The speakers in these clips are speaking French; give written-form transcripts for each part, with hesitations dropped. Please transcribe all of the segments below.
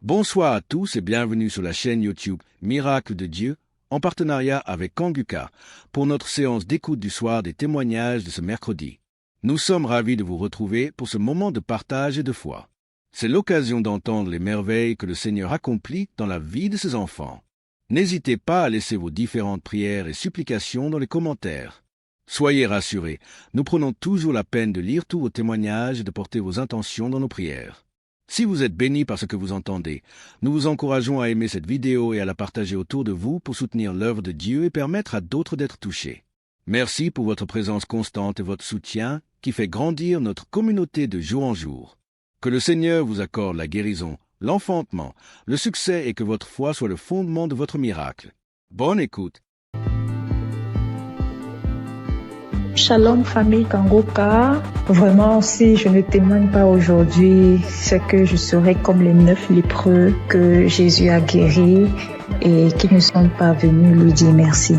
Bonsoir à tous et bienvenue sur la chaîne YouTube Miracle de Dieu en partenariat avec Kanguka pour notre séance d'écoute du soir des témoignages de ce mercredi. Nous sommes ravis de vous retrouver pour ce moment de partage et de foi. C'est l'occasion d'entendre les merveilles que le Seigneur accomplit dans la vie de ses enfants. N'hésitez pas à laisser vos différentes prières et supplications dans les commentaires. Soyez rassurés, nous prenons toujours la peine de lire tous vos témoignages et de porter vos intentions dans nos prières. Si vous êtes bénis par ce que vous entendez, nous vous encourageons à aimer cette vidéo et à la partager autour de vous pour soutenir l'œuvre de Dieu et permettre à d'autres d'être touchés. Merci pour votre présence constante et votre soutien qui fait grandir notre communauté de jour en jour. Que le Seigneur vous accorde la guérison, l'enfantement, le succès et que votre foi soit le fondement de votre miracle. Bonne écoute. Shalom famille Kanguka. Vraiment, si je ne témoigne pas aujourd'hui, c'est que je serai comme les 9 lépreux que Jésus a guéris et qui ne sont pas venus lui dire merci.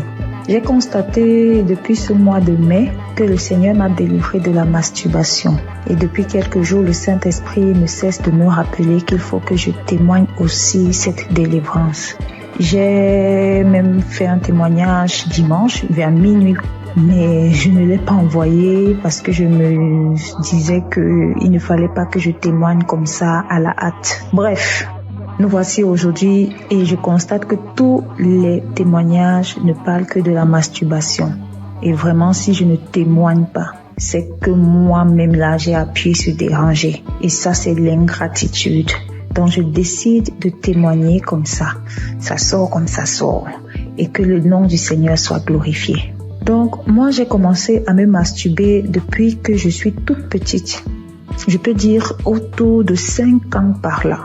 J'ai constaté depuis ce mois de mai que le Seigneur m'a délivré de la masturbation. Et depuis quelques jours, le Saint-Esprit ne cesse de me rappeler qu'il faut que je témoigne aussi cette délivrance. J'ai même fait un témoignage dimanche vers minuit. Mais je ne l'ai pas envoyé parce que je me disais qu'il ne fallait pas que je témoigne comme ça à la hâte. Bref, nous voici aujourd'hui et je constate que tous les témoignages ne parlent que de la masturbation. Et vraiment, si je ne témoigne pas, c'est que moi-même là, j'ai appuyé sur déranger. Et ça, c'est l'ingratitude. Donc, je décide de témoigner comme ça. Ça sort comme ça sort. Et que le nom du Seigneur soit glorifié. Donc, moi, j'ai commencé à me masturber depuis que je suis toute petite. Je peux dire autour de 5 ans par là.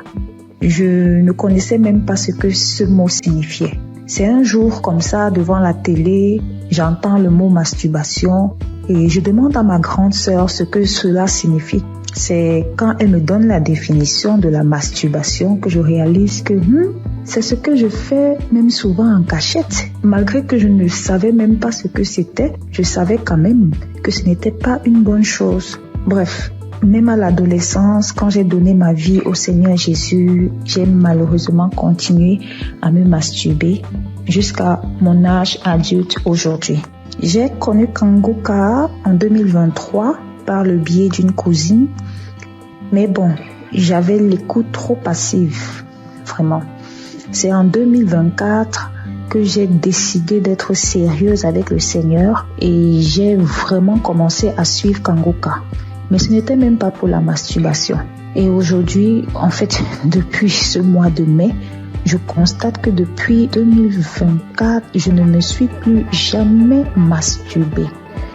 Je ne connaissais même pas ce que ce mot signifiait. C'est un jour comme ça, devant la télé, j'entends le mot masturbation et je demande à ma grande sœur ce que cela signifie. C'est quand elle me donne la définition de la masturbation que je réalise que c'est ce que je fais même souvent en cachette. Malgré que je ne savais même pas ce que c'était, je savais quand même que ce n'était pas une bonne chose. Bref, même à l'adolescence, quand j'ai donné ma vie au Seigneur Jésus, j'ai malheureusement continué à me masturber jusqu'à mon âge adulte aujourd'hui. J'ai connu Kanguka en 2023 par le biais d'une cousine. Mais bon, j'avais l'écoute trop passive, vraiment. C'est en 2024 que j'ai décidé d'être sérieuse avec le Seigneur et j'ai vraiment commencé à suivre Kanguka. Mais ce n'était même pas pour la masturbation. Et aujourd'hui, en fait, depuis ce mois de mai, je constate que depuis 2024, je ne me suis plus jamais masturbée.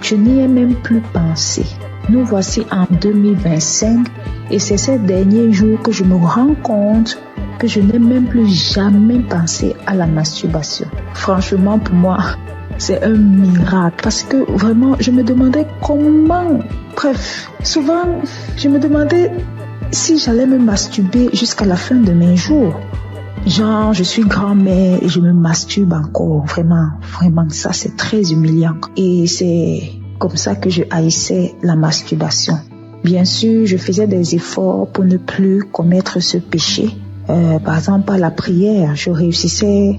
Je n'y ai même plus pensé. Nous voici en 2025 et c'est ces derniers jours que je me rends compte que je n'ai même plus jamais pensé à la masturbation. Franchement, pour moi, c'est un miracle parce que vraiment, je me demandais comment... Bref, souvent, je me demandais si j'allais me masturber jusqu'à la fin de mes jours. Genre, je suis grand-mère et je me masturbe encore. Vraiment, ça, c'est très humiliant. Et c'est comme ça que je haïssais la masturbation. Bien sûr, je faisais des efforts pour ne plus commettre ce péché. Par exemple, à la prière, je réussissais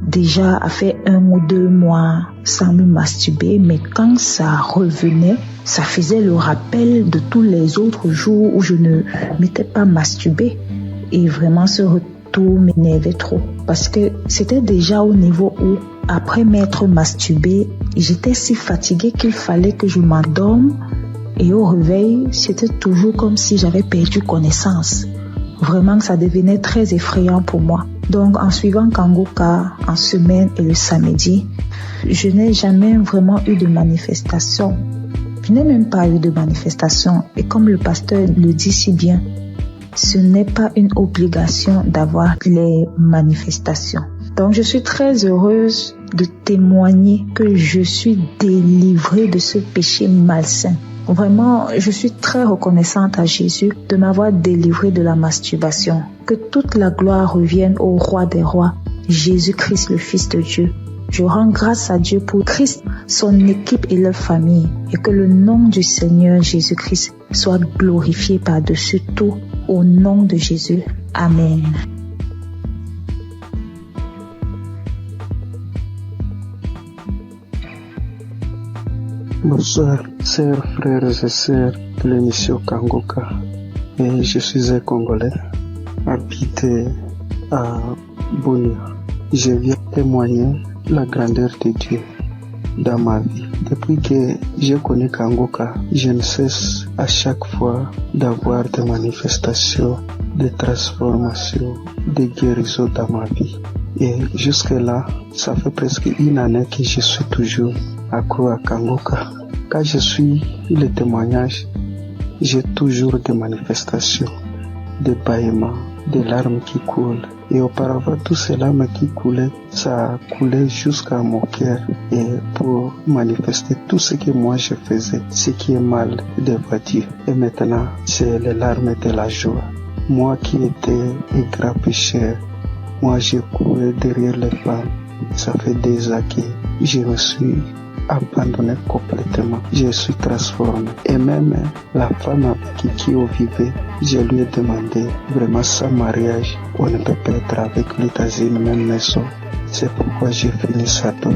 déjà à faire 1 ou 2 mois sans me masturber, mais quand ça revenait, ça faisait le rappel de tous les autres jours où je ne m'étais pas masturbée. Et vraiment, ce retour m'énervait trop parce que c'était déjà au niveau où, après m'être masturbée, j'étais si fatiguée qu'il fallait que je m'endorme et au réveil, c'était toujours comme si j'avais perdu connaissance. Vraiment, ça devenait très effrayant pour moi. Donc, en suivant Kanguka en semaine et le samedi, je n'ai jamais vraiment eu de manifestation. Je n'ai même pas eu de manifestation. Et comme le pasteur le dit si bien, ce n'est pas une obligation d'avoir les manifestations. Donc, je suis très heureuse de témoigner que je suis délivrée de ce péché malsain. Vraiment, je suis très reconnaissante à Jésus de m'avoir délivrée de la masturbation. Que toute la gloire revienne au Roi des Rois, Jésus-Christ, le Fils de Dieu. Je rends grâce à Dieu pour Christ, son équipe et leur famille, et que le nom du Seigneur Jésus-Christ soit glorifié par-dessus tout, au nom de Jésus. Amen. Bonsoir, chers frères et sœurs de l'émission Kangoka. Et je suis un Congolais, habité à Bunia. Je viens témoigner la grandeur de Dieu dans ma vie. Depuis que je connais Kangoka, je ne cesse à chaque fois d'avoir des manifestations, des transformations, des guérisons dans ma vie. Et jusque-là, ça fait presque une année que je suis toujours accro à Kangoka. Quand je suis le témoignage, j'ai toujours des manifestations, des bâillements, des larmes qui coulent. Et auparavant, tout ces larmes qui coulaient, ça coulait jusqu'à mon cœur. Et pour manifester tout ce que moi je faisais, ce qui est mal devant Dieu. Et maintenant, c'est les larmes de la joie. Moi qui étais un grand pécheur, moi j'ai couru derrière les femmes. Ça fait des années que je me suis abandonné complètement. Je suis transformé. Et même la femme avec qui on vivait, je lui ai demandé vraiment sans mariage, on ne peut pas être avec lui dans une même maison. C'est pourquoi j'ai fini sa dot.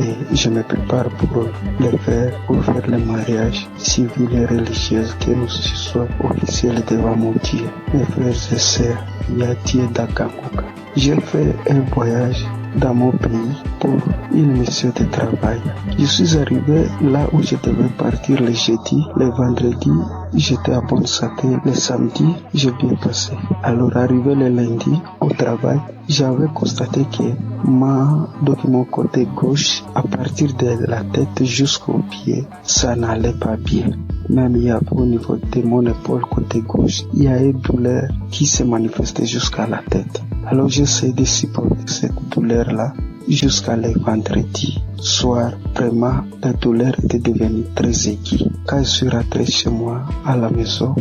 Et je me prépare pour le faire, pour faire le mariage civil et religieux, que nous soyons officiels devant mon Dieu. Mes frères et sœurs, il y a Dieu dans Kangoka. J'ai fait un voyage dans mon pays pour une mission de travail. Je suis arrivé là où je devais partir le jeudi, le vendredi, j'étais à bonne santé, le samedi, j'ai bien passé. Alors arrivé le lundi au travail, j'avais constaté que mon côté gauche, à partir de la tête jusqu'au pied, ça n'allait pas bien. Même il y avait au niveau de mon épaule côté gauche, il y a une douleur qui se manifestait jusqu'à la tête. Alors j'essaie de supporter cette douleur-là jusqu'à le vendredi soir. Vraiment, la douleur était devenue très aiguë. Quand je suis rentré chez moi à la maison,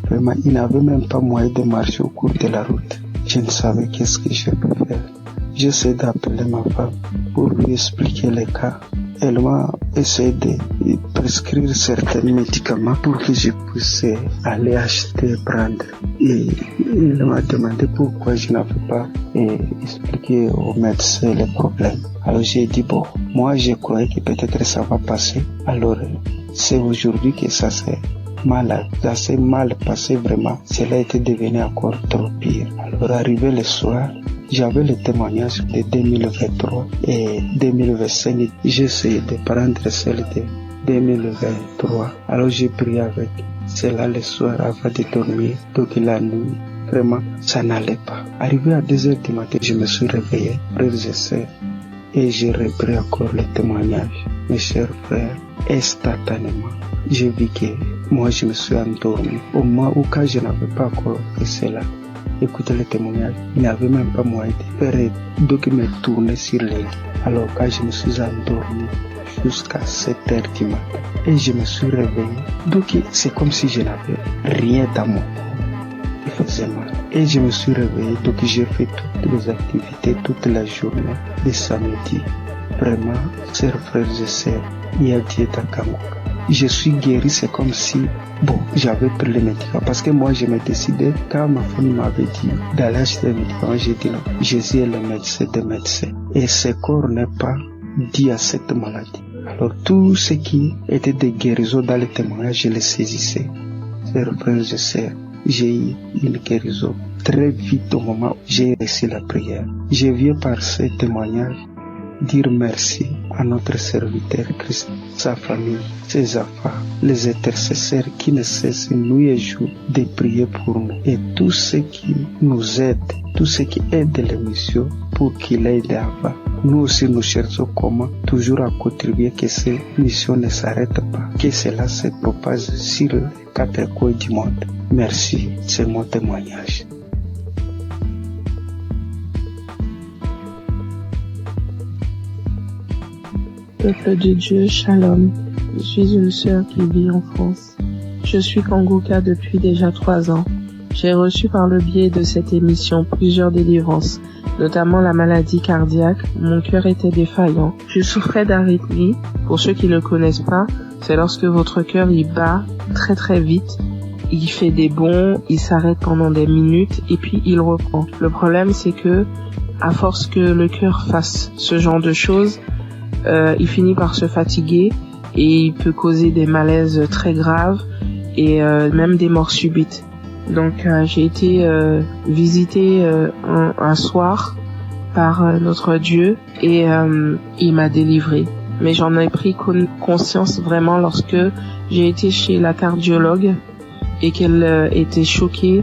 vraiment, il n'avait même pas moyen de marcher au cours de la route. Je ne savais qu'est-ce que je peux faire. J'essaie d'appeler ma femme pour lui expliquer les cas. Elle m'a essayé de prescrire certains médicaments pour que je puisse aller acheter et prendre. Et elle m'a demandé pourquoi je n'avais pas expliqué au médecin les problèmes. Alors j'ai dit bon, moi je croyais que peut-être ça va passer. Alors c'est aujourd'hui que ça s'est mal passé vraiment. Cela était devenu encore trop pire. Alors arrivé le soir, j'avais le témoignage de 2023 et 2025. J'ai essayé de prendre celle de 2023. Alors j'ai prié avec cela le soir avant de dormir. Donc la nuit, vraiment, ça n'allait pas. Arrivé à 2h du matin, je me suis réveillé, frères et sœurs, et j'ai repris encore le témoignage. Mes chers frères, instantanément, j'ai vu que moi je me suis endormi. Au moment où quand je n'avais pas encore fait cela, écoutez le témoignage, il n'y avait même pas moyen de faire donc me tourner sur les lits. Alors quand je me suis endormi jusqu'à 7h du matin et je me suis réveillé, donc c'est comme si je n'avais rien dans mon corps. Il faisait mal. Et je me suis réveillé, donc j'ai fait toutes les activités toute la journée de samedi. Vraiment, chers frères et sœurs, il y a Dieu dans Kangoka. Je suis guéri, c'est comme si, j'avais pris les médicaments. Parce que moi, je me décidais, quand ma famille m'avait dit d'aller acheter les médicaments, j'ai dit non, Jésus est le médecin des médecins. Et ce corps n'est pas dû à cette maladie. Alors, tout ce qui était des guérisons dans les témoignages, je les saisissais. Chers frères et sœurs, j'ai eu une guérison très vite au moment où j'ai reçu la prière. Je viens par ce témoignage dire merci à notre serviteur Christ, sa famille, ses enfants, les intercesseurs qui ne cessent nuit et jour de prier pour nous et tous ceux qui nous aident, tous ceux qui aident l'émission pour qu'il aide avant. Nous aussi nous cherchons comment toujours à contribuer que ces missions ne s'arrêtent pas, que cela se propage sur les 4 coins du monde. Merci, c'est mon témoignage. Peuple de Dieu, Shalom. Je suis une sœur qui vit en France. Je suis Kangoka depuis déjà 3 ans. J'ai reçu par le biais de cette émission plusieurs délivrances, notamment la maladie cardiaque. Mon cœur était défaillant. Je souffrais d'arythmie. Pour ceux qui ne connaissent pas, c'est lorsque votre cœur il bat très très vite. Il fait des bonds, il s'arrête pendant des minutes et puis il reprend. Le problème c'est que, à force que le cœur fasse ce genre de choses, il finit par se fatiguer et il peut causer des malaises très graves et même des morts subites. Donc j'ai été visitée un soir par notre Dieu et il m'a délivrée. Mais j'en ai pris conscience vraiment lorsque j'ai été chez la cardiologue et qu'elle était choquée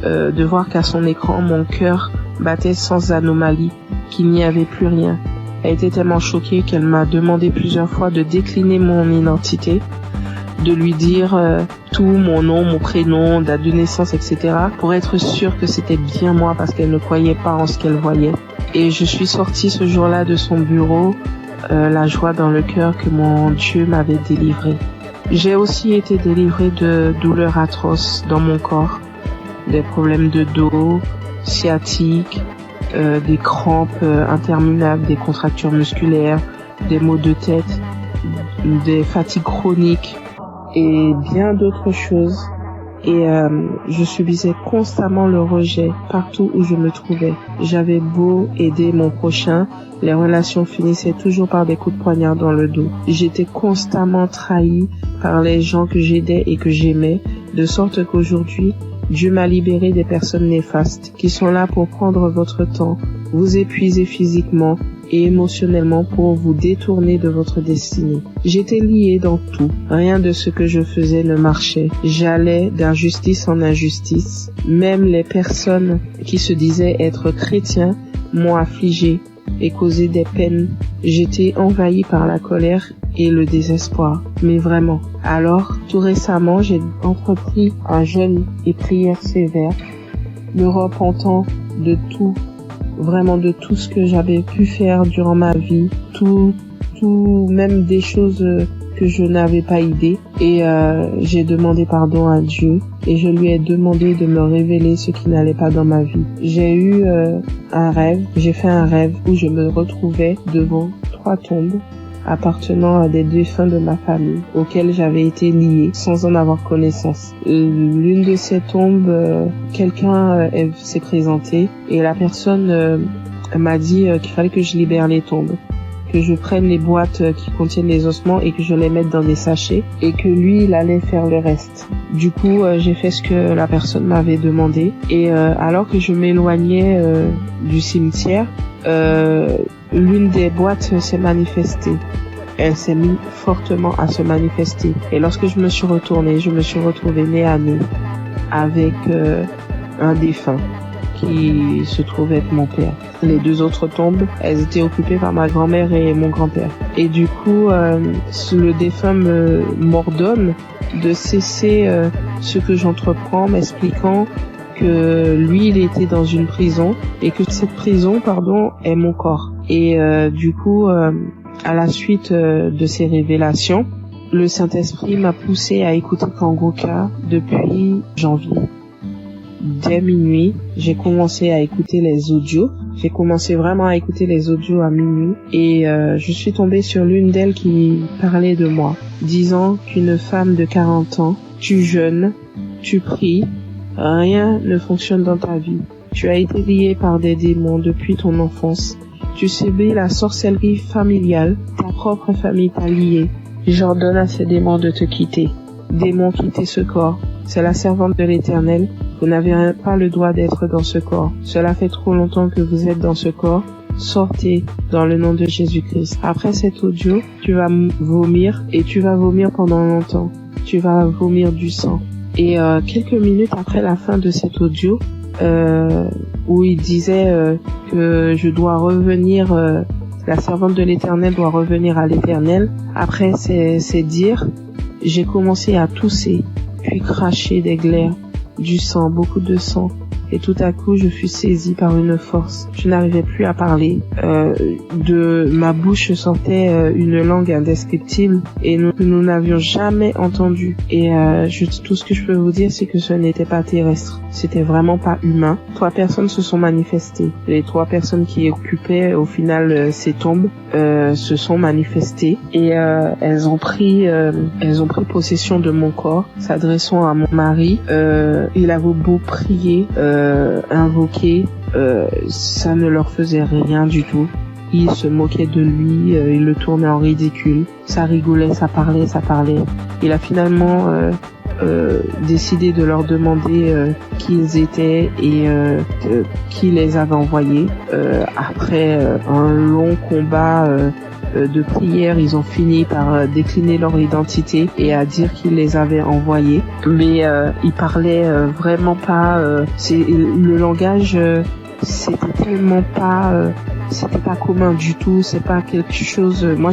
de voir qu'à son écran, mon cœur battait sans anomalie, qu'il n'y avait plus rien. Elle était tellement choquée qu'elle m'a demandé plusieurs fois de décliner mon identité, de lui dire tout, mon nom, mon prénom, date de naissance, etc. pour être sûre que c'était bien moi parce qu'elle ne croyait pas en ce qu'elle voyait. Et je suis sortie ce jour-là de son bureau, la joie dans le cœur que mon Dieu m'avait délivrée. J'ai aussi été délivrée de douleurs atroces dans mon corps, des problèmes de dos, sciatiques, des crampes interminables, des contractures musculaires, des maux de tête, des fatigues chroniques et bien d'autres choses. Et je subissais constamment le rejet partout où je me trouvais. J'avais beau aider mon prochain, les relations finissaient toujours par des coups de poignard dans le dos. J'étais constamment trahie par les gens que j'aidais et que j'aimais, de sorte qu'aujourd'hui, Dieu m'a libéré des personnes néfastes qui sont là pour prendre votre temps, vous épuiser physiquement et émotionnellement pour vous détourner de votre destinée. J'étais liée dans tout. Rien de ce que je faisais ne marchait. J'allais d'injustice en injustice. Même les personnes qui se disaient être chrétiens m'ont affligée et causé des peines. J'étais envahie par la colère et le désespoir. Mais vraiment. Alors, tout récemment, j'ai entrepris un jeûne et prière sévère, me repentant de tout, vraiment de tout ce que j'avais pu faire durant ma vie, tout, même des choses que je n'avais pas idée. Et j'ai demandé pardon à Dieu et je lui ai demandé de me révéler ce qui n'allait pas dans ma vie. J'ai fait un rêve où je me retrouvais devant 3 tombes appartenant à des défunts de ma famille auxquels j'avais été liée sans en avoir connaissance. L'une de ces tombes, quelqu'un s'est présenté et la personne m'a dit qu'il fallait que je libère les tombes, que je prenne les boîtes qui contiennent les ossements et que je les mette dans des sachets et que lui, il allait faire le reste. Du coup, j'ai fait ce que la personne m'avait demandé et alors que je m'éloignais du cimetière, l'une des boîtes s'est manifestée. Elle s'est mise fortement à se manifester. Et lorsque je me suis retournée, je me suis retrouvée nez à nez avec un défunt qui se trouvait être mon père. Les 2 autres tombes, elles étaient occupées par ma grand-mère et mon grand-père. Et du coup, le défunt m'ordonne de cesser ce que j'entreprends, m'expliquant que lui, il était dans une prison et que cette prison, est mon corps. Et du coup, à la suite de ces révélations, le Saint-Esprit m'a poussé à écouter Kangoka depuis janvier. Dès minuit, j'ai commencé à écouter les audios. J'ai commencé vraiment à écouter les audios à minuit et je suis tombée sur l'une d'elles qui parlait de moi, disant qu'une femme de 40 ans, tu jeûnes, tu pries, rien ne fonctionne dans ta vie. Tu as été lié par des démons depuis ton enfance. Tu subis la sorcellerie familiale. Ta propre famille t'a lié. J'ordonne à ces démons de te quitter. Démons, quittez ce corps. C'est la servante de l'Éternel. Vous n'avez pas le droit d'être dans ce corps. Cela fait trop longtemps que vous êtes dans ce corps. Sortez dans le nom de Jésus-Christ. Après cet audio, tu vas vomir et tu vas vomir pendant longtemps. Tu vas vomir du sang. Et quelques minutes après la fin de cet audio, où il disait que je dois revenir, la servante de l'Éternel doit revenir à l'Éternel. Après ces dires, j'ai commencé à tousser, puis cracher des glaires, du sang, beaucoup de sang. Et tout à coup, je fus saisie par une force. Je n'arrivais plus à parler. De ma bouche sortait une langue indescriptible et nous n'avions jamais entendu. Et tout ce que je peux vous dire, c'est que ce n'était pas terrestre. C'était vraiment pas humain. 3 personnes se sont manifestées. Les 3 personnes qui occupaient au final ces tombes se sont manifestées et elles ont pris possession de mon corps, s'adressant à mon mari. Il avait beau prier, invoquer, ça ne leur faisait rien du tout. il se moquait de lui, il le tournait en ridicule. Ça rigolait, ça parlait. Il a finalement décidé de leur demander qui ils étaient et qui les avait envoyés. Après un long combat de prière, ils ont fini par décliner leur identité et à dire qu'ils les avaient envoyés. Mais ils parlaient vraiment pas. Le langage, c'était tellement pas. C'était pas commun du tout. C'est pas quelque chose. Moi,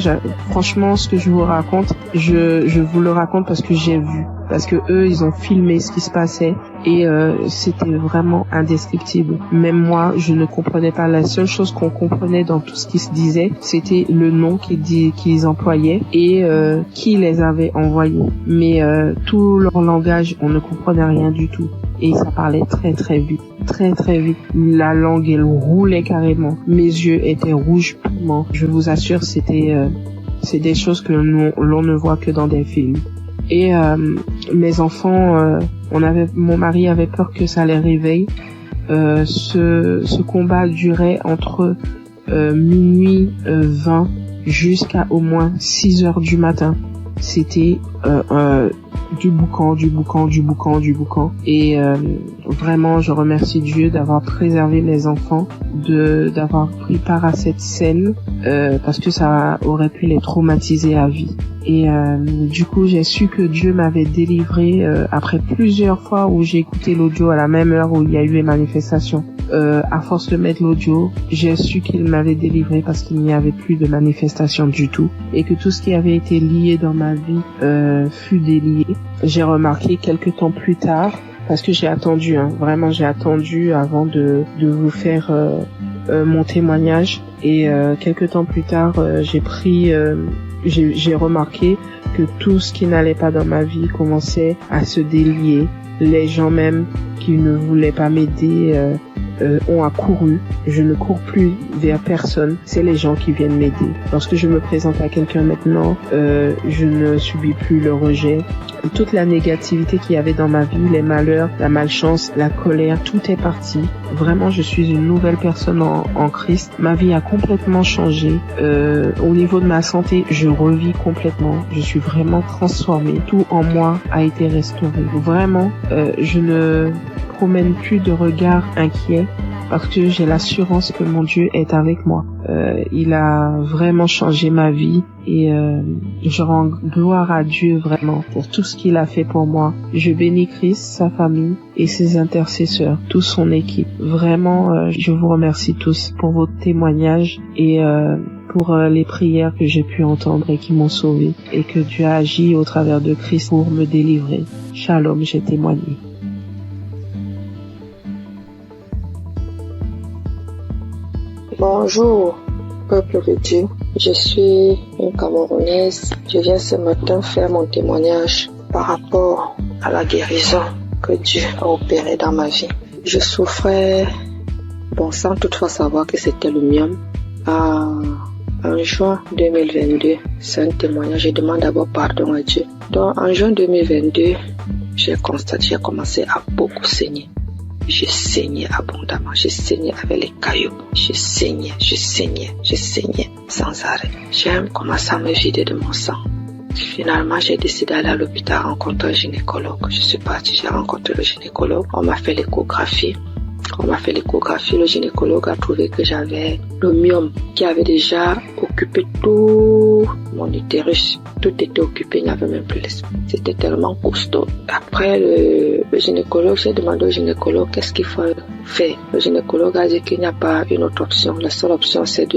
franchement, ce que je vous raconte, je vous le raconte parce que j'ai vu. Parce que eux, ils ont filmé ce qui se passait et c'était vraiment indescriptible. Même moi, je ne comprenais pas. La seule chose qu'on comprenait dans tout ce qui se disait, c'était le nom qu'ils employaient et qui les avait envoyés. Mais tout leur langage, on ne comprenait rien du tout. Et ça parlait très très vite. Très très vite. La langue, elle roulait carrément. Mes yeux étaient rouges piment. Je vous assure, c'est des choses que l'on ne voit que dans des films. Et mes enfants, mon mari avait peur que ça les réveille. Ce combat durait entre minuit 20 jusqu'à au moins 6 heures du matin. C'était du boucan. Et vraiment, je remercie Dieu d'avoir préservé mes enfants, d'avoir pris part à cette scène, parce que ça aurait pu les traumatiser à vie. Et du coup, j'ai su que Dieu m'avait délivré après plusieurs fois où j'ai écouté l'audio à la même heure où il y a eu les manifestations. À force de mettre l'audio, j'ai su qu'il m'avait délivré parce qu'il n'y avait plus de manifestations du tout et que tout ce qui avait été lié dans ma vie fut délié. J'ai remarqué quelques temps plus tard, parce que j'ai attendu, vraiment j'ai attendu avant de vous faire mon témoignage, et quelques temps plus tard, j'ai remarqué que tout ce qui n'allait pas dans ma vie commençait à se délier. Les gens même qui ne voulaient pas m'aider ont accouru. Je ne cours plus vers personne. C'est les gens qui viennent m'aider. Lorsque je me présente à quelqu'un maintenant, je ne subis plus le rejet. Toute la négativité qu'il y avait dans ma vie, les malheurs, la malchance, la colère, tout est parti. Vraiment, je suis une nouvelle personne en Christ. Ma vie a complètement changé. Au niveau de ma santé, je revis complètement. Je suis vraiment transformée. Tout en moi a été restauré. Vraiment, je ne promène plus de regard inquiet parce que j'ai l'assurance que mon Dieu est avec moi. Il a vraiment changé ma vie et je rends gloire à Dieu vraiment pour tout ce qu'il a fait pour moi. Je bénis Christ, sa famille et ses intercesseurs, toute son équipe. Vraiment, je vous remercie tous pour vos témoignages et pour les prières que j'ai pu entendre et qui m'ont sauvé, et que Dieu a agi au travers de Christ pour me délivrer. Shalom, j'ai témoigné. Bonjour, peuple de Dieu. Je suis une Camerounaise. Je viens ce matin faire mon témoignage par rapport à la guérison que Dieu a opérée dans ma vie. Je souffrais, sans toutefois savoir que c'était le myome. En juin 2022, c'est un témoignage. Je demande d'abord pardon à Dieu. Donc, en juin 2022, j'ai commencé à beaucoup saigner. Je saignais abondamment, je saignais avec les cailloux, je saignais sans arrêt. J'ai commencé à me vider de mon sang. Finalement, j'ai décidé d'aller à l'hôpital rencontrer un gynécologue. Je suis partie, j'ai rencontré le gynécologue. On m'a fait l'échographie. Le gynécologue a trouvé que j'avais le myome qui avait déjà occupé tout mon utérus. Tout était occupé, il n'y avait même plus l'espace. C'était tellement costaud. Après le gynécologue, j'ai demandé au gynécologue qu'est-ce qu'il faut faire. Le gynécologue a dit qu'il n'y a pas une autre option. La seule option, c'est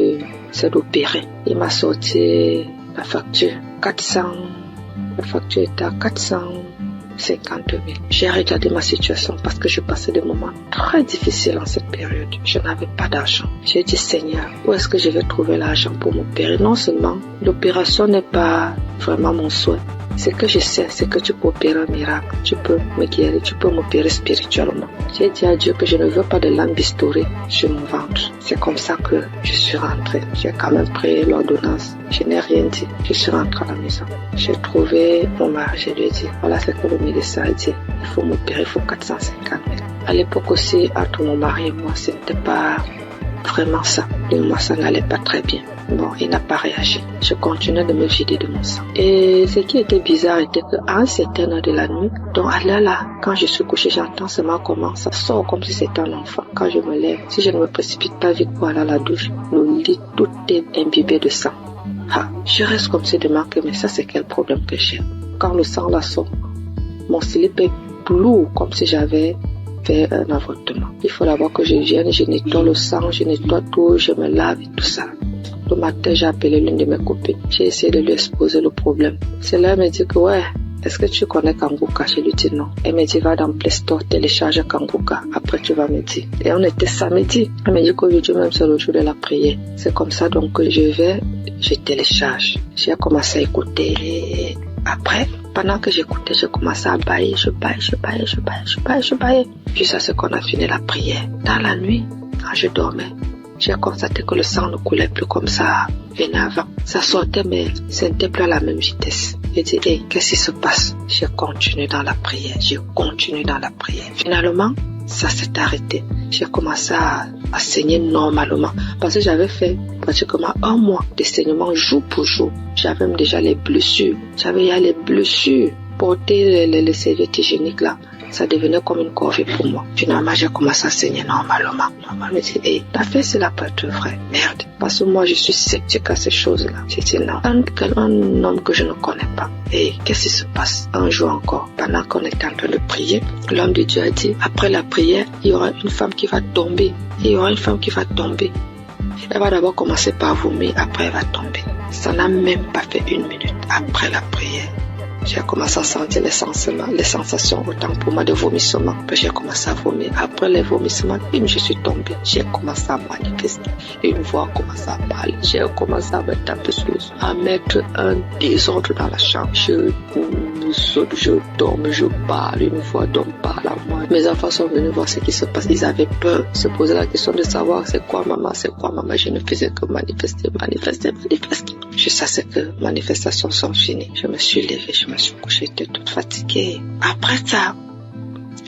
d'opérer. Il m'a sorti la facture. La facture était à 450 000. J'ai regardé ma situation parce que je passais des moments très difficiles en cette période. Je n'avais pas d'argent. J'ai dit, Seigneur, où est-ce que je vais trouver l'argent pour m'opérer? Non seulement l'opération n'est pas vraiment mon souhait. Ce que je sais, c'est que tu peux opérer un miracle. Tu peux me guérir, tu peux m'opérer spirituellement. J'ai dit à Dieu que je ne veux pas de lambistourée sur mon ventre. C'est comme ça que je suis rentrée. J'ai quand même pris l'ordonnance. Je n'ai rien dit. Je suis rentrée à la maison. J'ai trouvé mon mari. Je lui ai dit, voilà ce que le médecin a dit. Il faut m'opérer, il faut 450 000. À l'époque aussi, entre mon mari et moi, ce n'était pas vraiment ça. Et moi, ça n'allait pas très bien. Bon, il n'a pas réagi. Je continuais de me vider de mon sang. Et ce qui était bizarre était qu'à un certain heure de la nuit, donc là, quand je suis couché, j'entends seulement comment ça sort comme si c'était un enfant. Quand je me lève, si je ne me précipite pas vite pour aller à la douche, le lit, tout est imbibé de sang. Je reste comme si de manquer, mais ça c'est quel problème que j'ai. Quand le sang là sort, mon slip est lourd comme si j'avais fait un avortement. Il faut d'abord que je vienne, je nettoie le sang, je nettoie tout, je me lave et tout ça. Le matin, j'ai appelé l'une de mes copines. J'ai essayé de lui exposer le problème. C'est là, elle me dit que ouais, est-ce que tu connais Kanguka? Je lui dis non. Elle me dit va dans Play Store, télécharge Kanguka. Après, tu vas me dire. Et on était samedi. Elle me dit qu'aujourd'hui même, c'est le jour de la prière. C'est comme ça, donc, que je télécharge. J'ai commencé à écouter. Après, pendant que j'écoutais, j'ai commencé à bailler. Je baillais. Jusqu'à ce qu'on a fini la prière. Dans la nuit, quand je dormais, j'ai constaté que le sang ne coulait plus comme ça venait avant. Ça sortait, mais ce n'était plus à la même vitesse. J'ai dit, hey, qu'est-ce qui se passe? J'ai continué dans la prière. Finalement, ça s'est arrêté. J'ai commencé à saigner normalement. Parce que j'avais fait pratiquement 1 mois de saignement jour pour jour. J'avais même déjà les blessures. Porter les serviettes hygiéniques là, ça devenait comme une corvée pour moi. Finalement, j'ai commencé à saigner normalement. Je me dis, hey, la fête, c'est la pas être vrai. Merde. Parce que moi, je suis sceptique à ces choses-là. J'ai dit non. Un homme que je ne connais pas. Et qu'est-ce qui se passe? Un jour encore, pendant qu'on était en train de prier, l'homme de Dieu a dit, après la prière, il y aura une femme qui va tomber. Elle va d'abord commencer par vomir, après elle va tomber. Ça n'a même pas fait 1 minute après la prière. J'ai commencé à sentir les sensations autant pour moi de vomissement. Puis j'ai commencé à vomir. Après les vomissements, je suis tombée. J'ai commencé à manifester. Une voix a commencé à parler. J'ai commencé à mettre un peu plus, à mettre un désordre dans la chambre. Je saute, je dorme, je parle. Une voix d'homme parle à moi. Mes enfants sont venus voir ce qui se passe. Ils avaient peur, se poser la question de savoir c'est quoi maman. Je ne faisais que manifester. Jusqu'à ce que manifestations sont finies. Je me suis levée, je me suis couchée, j'étais toute fatiguée. Après ça,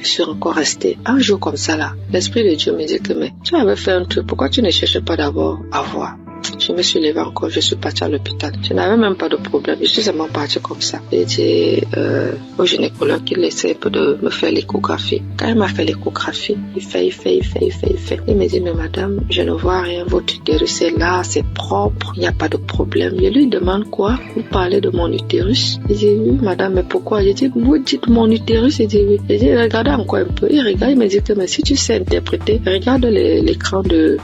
je suis encore restée un jour comme ça là. L'Esprit de Dieu me dit que mais tu avais fait un truc, pourquoi tu ne cherches pas d'abord à voir? Je me suis levée encore, je suis partie à l'hôpital. Je n'avais même pas de problème, je suis seulement partie comme ça. J'ai dit au gynécologue qu'il essaie un peu de me faire l'échographie. Quand il m'a fait l'échographie, il fait. Il me dit, mais madame, je ne vois rien, votre utérus est là, c'est propre, il n'y a pas de problème. Je lui demande quoi? Vous parlez de mon utérus? Il dit, oui madame, mais pourquoi? J'ai dit, vous dites mon utérus? Il dit, oui. J'ai dit, regardez encore un peu. Il regarde, il me dit que mais si tu sais interpréter, regarde l'écran de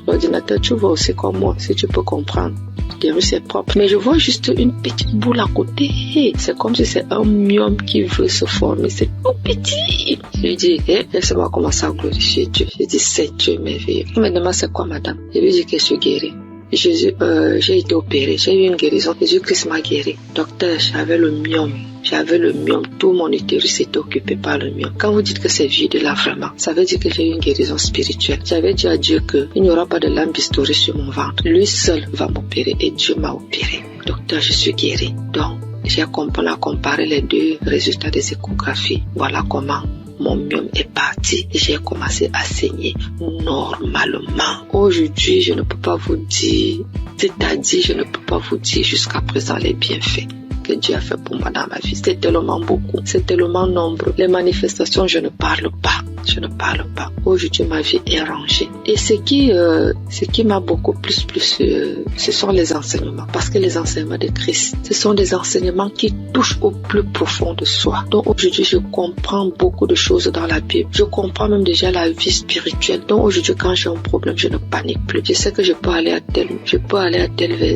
l'ordinateur, tu vois aussi comme moi. Si tu peux comprendre. L'utérus est propre. Mais je vois juste une petite boule à côté. C'est comme si c'est un myome qui veut se former. C'est tout petit. Je lui dis, laissez-moi commencer à glorifier Dieu. Je dis, c'est Dieu merveilleux. Il me demande, c'est quoi madame? Je lui dis que je suis guérie. Jésus, j'ai été opérée, j'ai eu une guérison. Jésus-Christ m'a guéri. Docteur, j'avais le myome. Tout mon utérus était occupé par le myome. Quand vous dites que c'est vide là vraiment, ça veut dire que j'ai eu une guérison spirituelle. J'avais dit à Dieu qu'il n'y aura pas de lame bistourée sur mon ventre. Lui seul va m'opérer et Dieu m'a opéré. Docteur, je suis guérie. Donc, on a comparé les 2 résultats des échographies. Voilà comment mon myome est parti et j'ai commencé à saigner normalement. Aujourd'hui, je ne peux pas vous dire, jusqu'à présent les bienfaits que Dieu a fait pour moi dans ma vie. C'est tellement beaucoup, c'est tellement nombreux. Les manifestations, je ne parle pas. Aujourd'hui, ma vie est rangée. Et ce qui m'a beaucoup plus, ce sont les enseignements. Parce que les enseignements de Christ, ce sont des enseignements qui touchent au plus profond de soi. Donc aujourd'hui, je comprends beaucoup de choses dans la Bible. Je comprends même déjà la vie spirituelle. Donc aujourd'hui, quand j'ai un problème, je ne panique plus. Je sais que je peux aller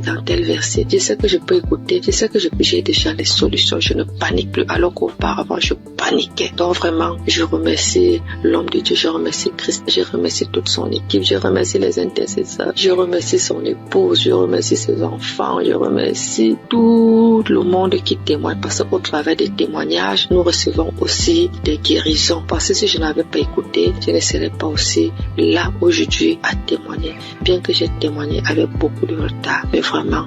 dans tel verset. Je sais que je peux écouter. Je sais que j'ai déjà les solutions. Je ne panique plus. Alors qu'auparavant, je paniquais. Donc vraiment, je remercie l'homme de Dieu, je remercie Christ, je remercie toute son équipe, je remercie les intercesseurs, je remercie son épouse, je remercie ses enfants, je remercie tout le monde qui témoigne, parce qu'au travers des témoignages, nous recevons aussi des guérisons. Parce que si je n'avais pas écouté, je ne serais pas aussi là aujourd'hui à témoigner, bien que j'ai témoigné avec beaucoup de retard. Mais vraiment,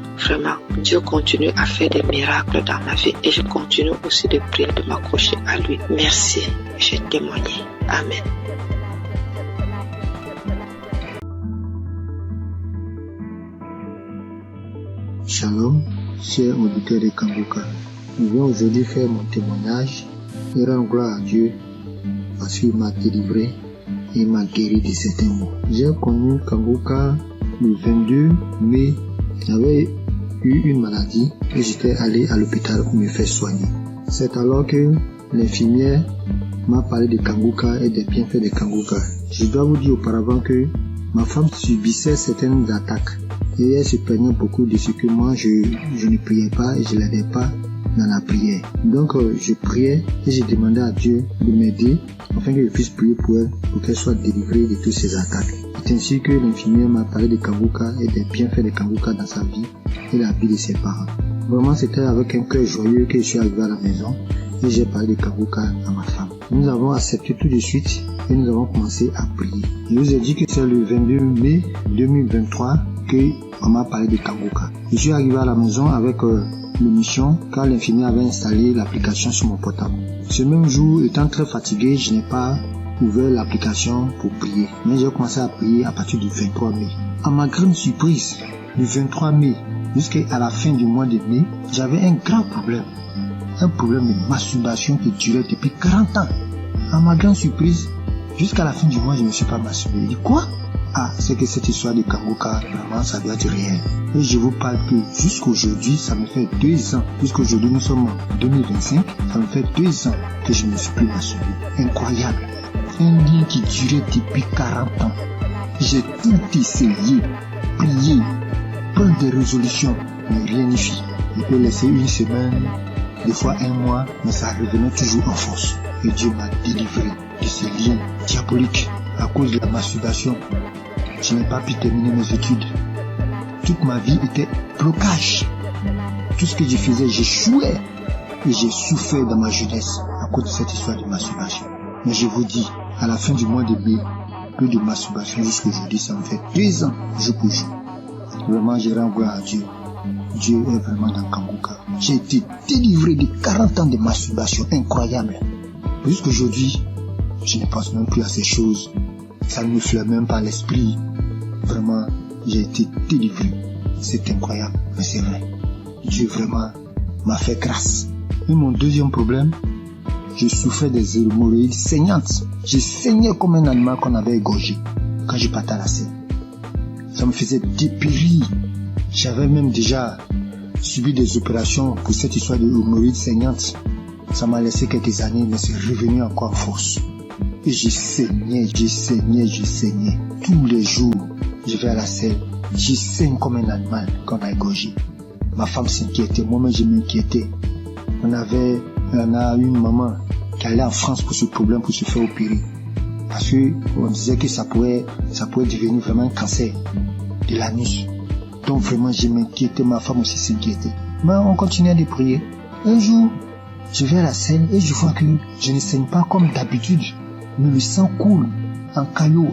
Dieu continue à faire des miracles dans ma vie et je continue aussi de prier, de m'accrocher à lui. Merci, j'ai témoigné. Amen. Shalom, chers auditeurs de Kangoka. Je viens aujourd'hui faire mon témoignage et rendre gloire à Dieu parce qu'il m'a délivré et il m'a guéri de certains maux. J'ai connu Kangoka le 22 mai. J'avais eu une maladie et j'étais allé à l'hôpital pour me faire soigner. C'est alors que l'infirmière m'a parlé de Kangoka et des bienfaits de Kangoka. Je dois vous dire auparavant que ma femme subissait certaines attaques et elle se plaignait beaucoup de ce que moi je ne priais pas et je l'aidais pas dans la prière. Donc je priais et je demandais à Dieu de m'aider afin que je puisse prier pour elle pour qu'elle soit délivrée de toutes ces attaques. C'est ainsi que l'infirmière m'a parlé de Kangoka et des bienfaits de Kangoka dans sa vie et la vie de ses parents. Vraiment c'était avec un cœur joyeux que je suis arrivé à la maison et j'ai parlé de Kangoka à ma femme. Nous avons accepté tout de suite et nous avons commencé à prier. Je vous ai dit que c'est le 22 mai 2023 qu'on m'a parlé de Kangoka. Je suis arrivé à la maison avec l'émission car l'infirmière avait installé l'application sur mon portable. Ce même jour, étant très fatigué, je n'ai pas ouvert l'application pour prier. Mais j'ai commencé à prier à partir du 23 mai. À ma grande surprise, du 23 mai jusqu'à la fin du mois de mai, j'avais un grand problème. Un problème de masturbation qui durait depuis 40 ans. À ma grande surprise, jusqu'à la fin du mois, je ne me suis pas masturbé. Je dis quoi? Ah, c'est que cette histoire de Kangoka, vraiment, ça doit être réel. Et je vous parle que jusqu'aujourd'hui, ça me fait 2 ans. Jusqu'aujourd'hui, nous sommes en 2025. Ça me fait 2 ans que je ne me suis plus masturbé. Incroyable. Un lien qui durait depuis 40 ans. J'ai tout essayé, prié, prendre des résolutions, mais rien n'y fit. Je peux laisser une semaine, des fois 1 mois, mais ça revenait toujours en force. Et Dieu m'a délivré de ces liens diaboliques à cause de la masturbation. Je n'ai pas pu terminer mes études. Toute ma vie était blocage. Tout ce que je faisais, j'échouais. Et j'ai souffert dans ma jeunesse à cause de cette histoire de masturbation. Mais je vous dis, à la fin du mois de mai, peu de masturbation jusqu'à aujourd'hui, ça me fait 2 ans, jour pour jour. Vraiment, je rends gloire à Dieu. Dieu est vraiment dans Kangoka. J'ai été délivré de 40 ans de masturbation incroyable. Jusqu'aujourd'hui, je ne pense même plus à ces choses. Ça ne me flaire même pas l'esprit. Vraiment, j'ai été délivré. C'est incroyable, mais c'est vrai. Dieu vraiment m'a fait grâce. Et mon deuxième problème, je souffrais des hémorroïdes saignantes. Je saignais comme un animal qu'on avait égorgé quand je partais à la scène. Ça me faisait dépérir. J'avais même déjà subi des opérations pour cette histoire de hémorroïdes saignantes. Ça m'a laissé quelques années, mais c'est revenu encore en force. Et je saignais. Tous les jours, je vais à la selle. Je saigne comme un animal qu'on a égorgé. Ma femme s'inquiétait, moi-même je m'inquiétais. On a une maman qui allait en France pour ce problème, pour se faire opérer. Parce qu'on disait que ça pouvait devenir vraiment un cancer de l'anus. Donc vraiment je m'inquiétais, ma femme aussi s'inquiétait. Mais on continuait de prier. Un jour, je vais à la selle et je vois que je ne saigne pas comme d'habitude. Mais le sang coule en caillot.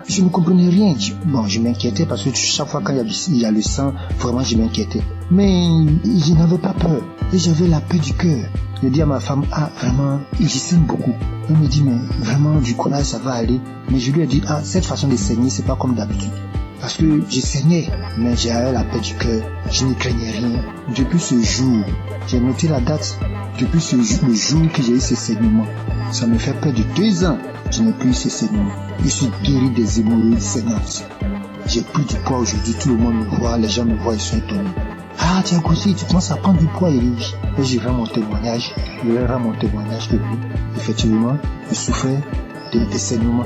Je ne comprenais rien. Je m'inquiétais parce que chaque fois qu'il y a le sang, vraiment je m'inquiétais. Mais je n'avais pas peur. Et j'avais la paix du cœur. Je dis à ma femme, vraiment, je saigne beaucoup. Elle me dit, mais vraiment, du courage, ça va aller. Mais je lui ai dit, cette façon de saigner, c'est pas comme d'habitude. Parce que je saignais, mais j'avais la paix du cœur. Je ne craignais rien. Depuis ce jour, j'ai noté la date. Depuis le jour que j'ai eu ce saignement, ça me fait près de 2 ans. Je n'ai plus eu ce saignement. Je suis guéri des hémorroïdes saignantes. J'ai pris du poids aujourd'hui. Tout le monde me voit, les gens me voient, ils sont étonnés. Ah, tu as grossi, tu commences à prendre du poids, et je rends mon témoignage. Que oui, effectivement, je souffrais des saignements,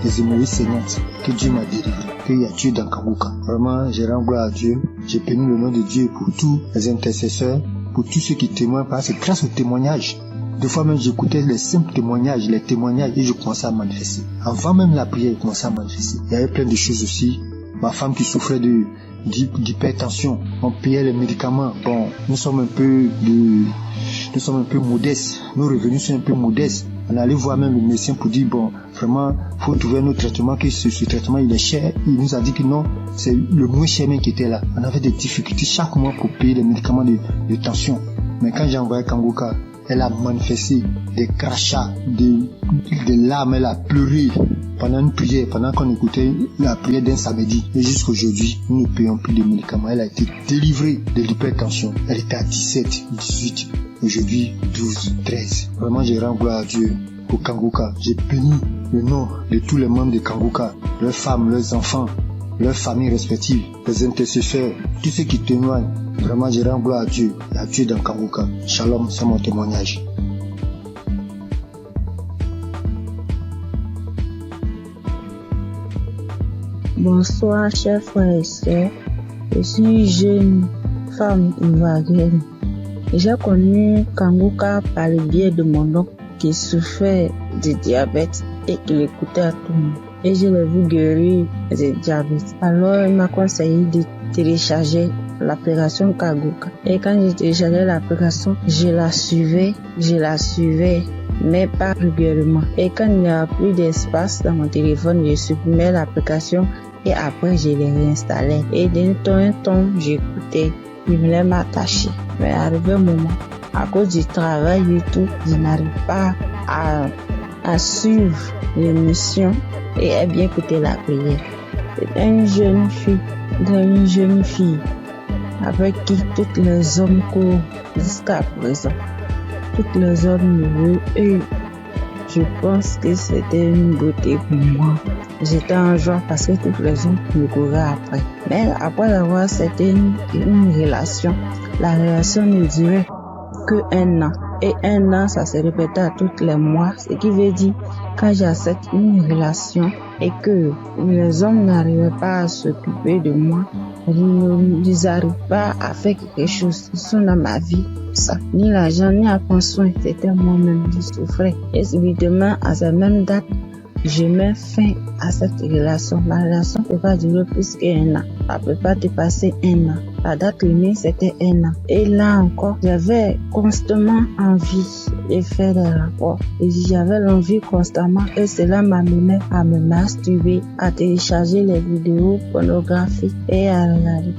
des hémorroïdes saignantes, que Dieu m'a délivré, qu'il y a Dieu dans Kangoka. Vraiment, je rends gloire à Dieu. J'ai béni le nom de Dieu pour tous les intercesseurs, pour tous ceux qui témoignent, parce que grâce aux témoignages, des fois même j'écoutais les simples témoignages, et je commençais à manifester. Avant même la prière, je commençais à manifester. Il y avait plein de choses aussi. Ma femme qui souffrait d'hypertension, on payait les médicaments. Bon, nous sommes un peu modestes. Nos revenus sont un peu modestes. On allait voir même le médecin pour dire, bon, vraiment, faut trouver un autre traitement, que ce traitement, il est cher. Il nous a dit que non, c'est le moins cher même qui était là. On avait des difficultés chaque mois pour payer les médicaments de tension. Mais quand j'ai envoyé Kangoka, elle a manifesté des crachats, des larmes, elle a pleuré. pendant une prière, pendant qu'on écoutait la prière d'un samedi. Et jusqu'aujourd'hui, nous ne payons plus de médicaments. Elle a été délivrée de l'hypertension. Elle était à 17, 18, aujourd'hui 12, 13. Vraiment, je rends gloire à Dieu pour Kangoka. J'ai béni le nom de tous les membres de Kangoka, leurs femmes, leurs enfants, leurs familles respectives, les intercesseurs, tous ceux qui témoignent. Vraiment, je rends gloire à Dieu dans Kangoka. Shalom, c'est mon témoignage. Bonsoir, chers frères et sœurs. Je suis jeune femme ivoirienne. J'ai connu Kangoka par le biais de mon oncle qui souffrait de diabète et qui l'écoutait à tout moment. Et je l'ai vu guérir du diabète. Alors, il m'a conseillé de télécharger l'application Kangoka. Et quand j'ai téléchargé l'application, je la suivais, mais pas régulièrement. Et quand il n'y a plus d'espace dans mon téléphone, je supprimais l'application et après je l'ai réinstallée. Et d'un temps en temps, j'écoutais, je voulais m'attacher. Mais arrivé un moment, à cause du travail et tout, je n'arrive pas à suivre l'émission et à bien écouter la prière. C'est une jeune fille avec qui tous les hommes courent jusqu'à présent. Tous les hommes me veulent et je pense que c'était une beauté pour moi. J'étais en joie parce que tous les hommes me couraient après. Mais après avoir c'était une relation, la relation ne durait que 1 an. Et 1 an, ça se répétait à tous les mois. Ce qui veut dire, quand j'accepte une relation et que les hommes n'arrivaient pas à s'occuper de moi, ils n'arrivent pas à faire quelque chose. Ils sont dans ma vie. Ça. Ni l'argent, ni à prendre soin. C'était moi-même qui souffrais. Et subitement, à cette même date, je mets fin à cette relation. Ma relation ne peut pas durer plus qu'1 an. Ça ne peut pas dépasser 1 an. La date limite, c'était 1 an. Et là encore, j'avais constamment envie de faire des rapports. Et j'avais l'envie constamment. Et cela m'amenait à me masturber, à télécharger les vidéos pornographiques et à regarder.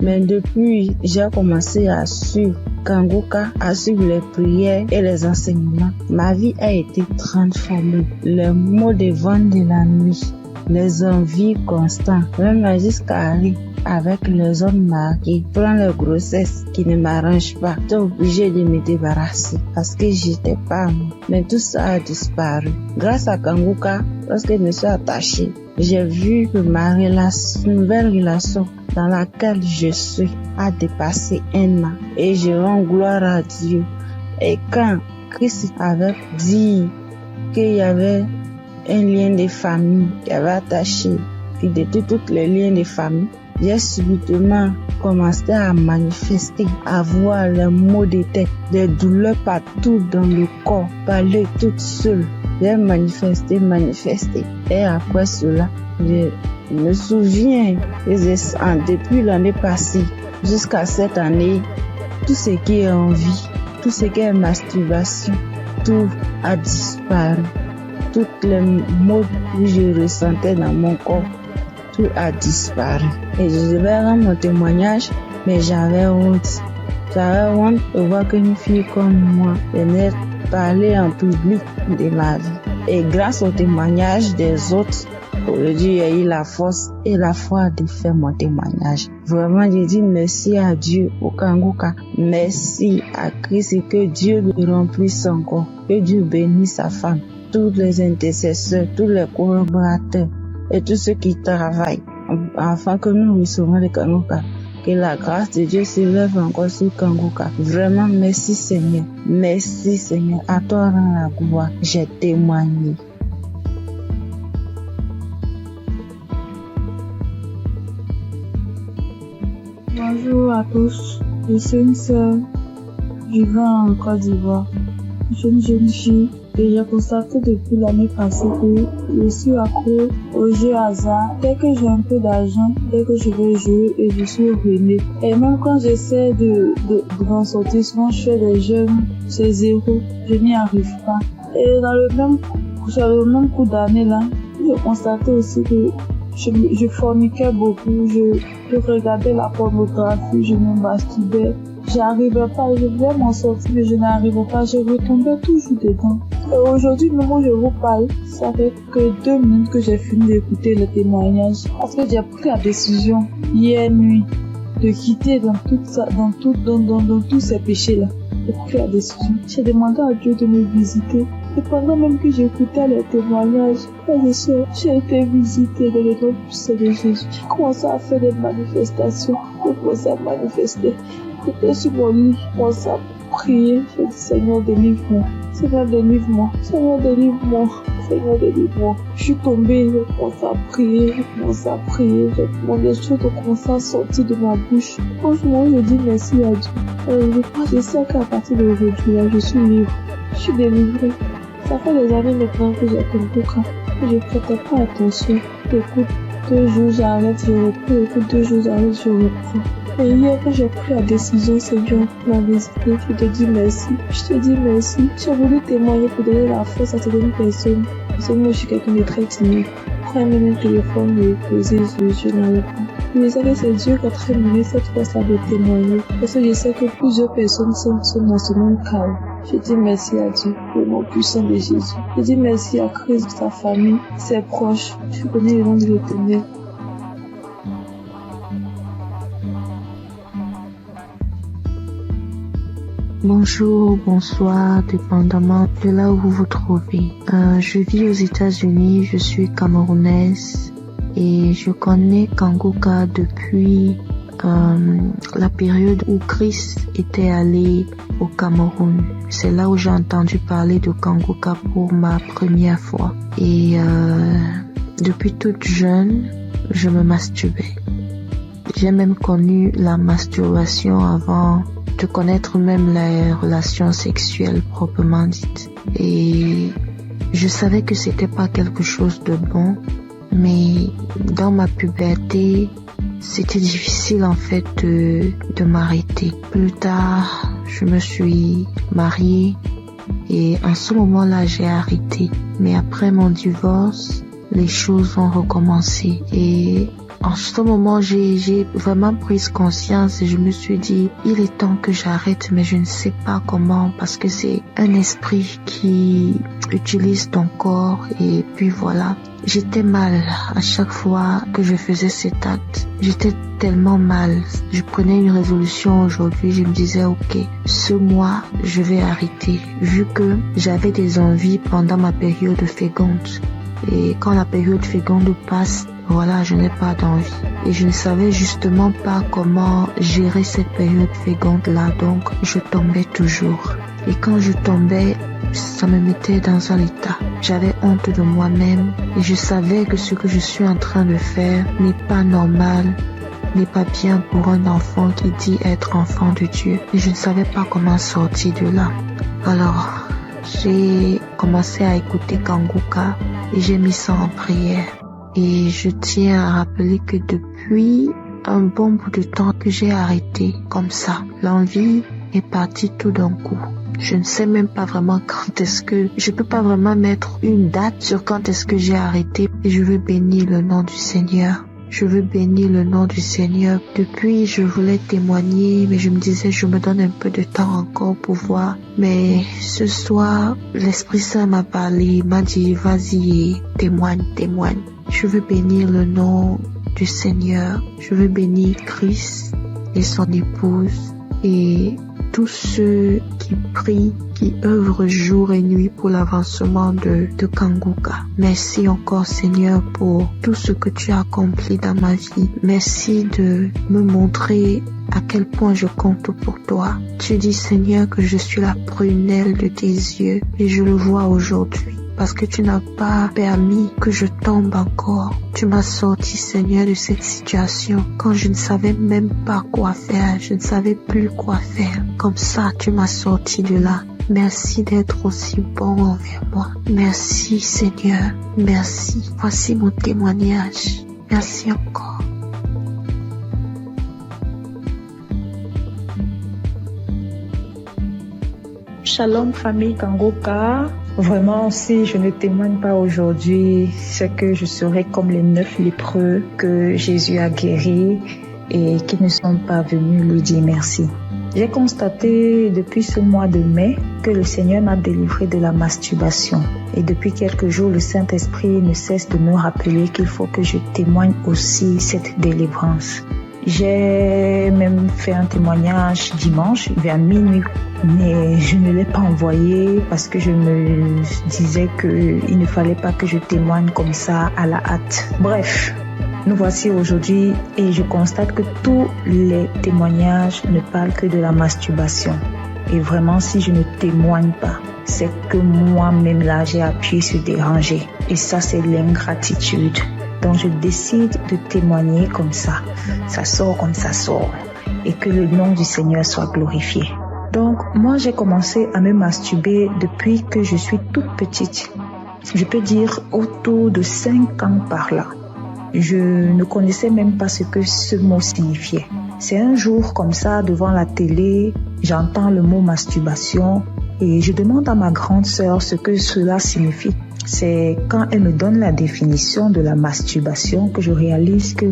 Mais depuis, j'ai commencé à suivre Kangoka, à suivre les prières et les enseignements. Ma vie a été transformée. Les maux de vent de la nuit, les envies constantes, même jusqu'à aller avec les hommes mariés, prendre les grossesses qui ne m'arrangent pas. J'étais obligée de me débarrasser parce que j'étais pas moi. Mais tout ça a disparu. Grâce à Kangoka, lorsque je me suis attachée, j'ai vu que ma nouvelle relation dans laquelle je suis a dépassé 1 an. Et je rends gloire à Dieu. Et quand Christ avait dit qu'il y avait un lien de famille qui avait attaché, qui détruit tous les liens de famille, j'ai subitement commencé à manifester, à voir les maux de tête, des douleurs partout dans le corps, parler toute seule. J'ai manifesté. Et après cela, je me souviens depuis l'année passée jusqu'à cette année, tout ce qui est envie, tout ce qui est masturbation, tout a disparu. Toutes les maux que je ressentais dans mon corps, tout a disparu. Et je devais rendre mon témoignage, mais j'avais honte. J'avais honte de voir qu'une fille comme moi venait parler en public de ma vie. Et grâce au témoignage des autres, aujourd'hui, j'ai eu la force et la foi de faire mon témoignage. Vraiment, je dis merci à Dieu au Kangoka. Merci à Christ et que Dieu lui remplisse encore. Que Dieu bénisse sa femme, tous les intercesseurs, tous les collaborateurs et tous ceux qui travaillent afin que nous recevons le Kangoka. Que la grâce de Dieu s'élève encore sur Kangoka. Vraiment, merci Seigneur. Merci Seigneur. À toi rend la gloire. J'ai témoigné. Bonjour à tous. Je suis une sœur vivant en Côte d'Ivoire. Je suis une jeune fille et j'ai constaté depuis l'année passée que je suis accro aux jeux hasard. Dès que j'ai un peu d'argent, dès que je vais jouer et je suis ruinée. Et même quand j'essaie de m'en sortir, souvent je fais des jeux, c'est 0. Je n'y arrive pas. Et sur le même coup d'année là, j'ai constaté aussi que je forniquais beaucoup, je regardais la pornographie, je me masturbais. J'arrivais pas, je voulais m'en sortir, mais je n'arrivais pas, je retombais toujours dedans. Aujourd'hui, même où je vous parle, ça fait que 2 minutes que j'ai fini d'écouter le témoignage. Parce que j'ai pris la décision hier nuit de quitter dans tous ces péchés-là. J'ai pris la décision. J'ai demandé à Dieu de me visiter. Et pendant même que j'écoutais les témoignages, j'ai été visitée dans le nom puissant de Jésus. J'ai commencé à faire des manifestations. J'ai commencé à manifester. J'étais sur mon lit, j'ai commencé à prier. J'ai dit, Seigneur, délivre-moi. Seigneur, délivre-moi. Seigneur, délivre-moi. Seigneur, délivre-moi. Je suis tombée, j'ai commencé à prier. J'ai demandé des choses ont commencé à sortir de ma bouche. Franchement, je dis merci à Dieu. Je sais qu'à partir d'aujourd'hui, là, je suis libre. Je suis délivrée. Ça fait des années maintenant que j'ai Kangoka. Je ne prêtais pas attention. J'écoute 2 jours, j'arrête, je reprends. J'écoute 2 jours, j'arrête, je reprends. Et hier, quand j'ai pris la décision, Seigneur, pour la visiter, je te dis merci. Je te dis merci. J'ai voulu témoigner pour donner la force à certaines personnes. Parce que moi, je suis quelqu'un de très timide. Quand même mon téléphone me posé, je n'arrive pas. Je sais que c'est Dieu qui a très donné cette force-là de témoigner. Parce que je sais que plusieurs personnes sont dans ce même cas. Je dis merci à Dieu pour le nom puissant de Jésus. Je dis merci à Christ, sa famille, ses proches. Je connais le nom de l'Éternel. Bonjour, bonsoir, dépendamment de là où vous vous trouvez. Je vis aux États-Unis, je suis camerounaise et je connais Kangoka depuis la période où Christ était allé au Cameroun. C'est là où j'ai entendu parler de Kangoka pour ma première fois. Et depuis toute jeune, je me masturbais. J'ai même connu la masturbation avant de connaître même les relations sexuelles proprement dites. Et je savais que c'était pas quelque chose de bon, mais dans ma puberté, c'était difficile en fait de m'arrêter. Plus tard, je me suis mariée et en ce moment-là, j'ai arrêté. Mais après mon divorce, les choses ont recommencé et en ce moment, j'ai vraiment pris conscience et je me suis dit, il est temps que j'arrête, mais je ne sais pas comment parce que c'est un esprit qui utilise ton corps et puis voilà. J'étais mal à chaque fois que je faisais cet acte. J'étais tellement mal. Je prenais une résolution aujourd'hui, je me disais, ok, ce mois, je vais arrêter vu que j'avais des envies pendant ma période féconde. Et quand la période féconde passe, voilà, je n'ai pas d'envie. Et je ne savais justement pas comment gérer cette période féconde-là, donc je tombais toujours. Et quand je tombais, ça me mettait dans un état. J'avais honte de moi-même et je savais que ce que je suis en train de faire n'est pas normal, n'est pas bien pour un enfant qui dit être enfant de Dieu. Et je ne savais pas comment sortir de là. Alors, j'ai commencé à écouter Kangoka et j'ai mis ça en prière. Et je tiens à rappeler que depuis un bon bout de temps que j'ai arrêté comme ça, l'envie est partie tout d'un coup. Je ne sais même pas vraiment quand est-ce que... Je peux pas vraiment mettre une date sur quand est-ce que j'ai arrêté. Et je veux bénir le nom du Seigneur. Je veux bénir le nom du Seigneur. Depuis, je voulais témoigner, mais je me disais, je me donne un peu de temps encore pour voir. Mais ce soir, l'Esprit Saint m'a parlé, m'a dit, vas-y, témoigne. Je veux bénir le nom du Seigneur. Je veux bénir Christ et son épouse et tous ceux qui prient, qui œuvrent jour et nuit pour l'avancement de Kangoka. Merci encore Seigneur pour tout ce que tu as accompli dans ma vie. Merci de me montrer à quel point je compte pour toi. Tu dis Seigneur que je suis la prunelle de tes yeux et je le vois aujourd'hui. Parce que tu n'as pas permis que je tombe encore. Tu m'as sorti, Seigneur, de cette situation quand je ne savais même pas quoi faire. Je ne savais plus quoi faire. Comme ça, tu m'as sorti de là. Merci d'être aussi bon envers moi. Merci, Seigneur. Merci. Voici mon témoignage. Merci encore. Shalom famille Kangoka. Vraiment, si je ne témoigne pas aujourd'hui, c'est que je serai comme les 9 lépreux que Jésus a guéris et qui ne sont pas venus lui dire merci. J'ai constaté depuis ce mois de mai que le Seigneur m'a délivré de la masturbation. Et depuis quelques jours, le Saint-Esprit ne cesse de me rappeler qu'il faut que je témoigne aussi cette délivrance. J'ai même fait un témoignage dimanche vers minuit, mais je ne l'ai pas envoyé parce que je me disais qu'il ne fallait pas que je témoigne comme ça à la hâte. Bref, nous voici aujourd'hui et je constate que tous les témoignages ne parlent que de la masturbation. Et vraiment, si je ne témoigne pas, c'est que moi-même là, j'ai appuyé sur déranger. Et ça, c'est l'ingratitude. Donc, je décide de témoigner comme ça. Ça sort comme ça sort. Et que le nom du Seigneur soit glorifié. Donc, moi, j'ai commencé à me masturber depuis que je suis toute petite. Je peux dire autour de 5 ans par là. Je ne connaissais même pas ce que ce mot signifiait. C'est un jour comme ça, devant la télé, j'entends le mot masturbation et je demande à ma grande sœur ce que cela signifie. C'est quand elle me donne la définition de la masturbation que je réalise que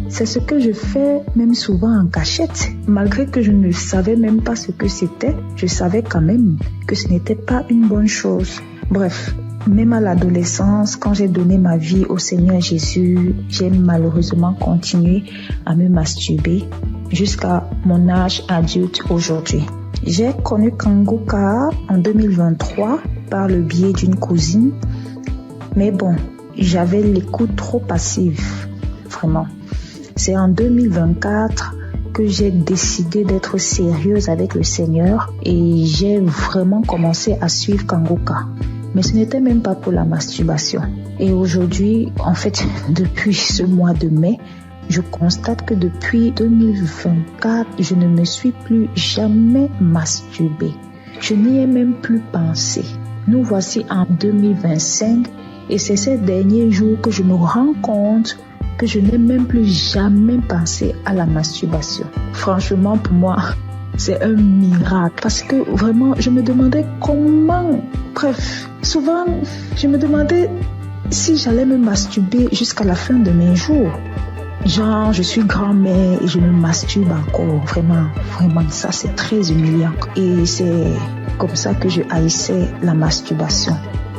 c'est ce que je fais même souvent en cachette. Malgré que je ne savais même pas ce que c'était, je savais quand même que ce n'était pas une bonne chose. Bref. Même à l'adolescence, quand j'ai donné ma vie au Seigneur Jésus, j'ai malheureusement continué à me masturber jusqu'à mon âge adulte aujourd'hui. J'ai connu Kangoka en 2023 par le biais d'une cousine, mais bon, j'avais l'écoute trop passive, vraiment. C'est en 2024 que j'ai décidé d'être sérieuse avec le Seigneur et j'ai vraiment commencé à suivre Kangoka. Mais ce n'était même pas pour la masturbation. Et aujourd'hui, en fait, depuis ce mois de mai, je constate que depuis 2024, je ne me suis plus jamais masturbée. Je n'y ai même plus pensé. Nous voici en 2025 et c'est ces derniers jours que je me rends compte que je n'ai même plus jamais pensé à la masturbation. Franchement, pour moi, c'est un miracle parce que vraiment, je me demandais comment. Bref, souvent, je me demandais si j'allais me masturber jusqu'à la fin de mes jours. Genre, je suis grand-mère et je me masturbe encore. Vraiment, ça c'est très humiliant. Et c'est comme ça que je haïssais la masturbation.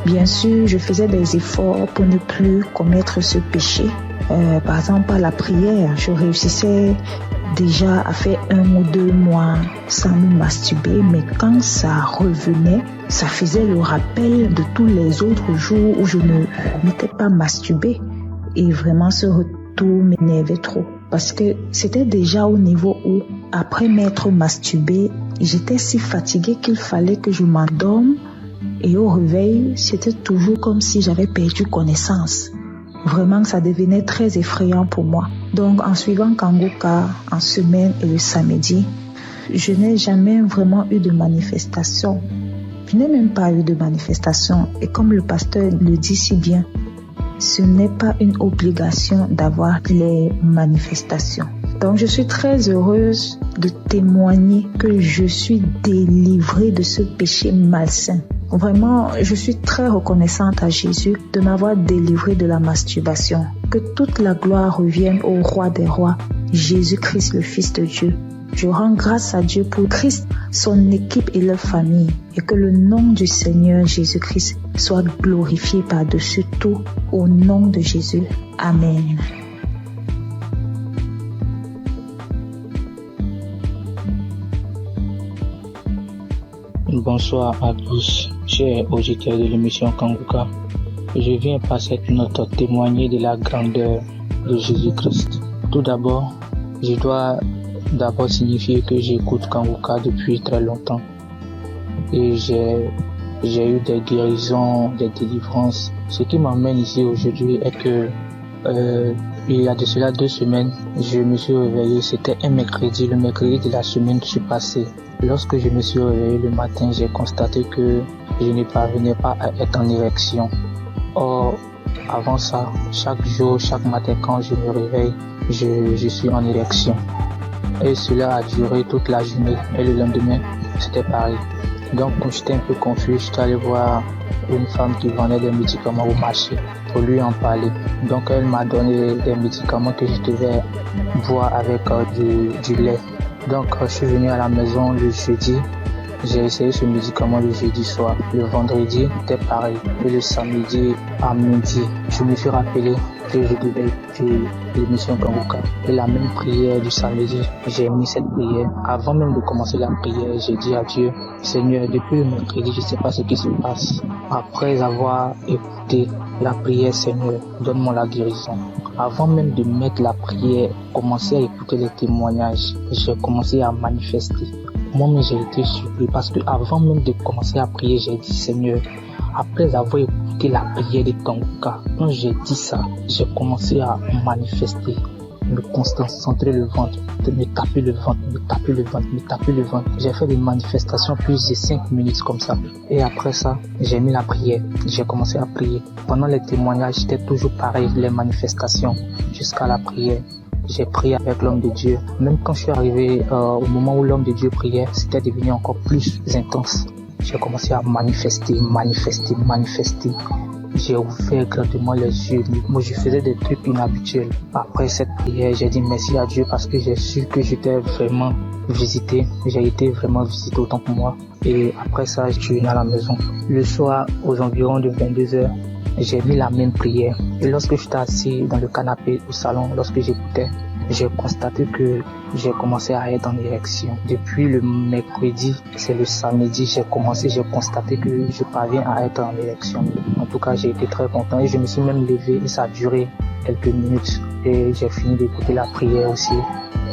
Bien sûr, je faisais des efforts pour ne plus commettre ce péché. Par exemple, à la prière, je réussissais déjà à faire 1 ou 2 mois sans me masturber, mais quand ça revenait, ça faisait le rappel de tous les autres jours où je ne m'étais pas masturbée. Et vraiment, ce retour m'énervait trop. Parce que c'était déjà au niveau où, après m'être masturbée, j'étais si fatiguée qu'il fallait que je m'endorme. Et au réveil, c'était toujours comme si j'avais perdu connaissance. Vraiment, ça devenait très effrayant pour moi. Donc, en suivant Kangoka en semaine et le samedi, je n'ai jamais vraiment eu de manifestation. Je n'ai même pas eu de manifestation. Et comme le pasteur le dit si bien, ce n'est pas une obligation d'avoir les manifestations. Donc, je suis très heureuse de témoigner que je suis délivrée de ce péché malsain. Vraiment, je suis très reconnaissante à Jésus de m'avoir délivrée de la masturbation. Que toute la gloire revienne au roi des rois, Jésus-Christ, le Fils de Dieu. Je rends grâce à Dieu pour Christ, son équipe et leur famille. Et que le nom du Seigneur Jésus-Christ soit glorifié par-dessus tout. Au nom de Jésus. Amen. Bonsoir à tous, chers auditeurs de l'émission Kangoka. Je viens par cette note témoigner de la grandeur de Jésus-Christ. Tout d'abord, je dois signifier que j'écoute Kangoka depuis très longtemps. Et j'ai eu des guérisons, des délivrances. Ce qui m'emmène ici aujourd'hui est que il y a de cela 2 semaines, je me suis réveillé, c'était un mercredi, le mercredi de la semaine qui s'est passée. Lorsque je me suis réveillé le matin, j'ai constaté que je ne parvenais pas à être en érection. Or, avant ça, chaque jour, chaque matin quand je me réveille, je suis en érection. Et cela a duré toute la journée. Et le lendemain, c'était pareil. Donc, quand j'étais un peu confus, je suis allé voir une femme qui vendait des médicaments au marché pour lui en parler. Donc, elle m'a donné des médicaments que je devais boire avec du lait. Donc, je suis venu à la maison le jeudi. J'ai essayé ce médicament le jeudi soir. Le vendredi, c'était pareil. Et le samedi à midi, je me suis rappelé que je devais écouter l'émission Kanguka. Et la même prière du samedi, j'ai mis cette prière. Avant même de commencer la prière, j'ai dit à Dieu, Seigneur, depuis le mercredi, je ne sais pas ce qui se passe. Après avoir écouté la prière, Seigneur, donne-moi la guérison. Avant même de mettre la prière, commencer à écouter les témoignages, j'ai commencé à manifester. Moi-même, j'ai été surpris parce que avant même de commencer à prier, j'ai dit, Seigneur, après avoir écouté la prière de Kanguka, quand j'ai dit ça, j'ai commencé à manifester, me concentrer le ventre, me taper le ventre, me taper le ventre, me taper le ventre. J'ai fait des manifestations plus de 5 minutes comme ça. Et après ça, j'ai mis la prière, j'ai commencé à prier. Pendant les témoignages, c'était toujours pareil, les manifestations, jusqu'à la prière. J'ai prié avec l'homme de Dieu. Même quand je suis arrivé au moment où l'homme de Dieu priait, c'était devenu encore plus intense. J'ai commencé à manifester. J'ai ouvert grandement les yeux. Moi, je faisais des trucs inhabituels. Après cette prière, j'ai dit merci à Dieu parce que j'ai su que j'étais vraiment visité. J'ai été vraiment visité autant que moi. Et après ça, je suis venu à la maison. Le soir, aux environs de 22h, j'ai mis la même prière. Et lorsque j'étais assis dans le canapé au salon, lorsque j'écoutais, j'ai constaté que j'ai commencé à être en érection. Depuis le mercredi, c'est le samedi, j'ai constaté que je parviens à être en érection. En tout cas, j'ai été très content et je me suis même levé et ça a duré quelques minutes. Et j'ai fini d'écouter la prière aussi.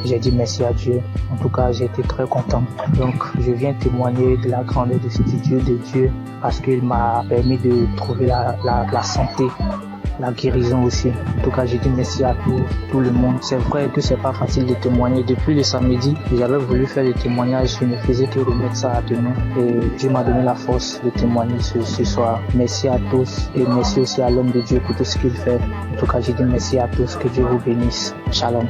J'ai dit merci à Dieu. En tout cas, j'ai été très content. Donc, je viens témoigner de la grandeur de Dieu parce qu'il m'a permis de trouver la santé, la guérison aussi. En tout cas, j'ai dit merci à tout le monde. C'est vrai que c'est pas facile de témoigner. Depuis le samedi, j'avais voulu faire des témoignages. Je ne faisais que remettre ça à demain. Et Dieu m'a donné la force de témoigner ce soir. Merci à tous et merci aussi à l'homme de Dieu pour tout ce qu'il fait. En tout cas, j'ai dit merci à tous. Que Dieu vous bénisse. Shalom.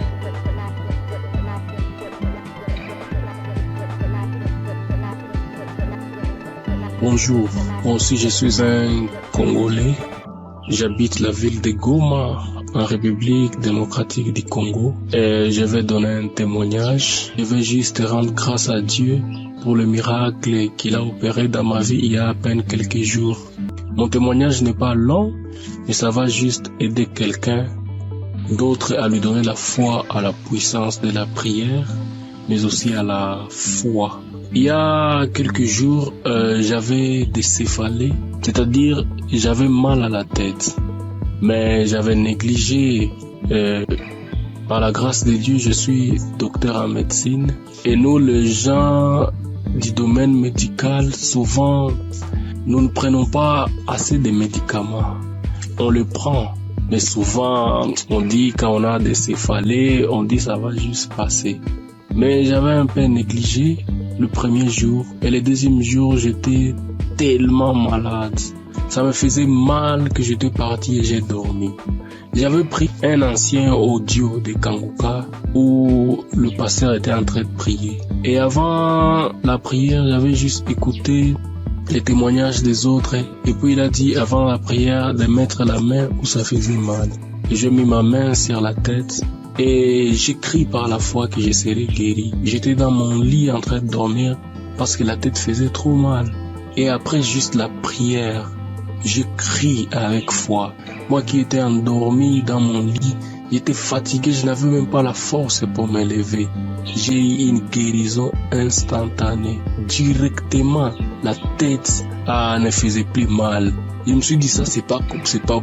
Bonjour, moi aussi je suis un Congolais. J'habite la ville de Goma, en République démocratique du Congo. Et je vais donner un témoignage. Je vais juste rendre grâce à Dieu pour le miracle qu'il a opéré dans ma vie il y a à peine quelques jours. Mon témoignage n'est pas long, mais ça va juste aider quelqu'un d'autre à lui donner la foi à la puissance de la prière, mais aussi à la foi. Il y a quelques jours, j'avais des céphalées, c'est-à-dire j'avais mal à la tête, mais j'avais négligé. Par la grâce de Dieu, je suis docteur en médecine et nous, les gens du domaine médical, souvent, nous ne prenons pas assez de médicaments. On le prend, mais souvent, on dit quand on a des céphalées, on dit ça va juste passer. Mais j'avais un peu négligé le premier jour et le deuxième jour, j'étais tellement malade. Ça me faisait mal que j'étais parti et j'ai dormi. J'avais pris un ancien audio de Kanguka où le pasteur était en train de prier. Et avant la prière, j'avais juste écouté les témoignages des autres. Et puis il a dit avant la prière de mettre la main où ça faisait mal. Et j'ai mis ma main sur la tête. Et j'ai crié par la foi que je serais guéri. J'étais dans mon lit en train de dormir parce que la tête faisait trop mal. Et après juste la prière, je crie avec foi. Moi qui étais endormi dans mon lit, j'étais fatigué, je n'avais même pas la force pour me lever. J'ai eu une guérison instantanée. Directement, la tête ne faisait plus mal. Je me suis dit ça, c'est pas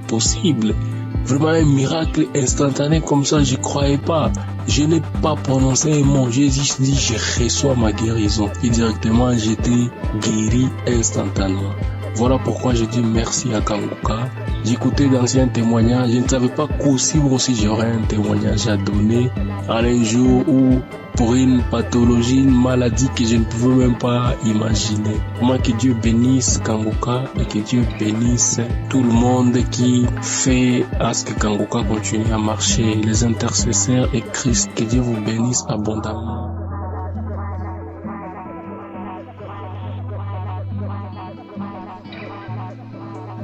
possible. Vraiment un miracle instantané comme ça, je croyais pas. Je n'ai pas prononcé un mot, j'ai juste dit je reçois ma guérison. Et directement j'étais guéri instantanément. Voilà pourquoi je dis merci à Kanguka. J'écoutais d'anciens témoignages, je ne savais pas qu'aussi j'aurais un témoignage à donner à un jour où pour une pathologie, une maladie que je ne pouvais même pas imaginer. Moi, que Dieu bénisse Kanguka et que Dieu bénisse tout le monde qui fait à ce que Kanguka continue à marcher, les intercesseurs et Christ. Que Dieu vous bénisse abondamment.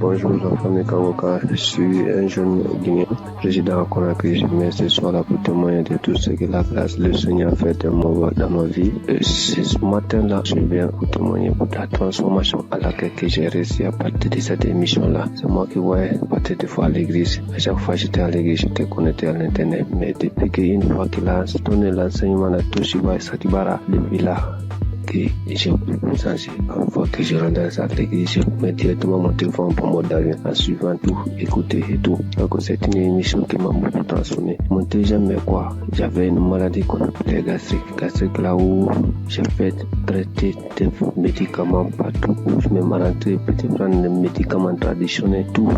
Bonjour la famille Kangoka, je suis un jeune Guinéen, résident à Conakry. Je viens ce soir là pour témoigner de tout ce que la grâce le Seigneur a fait dans ma vie. Ce matin-là, je viens pour témoigner pour la transformation à laquelle j'ai réussi à partir de cette émission-là. C'est moi qui voyais partir des fois à l'église. À chaque fois j'étais à l'église, j'étais connecté à l'internet. Mais depuis qu'une fois qu'il a donné l'enseignement de Toshiba et Satibara, depuis là, que j'ai beaucoup sensé. Une fois que je rentre dans l'église, je mets directement mon téléphone pour mode d'avion en suivant tout, écouter et tout. Donc c'est une émission qui m'a beaucoup transformé. Mon deuxième, mais quoi, j'avais une maladie qu'on appelait gastrique. Gastrique là où j'ai fait traiter des médicaments partout où je me rentré, peut-être prendre des médicaments traditionnels, tout,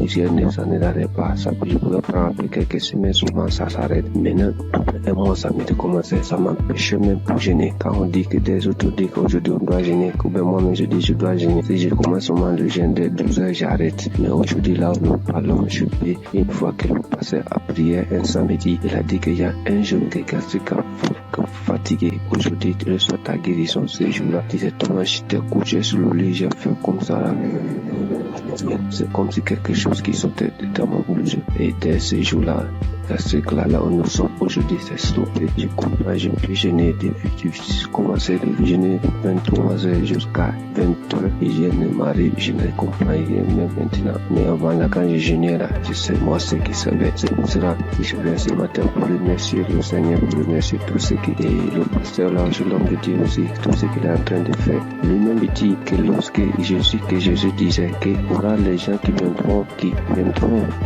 ça ne l'arrête pas. Ça peut, je pouvais prendre après quelques semaines, souvent ça s'arrête. Maintenant, tout un mois, ça m'a commencé, ça m'empêchait même pour gêner. Quand on dit que des autres disent qu'aujourd'hui on doit gêner, que ben moi-même je dis je dois gêner. Si je commence au moment de gêner dès 12 heures, j'arrête. Mais aujourd'hui, là où nous parlons, je peux, une fois que nous passons à prière un samedi, il a dit qu'il y a un jeune qui est gastrique fatigué. Aujourd'hui, tu reçois ta guérison ce jour-là. Directement, j'étais couché sur le lit, j'ai fait comme ça là. C'est comme si quelque chose qui sortait dans mon bouche. Et dès ce jour-là, gastrique là où nous sommes aujourd'hui, c'est stoppé. Je comprends, je peux gêner depuis que j'ai commencé de gêner 23 heures jusqu'à 20 heures. Et je ne m'arrive, je ne comprends même maintenant. Mais avant là, quand je gênais là, je sais moi ce qui savait. C'est pour cela que je viens ce matin pour remercier le Seigneur, pour remercier tout ce qui est le pasteur là, je l'homme de Dieu aussi, tout ce qu'il est en train de faire. Lui-même dit que lorsque Jésus disait qu'il y aura les gens qui viendront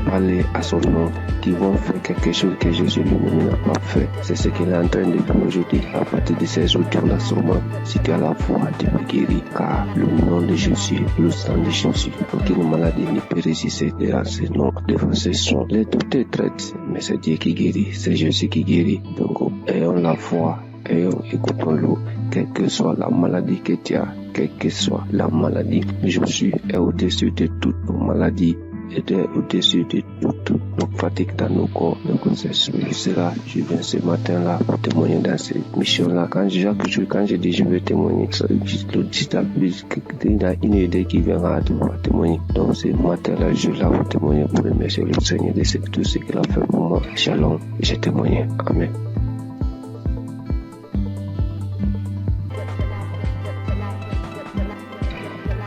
parler à son nom, qui vont faire quelque chose que Jésus lui-même n'a pas fait. C'est ce qu'il est en train de faire aujourd'hui. À partir de ces audios-là, sûrement, si tu as la foi, tu peux guérir, car le nom de Jésus, le sang de Jésus, aucune maladie ne peut résister devant ce nom, devant ce son. Les docteurs traitent, mais c'est Dieu qui guérit, c'est Jésus qui guérit. Donc, ayons la foi, écoutons-le, quelle que soit la maladie que tu as, quelle que soit la maladie. Jésus est au-dessus de toute maladie. Et au-dessus de toute fatigue dans nos corps. Donc c'est cela, je viens ce matin-là pour témoigner dans cette mission-là. Quand je dis je vais témoigner, il y a une idée qui viendra à pouvoir témoigner. Donc ce matin-là, je suis là pour témoigner, pour remercier le Seigneur de tout ce qu'il a fait pour moi. Shalom, j'ai témoigné. Amen.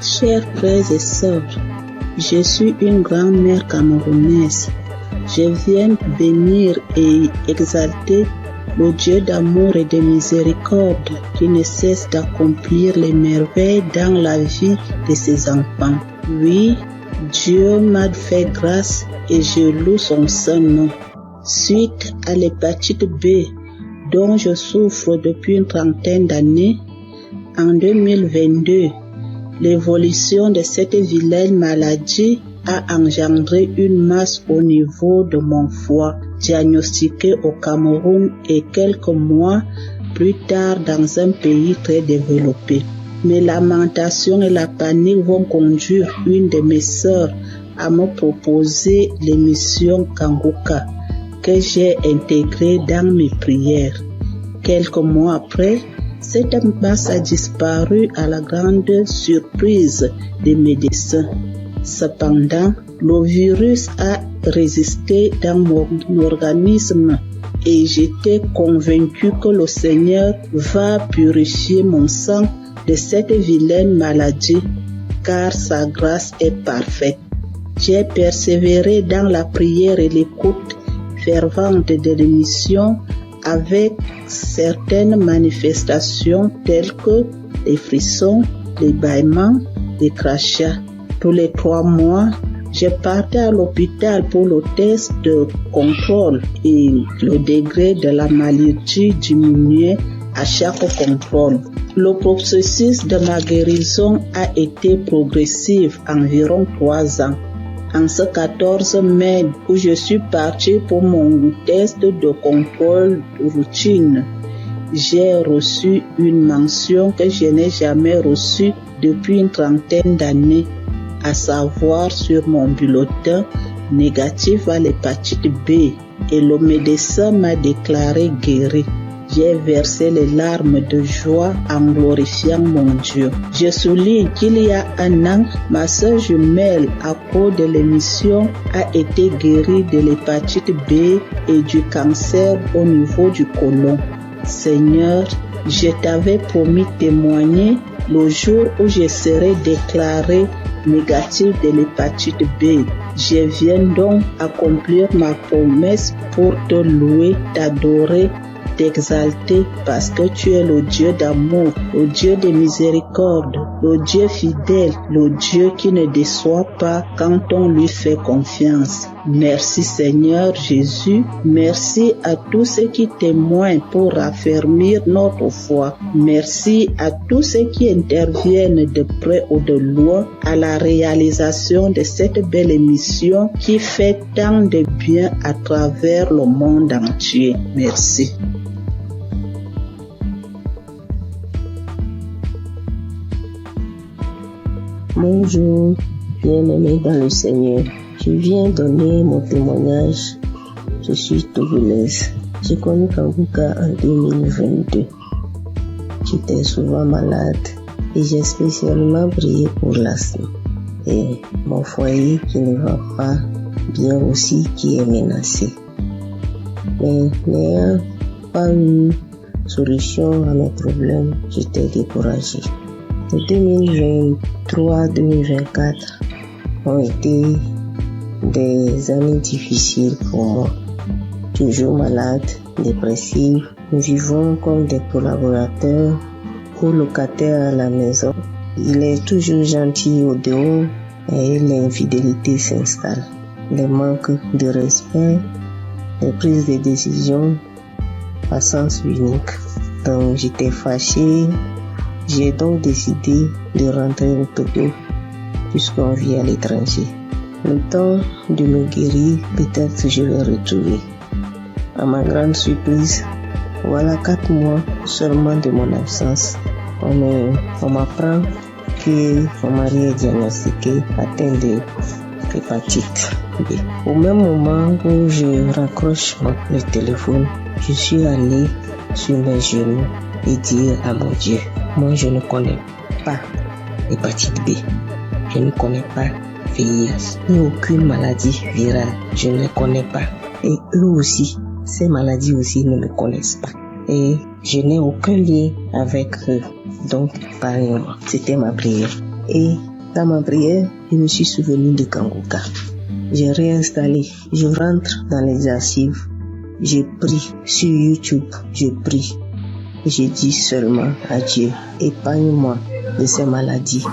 Chers frères et sœurs, je suis une grand-mère camerounaise. Je viens bénir et exalter le Dieu d'amour et de miséricorde qui ne cesse d'accomplir les merveilles dans la vie de ses enfants. Oui, Dieu m'a fait grâce et je loue son saint nom. Suite à l'hépatite B dont je souffre depuis une trentaine d'années, en 2022, l'évolution de cette vilaine maladie a engendré une masse au niveau de mon foie, diagnostiquée au Cameroun et quelques mois plus tard dans un pays très développé. Mes lamentations et la panique vont conduire une de mes sœurs à me proposer l'émission Kangoka que j'ai intégrée dans mes prières. Quelques mois après, cette masse a disparu à la grande surprise des médecins. Cependant, le virus a résisté dans mon organisme et j'étais convaincu que le Seigneur va purifier mon sang de cette vilaine maladie, car sa grâce est parfaite. J'ai persévéré dans la prière et l'écoute fervente de l'émission avec certaines manifestations telles que les frissons, les bâillements, les crachats. Tous les 3 mois, je partais à l'hôpital pour le test de contrôle et le degré de la maladie diminuait à chaque contrôle. Le processus de ma guérison a été progressif, environ 3 ans. En ce 14 mai où je suis partie pour mon test de contrôle routine, j'ai reçu une mention que je n'ai jamais reçue depuis une trentaine d'années, à savoir sur mon bulletin négatif à l'hépatite B, et le médecin m'a déclaré guéri. j'ai versé les larmes de joie en glorifiant mon Dieu. Je souligne qu'il y a un an, ma sœur jumelle, à cause de l'émission, a été guérie de l'hépatite B et du cancer au niveau du côlon. Seigneur, je t'avais promis témoigner le jour où je serai déclarée négative de l'hépatite B. Je viens donc accomplir ma promesse pour te louer, t'adorer, t'exalter parce que tu es le Dieu d'amour, le Dieu de miséricorde, le Dieu fidèle, le Dieu qui ne déçoit pas quand on lui fait confiance. Merci Seigneur Jésus, merci à tous ceux qui témoignent pour raffermir notre foi. Merci à tous ceux qui interviennent de près ou de loin à la réalisation de cette belle émission qui fait tant de bien à travers le monde entier. Merci. Bonjour, bien-aimés dans le Seigneur. Je viens donner mon témoignage. Je suis togolaise. J'ai connu Kanguka en 2022. J'étais souvent malade et j'ai spécialement prié pour l'asthme. Et mon foyer qui ne va pas bien aussi qui est menacé. Mais n'ayant pas eu solution à mes problèmes, j'étais découragée. Les 2023-2024 ont été des années difficiles pour moi. Toujours malade, dépressive, nous vivons comme des collaborateurs ou locataires à la maison. Il est toujours gentil au dehors et l'infidélité s'installe. Les manques de respect, les prises de décision à sens unique. Donc j'étais fâchée. J'ai donc décidé de rentrer au Togo puisqu'on vit à l'étranger. Le temps de me guérir, peut-être je vais retrouver. À ma grande surprise, voilà 4 mois seulement de mon absence. On m'apprend que mon mari est diagnostiqué atteint de l'hépatite B. Au même moment où je raccroche le téléphone, je suis allée sur mes genoux et dire à mon Dieu, moi je ne connais pas l'hépatite B, je ne connais pas VIH, ni aucune maladie virale, je ne les connais pas. Et eux aussi, ces maladies aussi ne me connaissent pas. Et je n'ai aucun lien avec eux. Donc, parlez-moi. C'était ma prière. Et dans ma prière, je me suis souvenu de Kanguka. J'ai réinstallé, je rentre dans les archives, j'ai pris sur YouTube, je prie. Je dis seulement à Dieu, épargne-moi de ces maladies.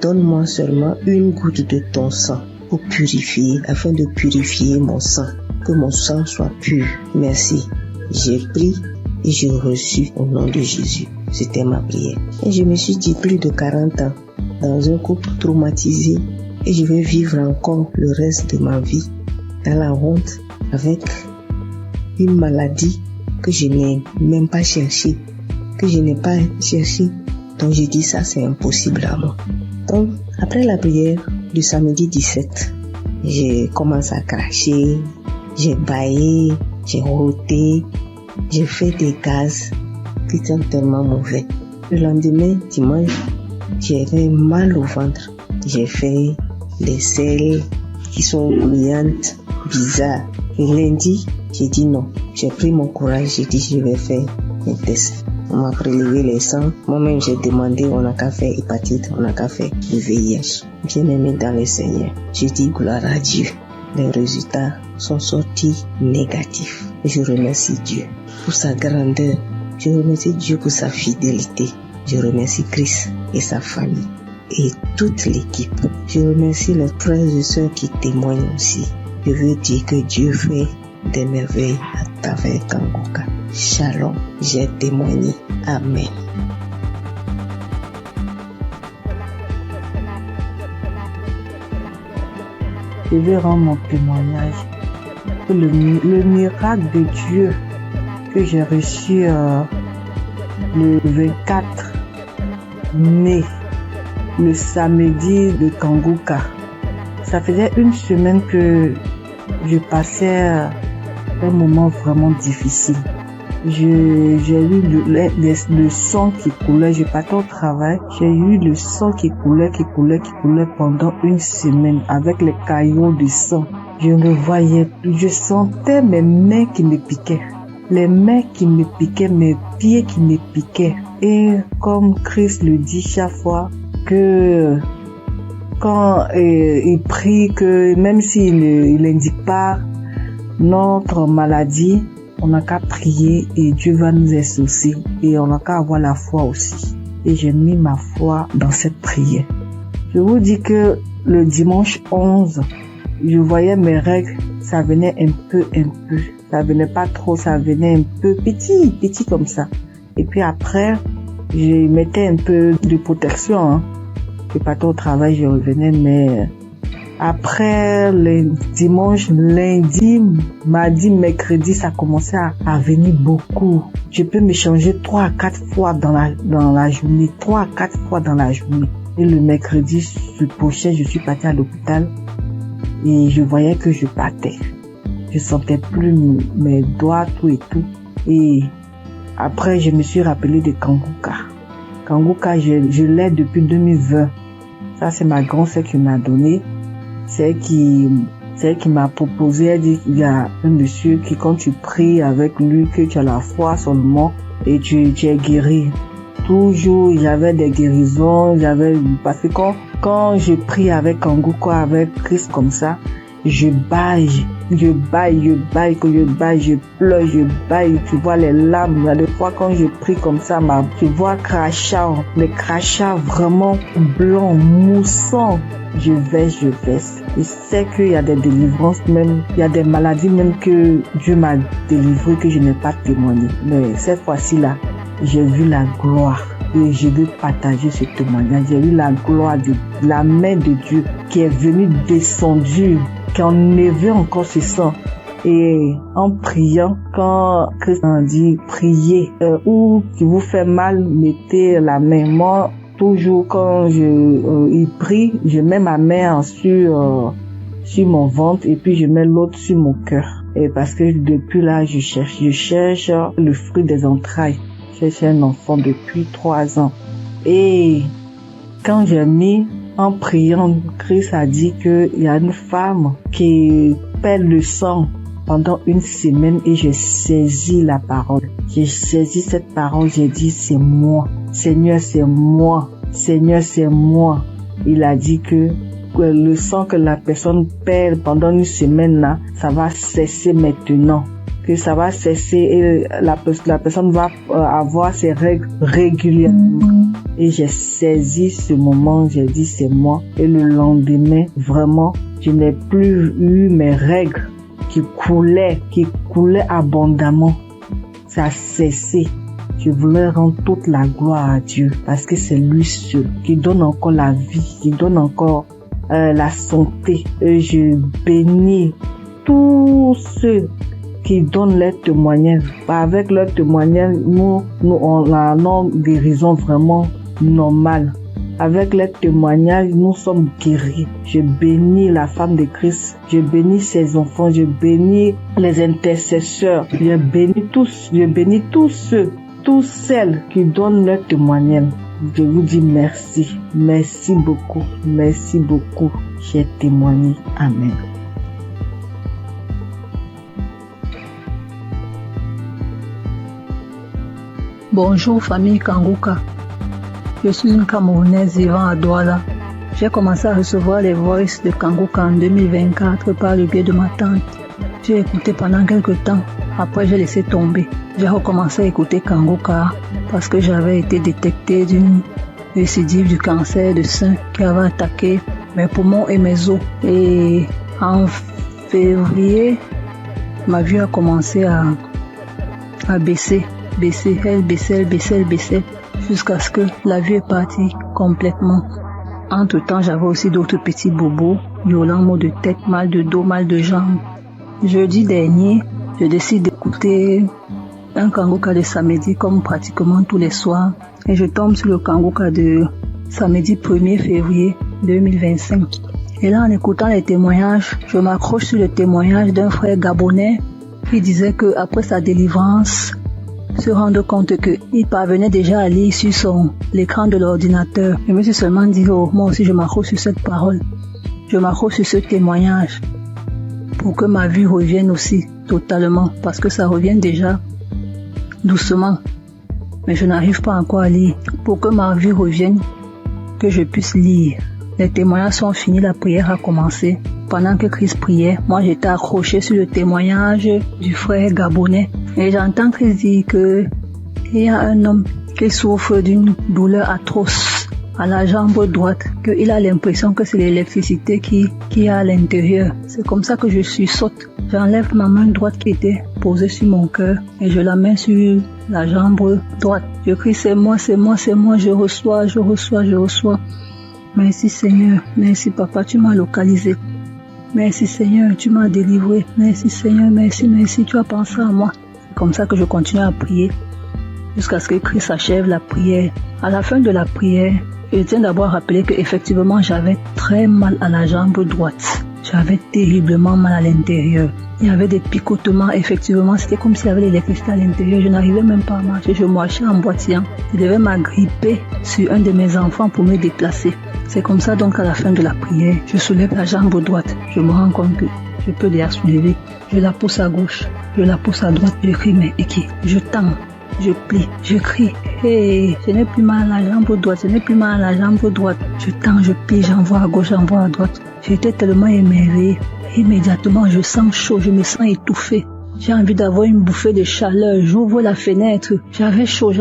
Donne-moi seulement une goutte de ton sang pour purifier, afin de purifier mon sang, que mon sang soit pur. Merci. J'ai pris et j'ai reçu au nom de Jésus. C'était ma prière. Et je me suis dit plus de 40 ans dans un couple traumatisé et je vais vivre encore le reste de ma vie dans la honte avec une maladie que je n'ai même pas cherché, que je n'ai pas cherché. Donc je dis ça c'est impossible à moi. Donc après la prière du samedi 17, j'ai commencé à cracher, j'ai bâillé, j'ai roté, j'ai fait des gaz qui sont tellement mauvais. Le lendemain, dimanche, j'avais mal au ventre. J'ai fait des selles qui sont bouillantes, bizarres. Le lundi, j'ai dit non. J'ai pris mon courage, j'ai dit je vais faire un test. On m'a prélevé les sangs. Moi-même, j'ai demandé, on n'a qu'à faire hépatite, on n'a qu'à faire le VIH. Bien aimé dans le Seigneur. J'ai dit gloire à Dieu. Les résultats sont sortis négatifs. Je remercie Dieu pour sa grandeur. Je remercie Dieu pour sa fidélité. Je remercie Christ et sa famille et toute l'équipe. Je remercie les frères et sœurs qui témoignent aussi. Je veux dire que Dieu fait des merveilles à travers Kanguka. Shalom, j'ai témoigné. Amen. Je vais rendre mon témoignage pour le miracle de Dieu que j'ai reçu le 24 mai, le samedi de Kanguka. Ça faisait une semaine que je passais un moment vraiment difficile. j'ai eu le sang qui coulait, je partais au travail, j'ai eu le sang qui coulait pendant une semaine avec les caillots de sang. Je ne voyais plus, je sentais mes mains qui me piquaient, les mains qui me piquaient, mes pieds qui me piquaient. Et comme Christ le dit chaque fois, que quand il prie, que même s'il n'indique pas notre maladie, on n'a qu'à prier et Dieu va nous exaucer. Et on n'a qu'à avoir la foi aussi. Et j'ai mis ma foi dans cette prière. Je vous dis que le dimanche 11, je voyais mes règles, ça venait un peu. Ça venait pas trop, ça venait un peu petit comme ça. Et puis après, je mettais un peu de protection. Je partais au travail, je revenais, mais après le dimanche, lundi, mardi, mercredi, ça commençait à venir beaucoup. Je peux me changer 3 à 4 fois dans la journée, 3 à 4 fois dans la journée. Et le mercredi, je suis partie à l'hôpital et je voyais que je partais. Je sentais plus mes doigts, tout et tout. Et après, je me suis rappelé de Kanguka. Kanguka, je l'ai depuis 2020. Ça, c'est ma grand-sœur qui m'a donné. C'est elle qui m'a proposé. Elle dit qu'il y a un monsieur qui, quand tu pries avec lui, que tu as la foi seulement et tu es guéri. Toujours, j'avais des guérisons, parce que quand je prie avec Kanguka, avec Christ comme ça, je baille, je pleure, je baille, tu vois les larmes. Il y a des fois quand je prie comme ça, tu vois les crachats vraiment blancs, moussants. Je verse. Je sais qu'il y a des délivrances même, il y a des maladies même que Dieu m'a délivré que je n'ai pas témoigné. Mais cette fois-ci là, j'ai vu la gloire. Et je veux partager ce témoignage. J'ai vu la gloire de la main de Dieu qui est venue descendue, qui a enlevé encore ce sang. Et en priant, quand Christ a dit priez, ou si vous fait mal, mettez la main. Moi, toujours quand il prie, je mets ma main sur mon ventre et puis je mets l'autre sur mon cœur. Et parce que depuis là, je cherche le fruit des entrailles. Je cherche un enfant depuis 3 ans. Et quand j'ai mis en priant, Christ a dit qu'il y a une femme qui perd le sang pendant une semaine et j'ai saisi la parole. J'ai saisi cette parole, j'ai dit c'est moi. Seigneur, c'est moi. Seigneur, c'est moi. Il a dit que le sang que la personne perd pendant une semaine là, ça va cesser maintenant. Que ça va cesser et la personne va avoir ses règles régulièrement. Et j'ai saisi ce moment, j'ai dit c'est moi. Et le lendemain, vraiment, je n'ai plus eu mes règles qui coulaient abondamment. Ça a cessé. Je voulais rendre toute la gloire à Dieu parce que c'est lui seul qui donne encore la vie, qui donne encore la santé. Et je bénis tous ceux qui donnent leur témoignage. Avec leur témoignage, nous on a une guérison vraiment normale. Avec leur témoignage, nous sommes guéris. Je bénis la femme de Christ. Je bénis ses enfants. Je bénis les intercesseurs. Je bénis tous ceux, toutes celles qui donnent leur témoignage. Je vous dis merci. Merci beaucoup. Merci beaucoup. J'ai témoigné. Amen. Bonjour famille Kanguka. Je suis une Camerounaise vivant à Douala. J'ai commencé à recevoir les voices de Kanguka en 2024 par le biais de ma tante. J'ai écouté pendant quelques temps. Après, j'ai laissé tomber. J'ai recommencé à écouter Kanguka parce que j'avais été détectée d'une récidive du cancer de sein qui avait attaqué mes poumons et mes os. Et en février, ma vue a commencé à baisser. Elle baissait, jusqu'à ce que la vue est partie complètement. Entre-temps, j'avais aussi d'autres petits bobos, violents maux de tête, mal de dos, mal de jambes. Jeudi dernier, je décide d'écouter un Kanguka de samedi comme pratiquement tous les soirs et je tombe sur le Kanguka de samedi 1er février 2025. Et là, en écoutant les témoignages, je m'accroche sur le témoignage d'un frère gabonais qui disait que après sa délivrance, se rendre compte qu'il parvenait déjà à lire sur l'écran de l'ordinateur. Je me suis seulement dit, oh, moi aussi je m'accroche sur cette parole. Je m'accroche sur ce témoignage pour que ma vie revienne aussi totalement, parce que ça revient déjà doucement. Mais je n'arrive pas encore à lire. Pour que ma vie revienne, que je puisse lire. Les témoignages sont finis, la prière a commencé. Pendant que Christ priait, moi j'étais accroché sur le témoignage du frère gabonais. Et j'entends Christ dire que il y a un homme qui souffre d'une douleur atroce à la jambe droite, qu'il a l'impression que c'est l'électricité qui est à l'intérieur. C'est comme ça que je saute. J'enlève ma main droite qui était posée sur mon cœur et je la mets sur la jambe droite. Je crie, c'est moi, c'est moi, c'est moi, je reçois. Merci Seigneur, merci Papa, tu m'as localisé. Merci Seigneur, tu m'as délivré. Merci Seigneur, merci, tu as pensé à moi. C'est comme ça que je continue à prier jusqu'à ce que Christ achève la prière. À la fin de la prière, je tiens d'abord à rappeler qu'effectivement j'avais très mal à la jambe droite. J'avais terriblement mal à l'intérieur. Il y avait des picotements, effectivement, c'était comme s'il y avait l'électricité à l'intérieur. Je n'arrivais même pas à marcher, je marchais en boitillant. Je devais m'agripper sur un de mes enfants pour me déplacer. C'est comme ça donc à la fin de la prière, je soulève la jambe droite. Je me rends compte que je peux la soulever. Je la pousse à gauche, je la pousse à droite, je crie, mais qui? Je tends, je plie, je crie. Hey, je n'ai plus mal à la jambe droite, Je tends, je plie, j'envoie à gauche, j'envoie à droite. J'étais tellement émerveillée. Immédiatement, je sens chaud, je me sens étouffée. J'ai envie d'avoir une bouffée de chaleur. J'ouvre la fenêtre. J'avais chaud.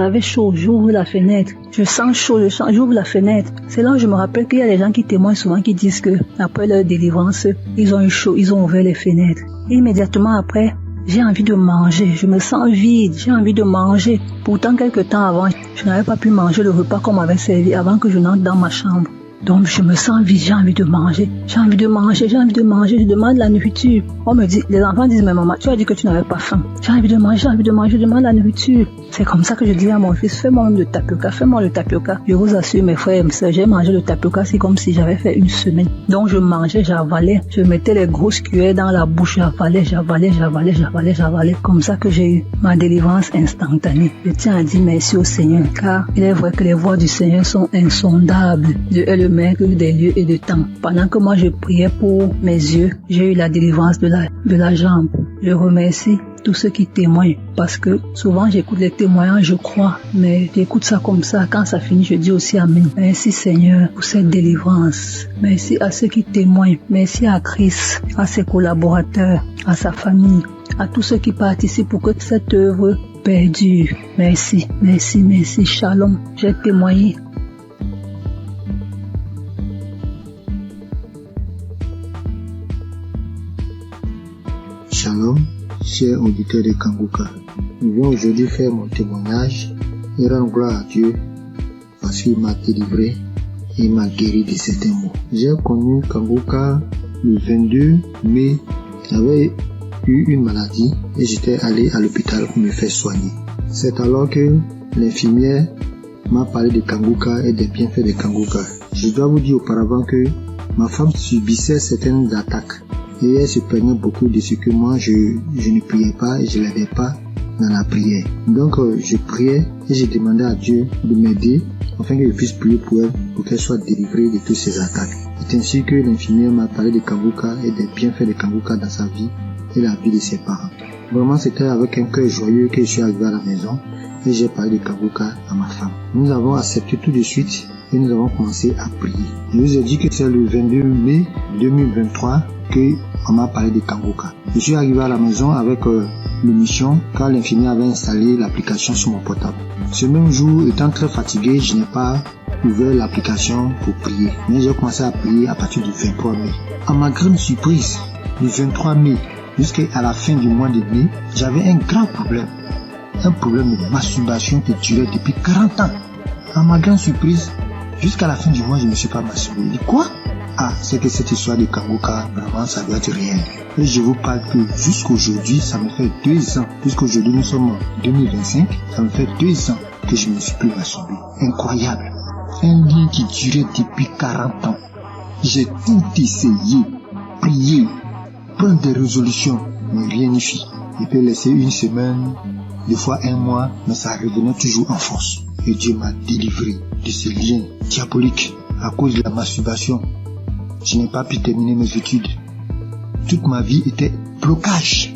J'ouvre la fenêtre. Je sens chaud, j'ouvre la fenêtre. C'est là où je me rappelle qu'il y a des gens qui témoignent souvent qui disent que après leur délivrance, ils ont eu chaud, ils ont ouvert les fenêtres. Et immédiatement après, j'ai envie de manger. Je me sens vide. J'ai envie de manger. Pourtant, quelque temps avant, je n'avais pas pu manger le repas qu'on m'avait servi avant que je n'entre dans ma chambre. Donc je me sens vide, j'ai envie de manger. Je demande la nourriture. On me dit, les enfants disent, mais maman, tu as dit que tu n'avais pas faim. J'ai envie de manger, je demande la nourriture. C'est comme ça que je dis à mon fils, fais-moi le tapioca. Je vous assure, mes frères et mes sœurs, j'ai mangé le tapioca, c'est comme si j'avais fait une semaine. Donc je mangeais, j'avalais, je mettais les grosses cuillères dans la bouche, j'avalais. Comme ça que j'ai eu ma délivrance instantanée. Je tiens à dire merci au Seigneur, car il est vrai que les voies du Seigneur sont insondables. Dieu est le maître des lieux et de temps. Pendant que moi je priais pour mes yeux, j'ai eu la délivrance de la jambe. Je remercie tous ceux qui témoignent, parce que souvent j'écoute les témoignages, je crois, mais j'écoute ça comme ça. Quand ça finit, je dis aussi Amen. Merci Seigneur pour cette délivrance. Merci à ceux qui témoignent. Merci à Christ, à ses collaborateurs, à sa famille, à tous ceux qui participent pour que cette œuvre perdure. Merci. Shalom. J'ai témoigné. Shalom, chers auditeurs de Kanguka. Je viens aujourd'hui faire mon témoignage et rendre gloire à Dieu parce qu'il m'a délivré et m'a guéri de certains maux. J'ai connu Kanguka le 22 mai. J'avais eu une maladie et j'étais allé à l'hôpital pour me faire soigner. C'est alors que l'infirmière m'a parlé de Kanguka et des bienfaits de Kanguka. Je dois vous dire auparavant que ma femme subissait certaines attaques. Et elle se plaignait beaucoup de ce que moi je ne priais pas et je l'aidais pas dans la prière. Donc je priais et je demandais à Dieu de m'aider afin que je puisse prier pour elle, pour qu'elle soit délivrée de toutes ces attaques. C'est ainsi que l'infirmière m'a parlé de Kanguka et des bienfaits de Kanguka dans sa vie et la vie de ses parents. Vraiment c'était avec un cœur joyeux que je suis arrivé à la maison et j'ai parlé de Kanguka à ma femme. Nous avons accepté tout de suite et nous avons commencé à prier. Je vous ai dit que c'est le 22 mai 2023 qu'on m'a parlé de Kanguka. Je suis arrivé à la maison avec l'émission car l'infirmière avait installé l'application sur mon portable. Ce même jour, étant très fatigué, je n'ai pas ouvert l'application pour prier. Mais j'ai commencé à prier à partir du 23 mai. À ma grande surprise, du 23 mai jusqu'à la fin du mois de mai, j'avais un grand problème. Un problème de masturbation qui durait depuis 40 ans. À ma grande surprise, jusqu'à la fin du mois, je ne me suis pas masturbé. Je dis quoi? Ah, c'est que cette histoire de Kanguka, vraiment, ça doit être réel. Et je vous parle que jusqu'aujourd'hui, ça me fait 2 ans. Puisqu'aujourd'hui, nous sommes en 2025, ça me fait 2 ans que je ne me suis plus masturbé. Incroyable. Un lien qui durait depuis 40 ans. J'ai tout essayé, prié, prendre des résolutions, mais rien n'y fit. Je peux laisser une semaine, Des fois un mois, mais ça revenait toujours en force. Et Dieu m'a délivré de ce lien diabolique à cause de la masturbation. Je n'ai pas pu terminer mes études. Toute ma vie était blocage.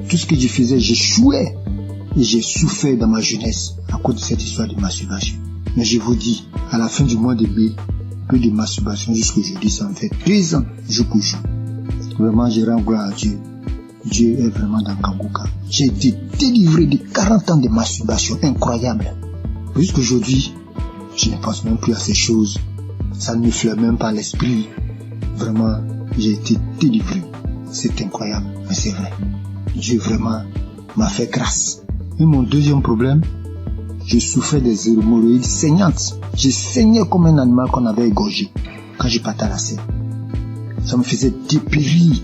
Tout ce que je faisais, j'échouais. Et j'ai souffert dans ma jeunesse à cause de cette histoire de masturbation. Mais je vous dis, à la fin du mois de mai, peu de masturbation jusqu'aujourd'hui, ça me fait 2 ans, jour pour jour. Vraiment, je rends gloire à Dieu. Dieu est vraiment dans Kangoka. J'ai été délivré de 40 ans de masturbation incroyable. Jusqu'aujourd'hui, je ne pense même plus à ces choses. Ça ne me flaire même pas l'esprit. Vraiment, j'ai été délivré. C'est incroyable, mais c'est vrai. Dieu vraiment m'a fait grâce. Et mon deuxième problème, je souffrais des hémorroïdes saignantes. Je saignais comme un animal qu'on avait égorgé quand je partais à la scène. Ça me faisait dépérir.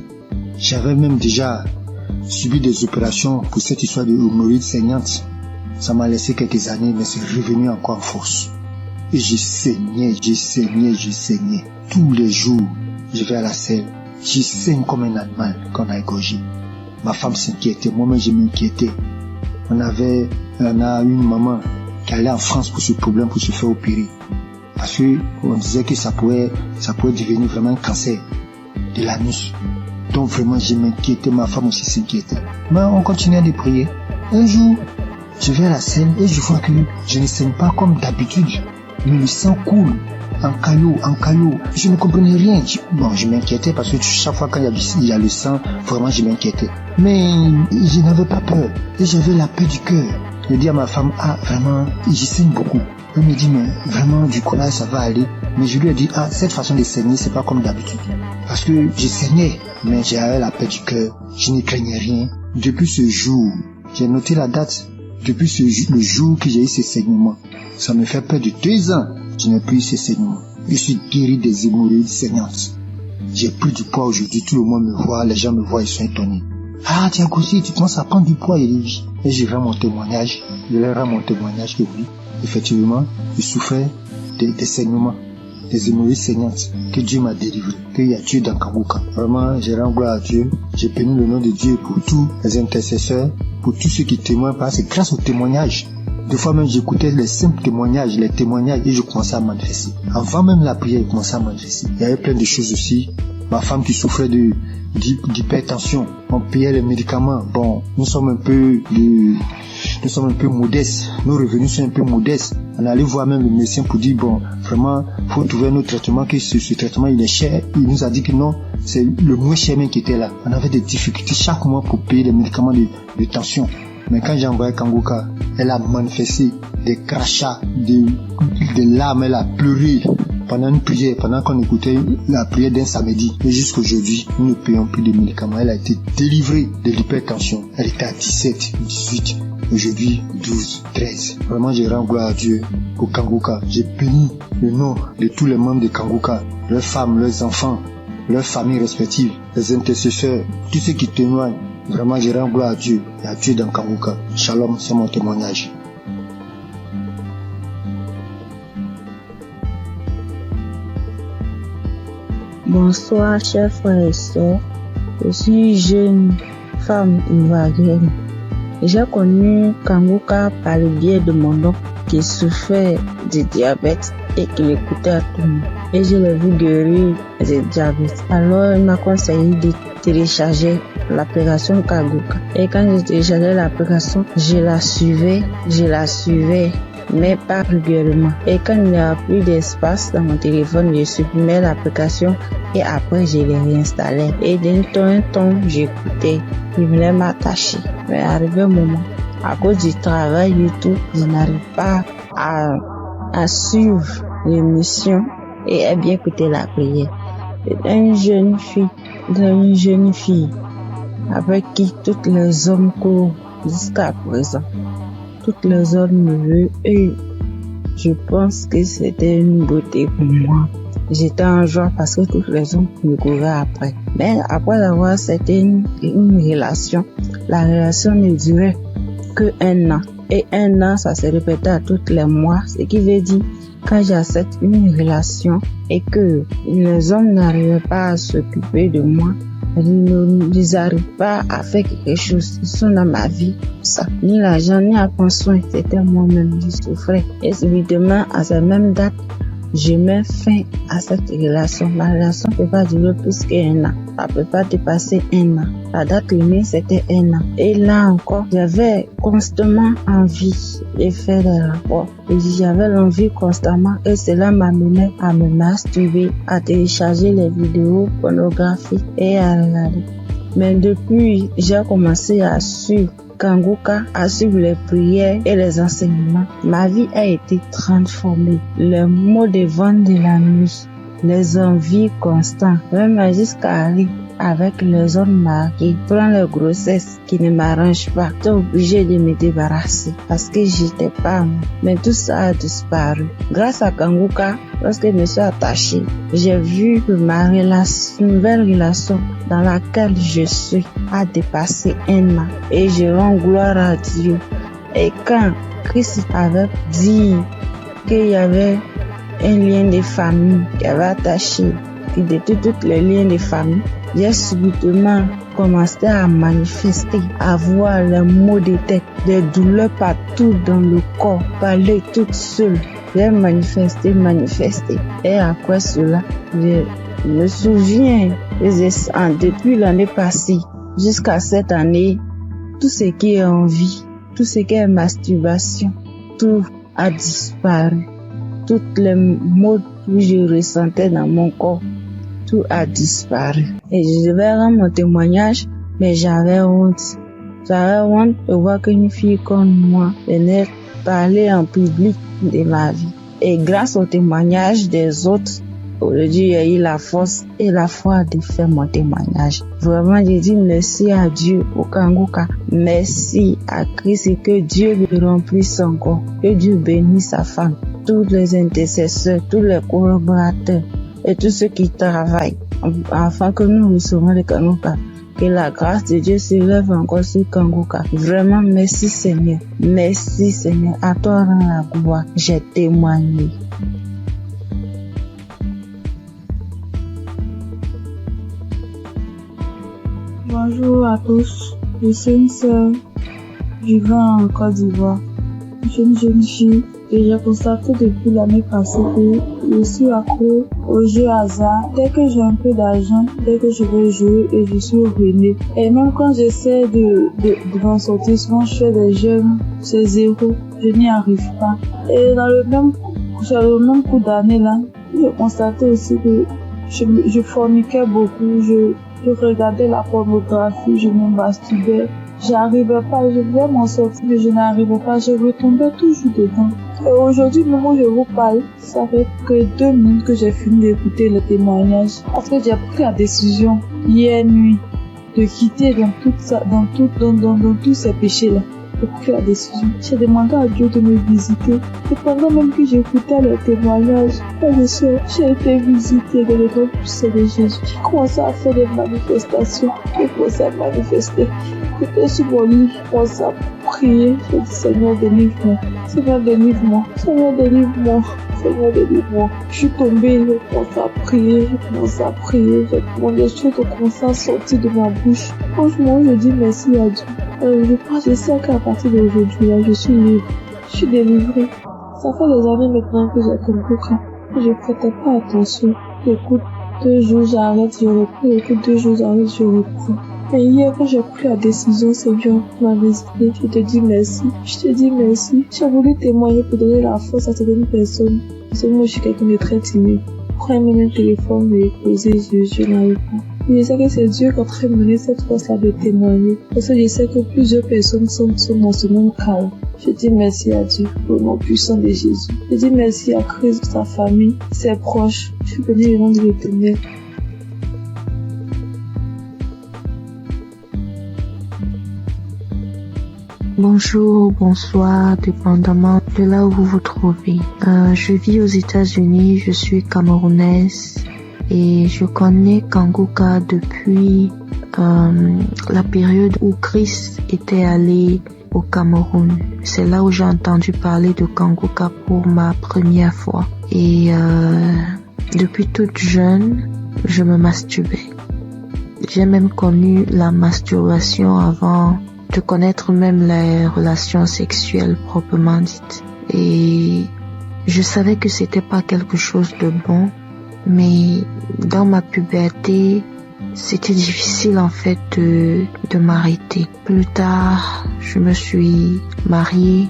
J'avais même déjà subi des opérations pour cette histoire de hémorroïdes saignantes. Ça m'a laissé quelques années, mais c'est revenu encore en force. Et je saignais. Tous les jours, je vais à la selle. Je saigne comme un animal qu'on a égorgé. Ma femme s'inquiétait, moi-même je m'inquiétais. On a une maman qui allait en France pour ce problème, pour se faire opérer. Parce qu'on disait que ça pouvait devenir vraiment un cancer de l'anus. Donc vraiment je m'inquiétais, ma femme aussi s'inquiétait. Mais on continuait de prier. Un jour, je vais à la scène et je vois que je ne saigne pas comme d'habitude. Mais le sang coule en caillot. Je ne comprenais rien. Je m'inquiétais parce que chaque fois quand il y a le sang, vraiment je m'inquiétais. Mais je n'avais pas peur. Et j'avais la paix du cœur. Je dis à ma femme, vraiment, je saigne beaucoup. Elle me dit, mais vraiment, du courage, ça va aller. Mais je lui ai dit, cette façon de saigner, c'est pas comme d'habitude. Parce que je saignais, mais j'avais la paix du cœur. Je ne craignais rien. Depuis ce jour, j'ai noté la date. Depuis le jour que j'ai eu ces saignements, ça me fait près de 2 ans. Je n'ai plus eu ces saignements. Je suis guéri des hémorroïdes saignantes. J'ai pris du poids aujourd'hui. Tout le monde me voit, les gens me voient, ils sont étonnés. Tu as grossi, tu commences à prendre du poids. Et je rends mon témoignage. Je leur rends mon témoignage que oui, effectivement, je souffrais des saignements, des hémorroïdes saignantes, que Dieu m'a délivré, qu'il y a Dieu dans Kangoka. Vraiment, je rends gloire à Dieu. J'ai béni le nom de Dieu pour tous les intercesseurs, pour tous ceux qui témoignent, parce que c'est grâce aux témoignages. Des fois même, j'écoutais les simples témoignages, et je commençais à manifester. Avant même la prière, je commençais à manifester. Il y avait plein de choses aussi. Ma femme qui souffrait d'hypertension, on payait les médicaments. Bon, nous sommes un peu modestes. Nos revenus sont un peu modestes. On allait voir même le médecin pour dire, vraiment, faut trouver un autre traitement, que ce traitement, il est cher. Il nous a dit que non, c'est le moins cher même qui était là. On avait des difficultés chaque mois pour payer les médicaments de tension. Mais quand j'ai envoyé Kangoka, elle a manifesté des crachats, des larmes, elle a pleuré pendant une prière, pendant qu'on écoutait la prière d'un samedi. Et jusqu'aujourd'hui, nous ne payons plus de médicaments. Elle a été délivrée de l'hypertension. Elle était à 17, 18, aujourd'hui 12, 13. Vraiment, je rends gloire à Dieu pour Kangoka. J'ai béni le nom de tous les membres de Kangoka, leurs femmes, leurs enfants, leurs familles respectives, les intercesseurs, tous ceux qui témoignent. Vraiment, je rends gloire à Dieu et à Dieu dans Kangoka. Shalom, c'est mon témoignage. Bonsoir, chers frères et sœurs. Je suis jeune femme ivoirienne. J'ai connu Kangoka par le biais de mon oncle qui souffrait de diabète et qui l'écoutait à tout le monde. Et je l'ai vu guérir du diabète. Alors, il m'a conseillé de télécharger l'application Kangoka. Et quand j'ai téléchargé l'application, je la suivais, mais pas régulièrement. Et quand il n'y a plus d'espace dans mon téléphone, je supprimais l'application et après je l'ai réinstallée. Et d'un temps, j'écoutais, il voulait m'attacher. Mais arrivé un moment, à cause du travail et tout, je n'arrive pas à suivre l'émission et à bien écouter la prière. Une jeune fille avec qui tous les hommes courent jusqu'à présent. Toutes les hommes me veulent et je pense que c'était une beauté pour moi. J'étais en joie parce que tous les hommes me couraient après. Mais après avoir c'était une relation, la relation ne durait que 1 an. Et 1 an, ça se répétait à tous les mois, ce qui veut dire quand j'accepte une relation et que les hommes n'arrivaient pas à s'occuper de moi, Ils n'arrivent pas à faire quelque chose. Ils sont dans ma vie. Ça. Ni l'argent, ni à prendre soin. C'était moi-même qui souffrais. Et évidemment, à cette même date, je mets fin à cette relation. Ma relation ne peut pas durer plus qu'un an. Ça ne peut pas dépasser un an. La date limite, c'était un an. Et là encore, j'avais constamment envie de faire des rapports. Et j'avais l'envie constamment. Et cela m'amenait à me masturber, à télécharger les vidéos pornographiques et à regarder. Mais depuis, j'ai commencé à suivre Kangoka, à suivre les prières et les enseignements. Ma vie a été transformée. Les maux de ventre de la nuit, les envies constantes, même jusqu'à aller avec les hommes mariés, prendre les grossesses qui ne m'arrangent pas. J'étais obligée de me débarrasser parce que j'étais pas moi. Mais tout ça a disparu. Grâce à Kangoka, lorsque je me suis attachée, j'ai vu que ma nouvelle relation dans laquelle je suis a dépassé un an. Et je rends gloire à Dieu. Et quand Christ avait dit qu'il y avait un lien de famille qui avait attaché, qui détruit tous les liens de famille, j'ai subitement commencé à manifester, à voir les maux de tête, des douleurs partout dans le corps, parler toute seule. J'ai manifesté. Et après cela, je me souviens, depuis l'année passée jusqu'à cette année, tout ce qui est envie, tout ce qui est masturbation, tout a disparu. Toutes les maux que je ressentais dans mon corps, tout a disparu. Et je devais rendre mon témoignage, mais j'avais honte. J'avais honte de voir qu'une fille comme moi venait parler en public de ma vie. Et grâce au témoignage des autres, aujourd'hui, j'ai eu la force et la foi de faire mon témoignage. Vraiment, je dis merci à Dieu, au Kangoka. Merci à Christ et que Dieu lui remplisse encore. Que Dieu bénisse sa femme, tous les intercesseurs, tous les collaborateurs et tous ceux qui travaillent afin que nous recevons le Kangoka. Que la grâce de Dieu s'élève encore sur Kangoka. Vraiment, merci Seigneur. Merci Seigneur. À toi rend la gloire. J'ai témoigné. Bonjour à tous. Je suis une sœur vivant en Côte d'Ivoire. Je suis une jeune fille et j'ai constaté depuis l'année passée que je suis accro aux jeux hasard. Dès que j'ai un peu d'argent, dès que je veux jouer et je suis ruinée. Et même quand j'essaie de m'en sortir, souvent je fais des jeux, c'est zéro. Je n'y arrive pas. Et dans le même coup d'année là, j'ai constaté aussi que je forniquais beaucoup, je regardais la pornographie, je me masturbais. J'arrivais pas, je voulais m'en sortir, mais je n'arrivais pas, je retombais toujours dedans. Et aujourd'hui, le moment où je vous parle, ça fait que 2 minutes que j'ai fini d'écouter le témoignage. Parce que j'ai pris la décision, hier nuit, de quitter dans tous ces péchés-là. J'ai pris la décision. J'ai demandé à Dieu de me visiter. Et pendant même que j'écoutais le témoignage, j'ai été visitée dans le nom puissant de Jésus. J'ai commencé à faire des manifestations. J'ai commencé à manifester. J'étais sur mon lit, je commençais à prier. J'ai dit, Seigneur, délivre-moi. Seigneur, délivre-moi. Seigneur, délivre-moi. Seigneur, délivre-moi. Je suis tombée, j'ai commencé à prier. Les choses ont commencé à sortir de ma bouche. Franchement, je dis merci à Dieu. Je sais qu'à partir d'aujourd'hui, là, je suis libre. Je suis délivrée. Ça fait des années maintenant que j'ai compris que je ne prêtais pas attention. J'écoute 2 jours, j'arrête, je reprends. J'écoute 2 jours, j'arrête, je reprends. Et hier, quand j'ai pris la décision, Seigneur m'a visité. Je te dis merci. Je te dis merci. J'ai voulu témoigner pour donner la force à certaines personnes. Parce que moi, je suis quelqu'un de très timide. Prends même un téléphone et poser, je n'arrive pas. Je sais que c'est Dieu qui est en train de mener cette force-là de témoigner. Parce que je sais que plusieurs personnes sont dans ce même cas. Je dis merci à Dieu pour le nom puissant de Jésus. Je dis merci à Christ, sa famille, ses proches. Je suis béni le nom de l'Éternel. Bonjour, bonsoir, dépendamment de là où vous vous trouvez. Je vis aux États-Unis, je suis camerounaise et je connais Kangoka depuis la période où Christ était allé au Cameroun. C'est là où j'ai entendu parler de Kangoka pour ma première fois. Et depuis toute jeune, je me masturbais. J'ai même connu la masturbation avant de connaître même les relations sexuelles proprement dites. Et je savais que c'était pas quelque chose de bon, mais dans ma puberté, c'était difficile en fait de m'arrêter. Plus tard, je me suis mariée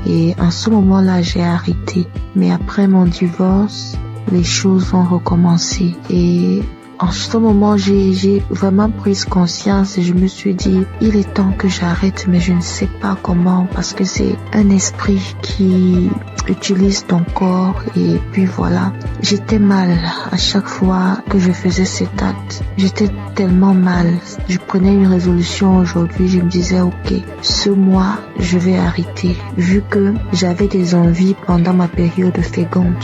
et en ce moment-là, j'ai arrêté. Mais après mon divorce, les choses ont recommencé. Et en ce moment, j'ai vraiment pris conscience et je me suis dit, il est temps que j'arrête, mais je ne sais pas comment, parce que c'est un esprit qui utilise ton corps. Et puis voilà, j'étais mal à chaque fois que je faisais cet acte. J'étais tellement mal. Je prenais une résolution aujourd'hui, je me disais, ok, ce mois, je vais arrêter, vu que j'avais des envies pendant ma période féconde.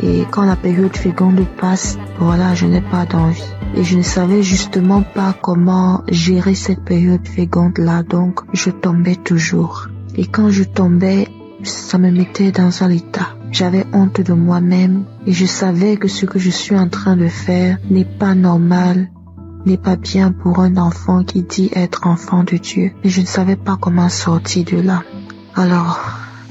Et quand la période féconde passe, voilà, je n'ai pas d'envie. Et je ne savais justement pas comment gérer cette période féconde-là, donc je tombais toujours. Et quand je tombais, ça me mettait dans un état. J'avais honte de moi-même et je savais que ce que je suis en train de faire n'est pas normal, n'est pas bien pour un enfant qui dit être enfant de Dieu. Et je ne savais pas comment sortir de là. Alors,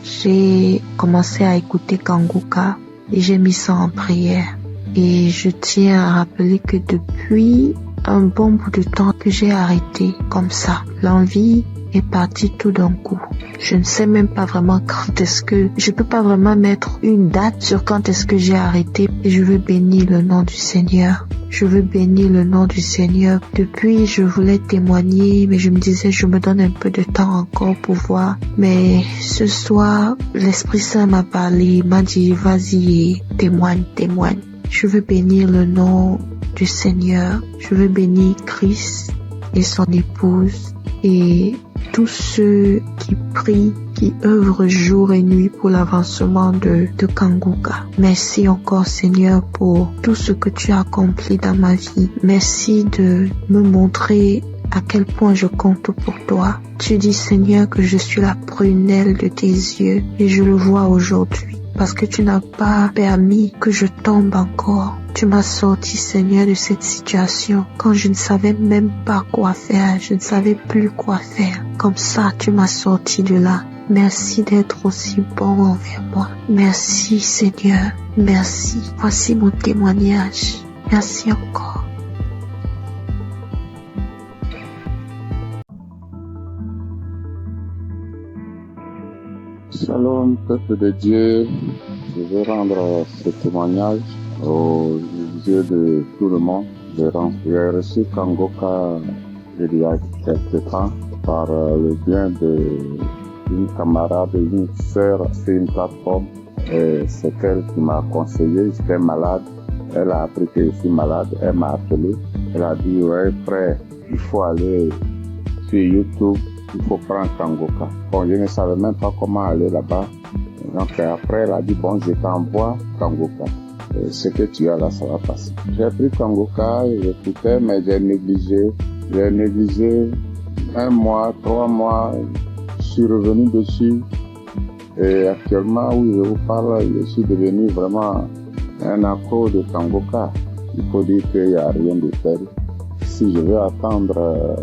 j'ai commencé à écouter Kanguka. Et j'ai mis ça en prière. Et je tiens à rappeler que depuis un bon bout de temps que j'ai arrêté comme ça, l'envie est partie tout d'un coup. Je ne sais même pas vraiment quand est-ce que... Je peux pas vraiment mettre une date sur quand est-ce que j'ai arrêté. Et je veux bénir le nom du Seigneur. Je veux bénir le nom du Seigneur. Depuis, je voulais témoigner, mais je me disais, je me donne un peu de temps encore pour voir. Mais ce soir, l'Esprit Saint m'a parlé, m'a dit, vas-y, témoigne. Je veux bénir le nom du Seigneur. Je veux bénir Christ et son épouse et tous ceux qui prient, qui œuvrent jour et nuit pour l'avancement de Kanguka. Merci encore Seigneur pour tout ce que tu as accompli dans ma vie. Merci de me montrer à quel point je compte pour toi. Tu dis Seigneur que je suis la prunelle de tes yeux et je le vois aujourd'hui. Parce que tu n'as pas permis que je tombe encore. Tu m'as sorti, Seigneur, de cette situation quand je ne savais même pas quoi faire. Je ne savais plus quoi faire. Comme ça, tu m'as sorti de là. Merci d'être aussi bon envers moi. Merci, Seigneur. Merci. Voici mon témoignage. Merci encore. Shalom, peuple de Dieu. Je vais rendre ce témoignage aux yeux de tout le monde. J'ai reçu Kanguka il y a quelques temps par le bien d'une camarade, une sœur, c'est une plateforme. Et c'est elle qui m'a conseillé. J'étais malade. Elle a appris que je suis malade. Elle m'a appelé. Elle a dit, ouais, frère, il faut aller sur YouTube. Il faut prendre Kanguka. Bon, je ne savais même pas comment aller là-bas. Donc après, elle a dit, bon, je t'envoie Kanguka. Ce que tu as là, ça va passer. J'ai pris Kanguka, j'écoutais, mais j'ai négligé. J'ai négligé 1 mois, 3 mois. Je suis revenu dessus. Et actuellement, oui, je vous parle, je suis devenu vraiment un accro de Kanguka. Il faut dire qu'il n'y a rien de tel. Si je veux attendre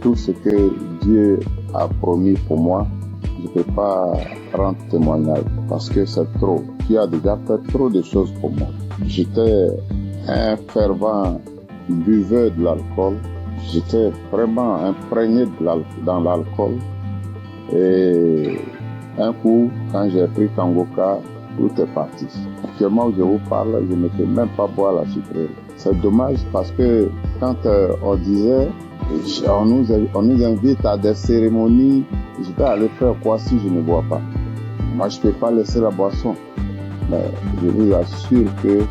tout ce que Dieu a promis pour moi, je ne peux pas rendre témoignage parce que c'est trop. Tu as déjà fait trop de choses pour moi. J'étais un fervent buveur de l'alcool. J'étais vraiment imprégné dans l'alcool. Et un coup, quand j'ai pris Kanguka, tout est parti. Actuellement où je vous parle, je ne peux même pas boire la sucrerie. C'est dommage parce que quand on disait on nous invite à des cérémonies, je vais aller faire quoi si je ne bois pas? Moi, je ne peux pas laisser la boisson. Mais je vous assure que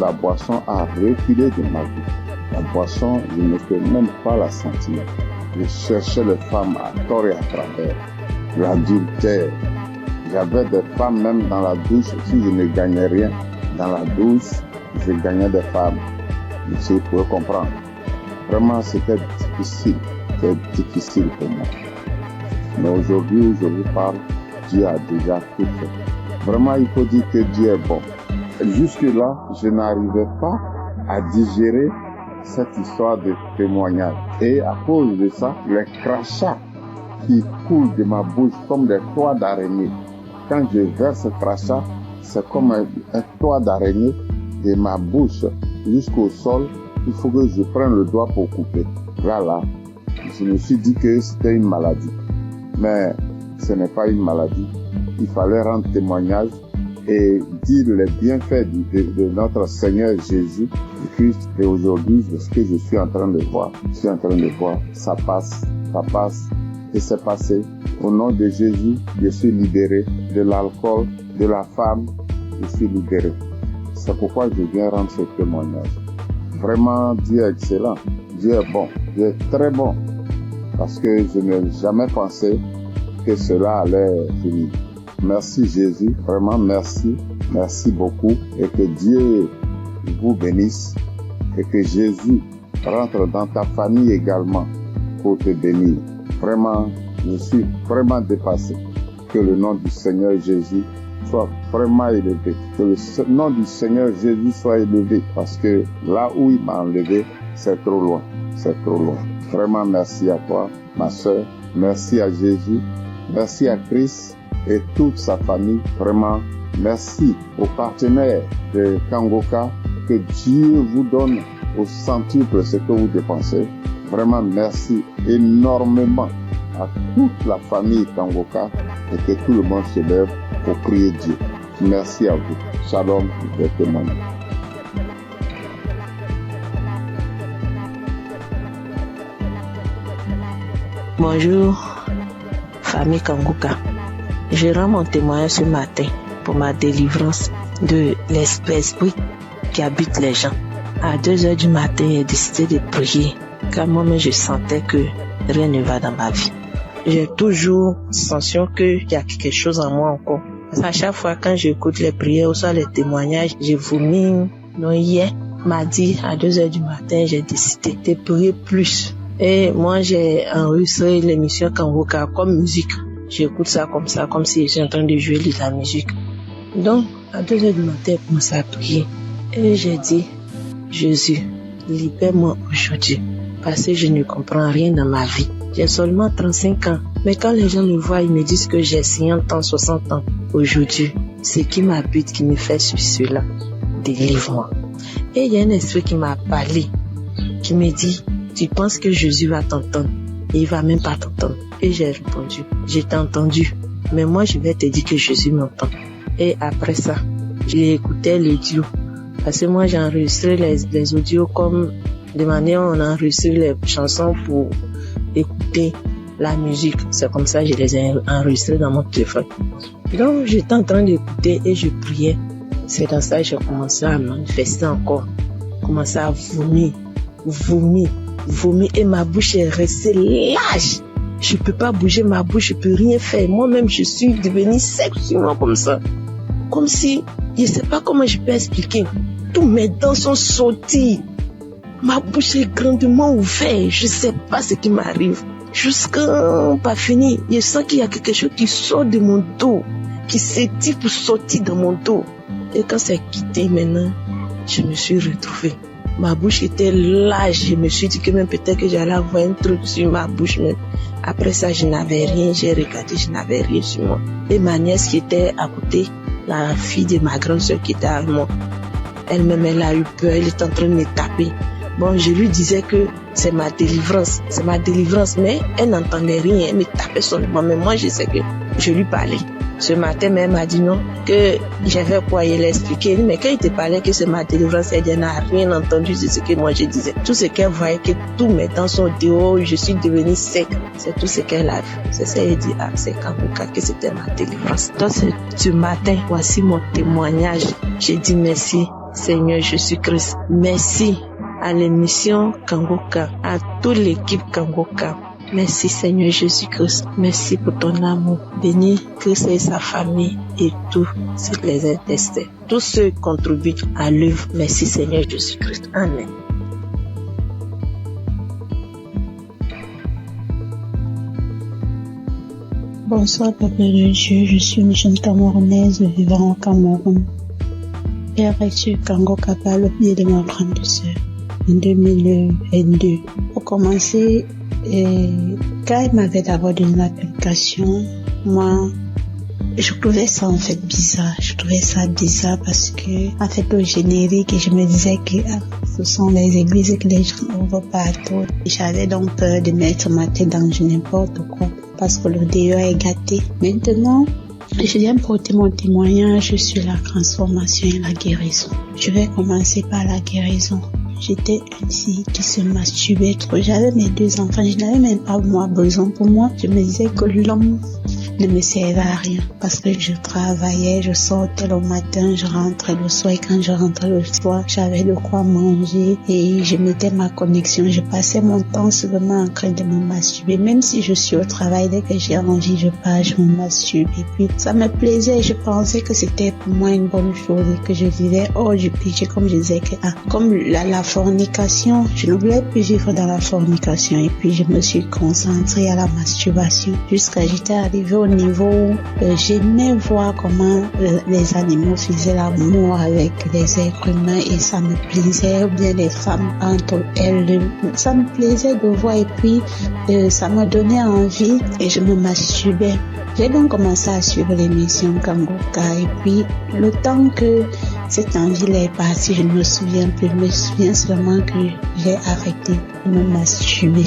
la boisson a reculé de ma vie. La boisson, je ne peux même pas la sentir. Je cherchais les femmes à tort et à travers. L'adultère. J'avais des femmes même dans la douche. Si je ne gagnais rien dans la douche, je gagnais des femmes. Si vous pouvez comprendre. Vraiment, c'était difficile pour moi. Mais aujourd'hui, où je vous parle, Dieu a déjà tout fait. Vraiment, il faut dire que Dieu est bon. Jusque-là, je n'arrivais pas à digérer cette histoire de témoignage. Et à cause de ça, les crachats qui coulent de ma bouche comme des toits d'araignée. Quand je verse ce crachat, c'est comme un toit d'araignée de ma bouche jusqu'au sol. Il faut que je prenne le doigt pour couper. Là, je me suis dit que c'était une maladie. Mais ce n'est pas une maladie. Il fallait rendre témoignage et dire les bienfaits de notre Seigneur Jésus Christ. Et aujourd'hui, ce que je suis en train de voir, ça passe et c'est passé. Au nom de Jésus, je suis libéré de l'alcool, de la femme, je suis libéré. C'est pourquoi je viens rendre ce témoignage. Vraiment, Dieu est excellent, Dieu est bon, Dieu est très bon, parce que je n'ai jamais pensé que cela allait finir. Merci Jésus, vraiment merci beaucoup, et que Dieu vous bénisse, et que Jésus rentre dans ta famille également pour te bénir. Vraiment, je suis vraiment dépassé. Que le nom du Seigneur Jésus soit vraiment élevé. Que le nom du Seigneur Jésus soit élevé, parce que là où il m'a enlevé, c'est trop loin. C'est trop loin. Vraiment merci à toi, ma sœur. Merci à Jésus. Merci à Christ et toute sa famille. Vraiment, merci aux partenaires de Kangoka. Que Dieu vous donne au centuple ce que vous dépensez. Vraiment, merci énormément à toute la famille Kangoka et que tout le monde se lève pour prier Dieu. Merci à vous. Shalom, les témoins. Bonjour, famille Kangoka. Je rends mon témoignage ce matin pour ma délivrance de l'esprit qui habite les gens. À 2h du matin, j'ai décidé de prier, car moi-même je sentais que rien ne va dans ma vie. J'ai toujours sensation qu'il y a quelque chose en moi encore. Parce qu'à chaque fois quand j'écoute les prières ou soit les témoignages, je vomis. Donc hier, mardi, à 2h du matin, j'ai décidé de prier plus. Et moi, j'ai enregistré l'émission Kangoka comme musique. J'écoute ça, comme si j'étais en train de jouer de la musique. Donc, à 2h du matin, j'ai commencé à prier. Et j'ai dit, Jésus, libère-moi aujourd'hui, parce que je ne comprends rien dans ma vie. J'ai seulement 35 ans, mais quand les gens me voient, ils me disent que j'ai 50 ans, 60 ans. Aujourd'hui, ce qui m'habite, qui me fait cela, délivre-moi. Et il y a un esprit qui m'a parlé, qui me dit, tu penses que Jésus va t'entendre, et il va même pas t'entendre. Et j'ai répondu, je t'ai entendu, mais moi je vais te dire que Jésus m'entend. Et après ça, j'ai écouté l'audio. Parce que moi, j'ai enregistré les audios comme de manière on enregistre les chansons pour écouter la musique. C'est comme ça que je les ai enregistrées dans mon téléphone. Donc, j'étais en train d'écouter et je priais. C'est dans ça que j'ai commencé à manifester encore. Commencé à vomir. Et ma bouche est restée lâche. Je peux pas bouger ma bouche, je peux rien faire. Moi-même, je suis devenue sec comme ça. Comme si, je sais pas comment je peux expliquer. Tous mes dents sont sorties. Ma bouche est grandement ouverte. Je sais pas ce qui m'arrive. Jusqu'à pas fini, je sens qu'il y a quelque chose qui sort de mon dos, qui s'étire pour sortir de mon dos. Et quand c'est quitté maintenant, je me suis retrouvée. Ma bouche était large. Je me suis dit que même peut-être que j'allais avoir un truc sur ma bouche même. Après ça, je n'avais rien. J'ai regardé, je n'avais rien sur moi. Et ma nièce qui était à côté, la fille de ma grande soeur qui était avec moi, elle-même, elle a eu peur, elle est en train de me taper. Bon, je lui disais que c'est ma délivrance, mais elle n'entendait rien, elle me tapait seulement. Mais moi, je sais que je lui parlais. Ce matin, mais elle m'a dit non, que j'avais quoi, elle a expliqué. Mais quand il te parlait que c'est ma délivrance, elle n'a rien entendu de ce que moi je disais. Tout ce qu'elle voyait, que tous mes dents sont dehors, je suis devenue sec. C'est tout ce qu'elle a vu. C'est ça, elle dit, ah, c'est Kangoka, que c'était ma délivrance. Donc, ce matin, voici mon témoignage. J'ai dit merci, Seigneur Jésus-Christ. Merci à l'émission Kangoka, à toute l'équipe Kangoka. Merci Seigneur Jésus-Christ. Merci pour ton amour. Bénis Christ et sa famille et tous les intestins. Tous ceux qui contribuent à l'œuvre. Merci Seigneur Jésus-Christ. Amen. Bonsoir Papa de Dieu, je suis une jeune Camerounaise vivant au Cameroun. J'ai reçu Kangoka par le biais de ma grande sœur. en 2022. Pour commencer, quand il m'avait d'abord donné l'application, moi, je trouvais ça en fait bizarre. Je trouvais ça bizarre parce que, en fait, au générique, je me disais que ce sont les églises que les gens ouvrent partout. J'avais donc peur de mettre ma tête dans n'importe quoi parce que le dehors est gâté. Maintenant, je viens porter mon témoignage sur la transformation et la guérison. Je vais commencer par la guérison. J'étais une fille qui se masturbait trop. J'avais mes 2 enfants. Je n'avais même pas moi besoin. Pour moi, je me disais que l'homme ne me servait à rien parce que je travaillais, je sortais le matin, je rentrais le soir et quand je rentrais le soir, j'avais de quoi manger et je mettais ma connexion. Je passais mon temps seulement en train de me masturber. Même si je suis au travail, dès que j'ai envie, je pars, je me masturbe. Et puis, ça me plaisait. Je pensais que c'était pour moi une bonne chose et que je vivais hors du péché. Comme je disais que, comme la fornication, je ne voulais plus vivre dans la fornication. Et puis, je me suis concentrée à la masturbation jusqu'à j'étais arrivée au niveau où j'aimais voir comment les animaux faisaient l'amour avec les êtres humains et ça me plaisait, ou bien les femmes entre elles, ça me plaisait de voir et puis ça me donnait envie et je me masturbais. J'ai donc commencé à suivre l'émission Kangoka et puis le temps que cette envie est partie, je ne me souviens plus, je me souviens seulement que j'ai arrêté de me masturber.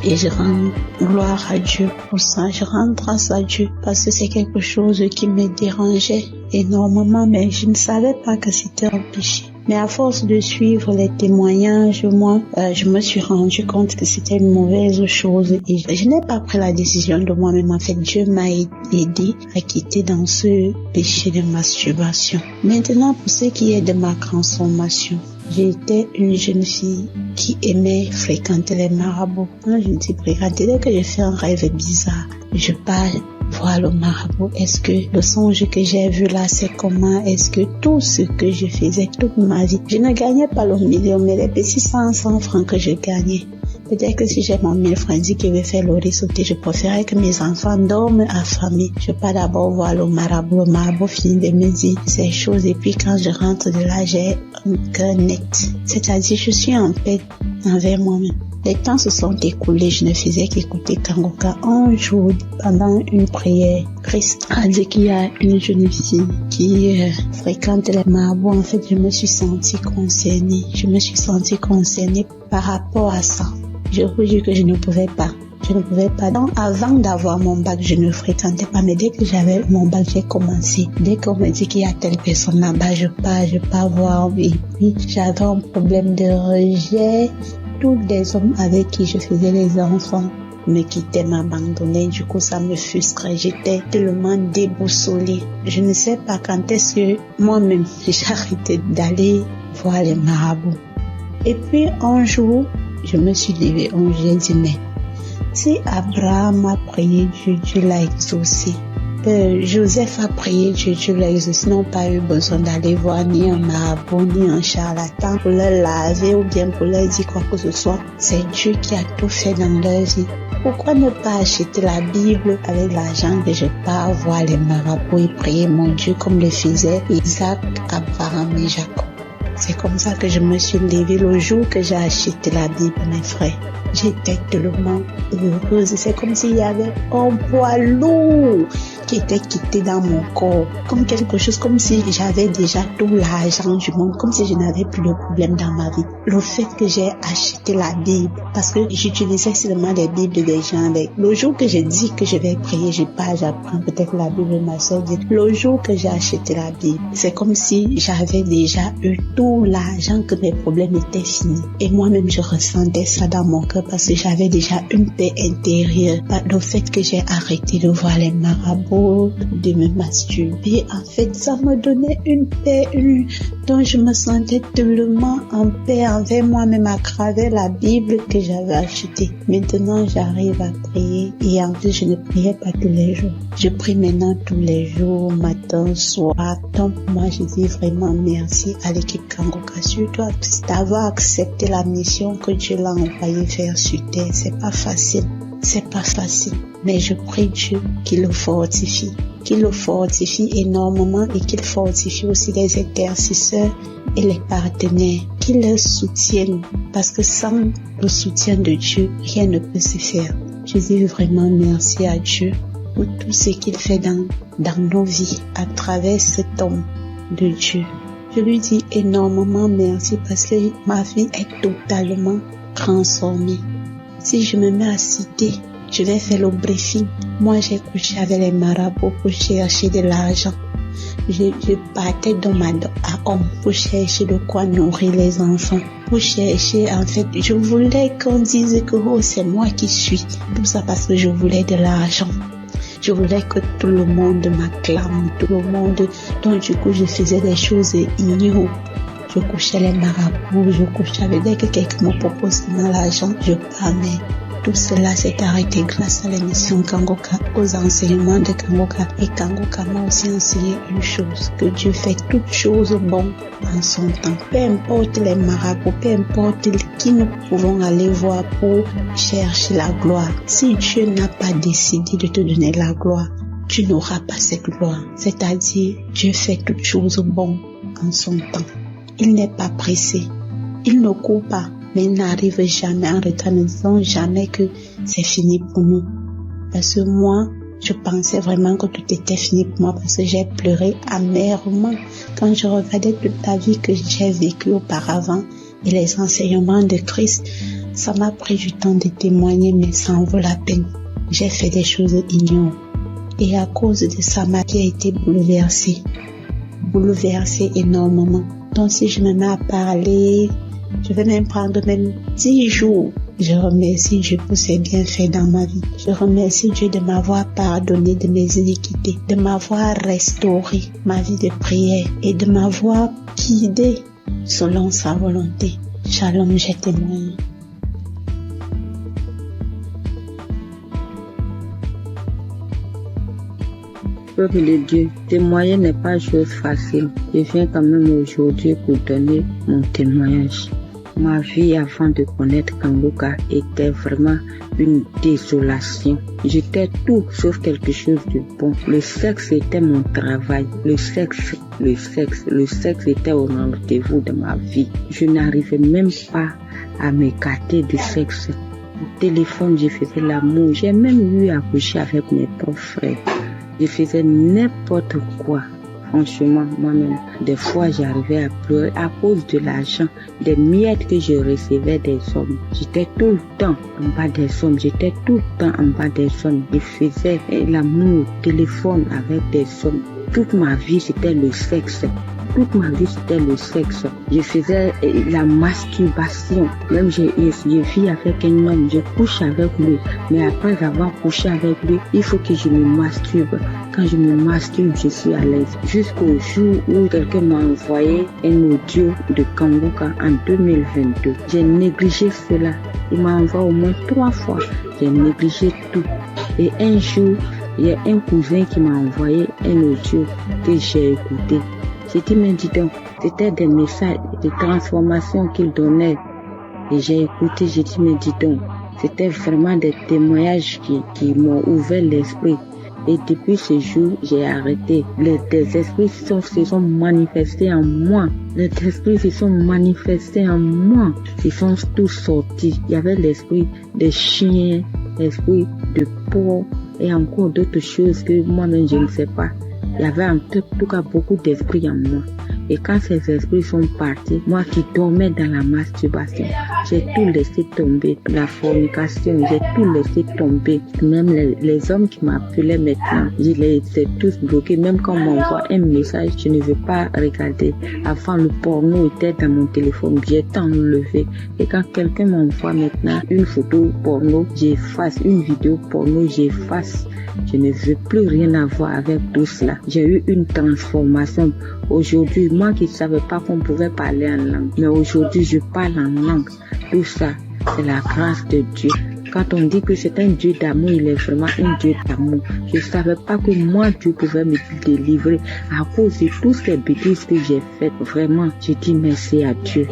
Et je rends gloire à Dieu pour ça, je rends grâce à Dieu parce que c'est quelque chose qui me dérangeait énormément, mais je ne savais pas que c'était un péché. Mais à force de suivre les témoignages, moi, je me suis rendu compte que c'était une mauvaise chose et je n'ai pas pris la décision de moi-même. En fait, Dieu m'a aidé à quitter dans ce péché de masturbation. Maintenant, pour ce qui est de ma transformation, j'étais une jeune fille qui aimait fréquenter les marabouts. Quand je dis fréquenter, dès que je fais un rêve bizarre, je pars voir le marabout. Est-ce que le songe que j'ai vu là, c'est comment? Est-ce que tout ce que je faisais toute ma vie, je ne gagnais pas le million, mais les petits 100 francs que je gagnais. Peut-être que si j'ai mon 1000 francs qui veut faire l'oreille sauter, je préférais que mes enfants dorment affamés. Je pars d'abord voir le marabout. Le marabout finit de me dire ces choses et puis quand je rentre de là, j'ai un cœur net. C'est-à-dire, je suis en paix envers moi-même. Les temps se sont écoulés, je ne faisais qu'écouter Kangoka. Un jour, pendant une prière, Christ a dit qu'il y a une jeune fille qui fréquente les marabouts. En fait, je me suis sentie concernée. Je me suis sentie concernée par rapport à ça. Je vous dis que je ne pouvais pas. Donc, avant d'avoir mon bac, je ne fréquentais pas. Mais dès que j'avais mon bac, j'ai commencé. Dès qu'on me dit qu'il y a telle personne là-bas, je pars voir. Et puis, j'avais un problème de rejet. Tous les hommes avec qui je faisais les enfants me quittaient, m'abandonnaient. Du coup, ça me frustrait. J'étais tellement déboussolée. Je ne sais pas quand est-ce que moi-même, j'ai arrêté d'aller voir les marabouts. Et puis, un jour, je me suis levée, j'ai dit, mais si Abraham a prié, Dieu l'a exaucé. Joseph a prié, Dieu l'a exaucé. Ils n'ont pas eu besoin d'aller voir ni un marabout, ni un charlatan pour leur laver ou bien pour leur dire quoi que ce soit. C'est Dieu qui a tout fait dans leur vie. Pourquoi ne pas acheter la Bible avec l'argent que je pars voir les marabouts et prier mon Dieu comme le faisaient Isaac, Abraham et Jacob? C'est comme ça que je me suis levée le jour que j'ai acheté la Bible, mes frères. J'étais tellement heureuse. C'est comme s'il y avait un poids lourd qui était quitté dans mon corps. Comme quelque chose, comme si j'avais déjà tout l'argent du monde, comme si je n'avais plus de problème dans ma vie. Le fait que j'ai acheté la Bible, parce que j'utilisais seulement les Bibles des gens avec. Le jour que je dis que je vais prier, j'apprends peut-être la Bible, ma soeur dit. Le jour que j'ai acheté la Bible, c'est comme si j'avais déjà eu tout l'argent, que mes problèmes étaient finis. Et moi-même, je ressentais ça dans mon cœur parce que j'avais déjà une paix intérieure. Le fait que j'ai arrêté de voir les marabouts, de me masturber, en fait, ça me donnait une paix, dont je me sentais tellement en paix envers moi-même à travers la Bible que j'avais achetée. Maintenant, j'arrive à prier et en plus, je ne priais pas tous les jours. Je prie maintenant tous les jours, matin, soir. Donc, moi, je dis vraiment merci à l'équipe Kangoka, surtout d'avoir accepté la mission que Dieu l'a envoyé faire sur terre. C'est pas facile. Mais je prie Dieu qu'il le fortifie. qu'il le fortifie énormément et qu'il fortifie aussi les intercesseurs et les partenaires, qu'il les soutienne, parce que sans le soutien de Dieu, rien ne peut se faire. Je dis vraiment merci à Dieu pour tout ce qu'il fait dans nos vies à travers cet homme de Dieu. Je lui dis énormément merci parce que ma vie est totalement transformée. Si je me mets à citer, je vais faire le briefing. Moi, j'ai couché avec les marabouts pour chercher de l'argent. Je partais d'homme à homme pour chercher de quoi nourrir les enfants. Pour chercher, en fait, je voulais qu'on dise que c'est moi qui suis. Tout ça parce que je voulais de l'argent. Je voulais que tout le monde m'acclame, tout le monde. Donc, du coup, je faisais des choses ignobles. Je couchais les marabouts, je couchais avec dès que quelqu'un me propose de l'argent, je prenais. Tout cela s'est arrêté grâce à l'émission Kangoka, aux enseignements de Kangoka. Et Kangoka m'a aussi enseigné une chose, que Dieu fait toutes choses bonnes en son temps. Peu importe les marabouts, peu importe qui nous pouvons aller voir pour chercher la gloire. Si Dieu n'a pas décidé de te donner la gloire, tu n'auras pas cette gloire. C'est-à-dire, Dieu fait toutes choses bonnes en son temps. Il n'est pas pressé. Il ne court pas. Mais il n'arrive jamais en retard, ne disant jamais que c'est fini pour nous. Parce que moi, je pensais vraiment que tout était fini pour moi parce que j'ai pleuré amèrement quand je regardais toute la vie que j'ai vécue auparavant et les enseignements de Christ. Ça m'a pris du temps de témoigner, mais ça en vaut la peine. J'ai fait des choses ignobles. Et à cause de ça, ma vie a été bouleversée énormément. Donc si je me mets à parler, je vais même prendre 10 jours. Je remercie Dieu pour ses bienfaits dans ma vie. Je remercie Dieu de m'avoir pardonné de mes iniquités, de m'avoir restauré ma vie de prière et de m'avoir guidé selon sa volonté. Shalom, je témoigne. Peuple de Dieu, témoigner n'est pas chose facile. Je viens quand même aujourd'hui pour donner mon témoignage. Ma vie avant de connaître Kangoka était vraiment une désolation. J'étais tout sauf quelque chose de bon. Le sexe était mon travail. Le sexe était au rendez-vous de ma vie. Je n'arrivais même pas à m'écarter du sexe. Au téléphone, je faisais l'amour. J'ai même eu à coucher avec mes propres frères. Je faisais n'importe quoi. Franchement, moi-même, des fois, j'arrivais à pleurer à cause de l'argent, des miettes que je recevais des hommes. J'étais tout le temps en bas des hommes. Je faisais l'amour au téléphone avec des hommes. Toute ma vie, c'était le sexe. Je faisais la masturbation. Même je vis avec un homme, je couche avec lui. Mais après avoir couché avec lui, il faut que je me masturbe. Quand je me masturbe, je suis à l'aise. Jusqu'au jour où quelqu'un m'a envoyé un audio de Kangoka en 2022. J'ai négligé cela. Il m'a envoyé au moins 3 fois. J'ai négligé tout. Et un jour, il y a un cousin qui m'a envoyé un audio que j'ai écouté. J'ai dit, mais dis donc, c'était des messages de transformation qu'il donnait. Et j'ai écouté, j'ai dit, mais dis donc, c'était vraiment des témoignages qui m'ont ouvert l'esprit. Et depuis ce jour, j'ai arrêté. Les esprits se sont manifestés en moi. Ils sont tous sortis. Il y avait l'esprit des chiens, l'esprit de porc et encore d'autres choses que moi-même je ne sais pas. Il y avait en tout cas beaucoup d'esprits en moi. Et quand ces esprits sont partis, moi qui dormais dans la masturbation, j'ai tout laissé tomber. La fornication, j'ai tout laissé tomber. Même les hommes qui m'appelaient maintenant, je les ai tous bloqués. Même quand on m'envoie un message, je ne veux pas regarder. Avant, le porno était dans mon téléphone, j'ai tout enlevé. Et quand quelqu'un m'envoie maintenant une photo porno, j'efface. Une vidéo porno, j'efface. Je ne veux plus rien avoir avec tout cela. J'ai eu une transformation. Aujourd'hui, moi qui ne savais pas qu'on pouvait parler en langue, mais aujourd'hui je parle en langue. Tout ça, c'est la grâce de Dieu. Quand on dit que c'est un Dieu d'amour, il est vraiment un Dieu d'amour. Je ne savais pas que moi, Dieu pouvait me délivrer à cause de toutes ces bêtises que j'ai faites. Vraiment, je dis merci à Dieu.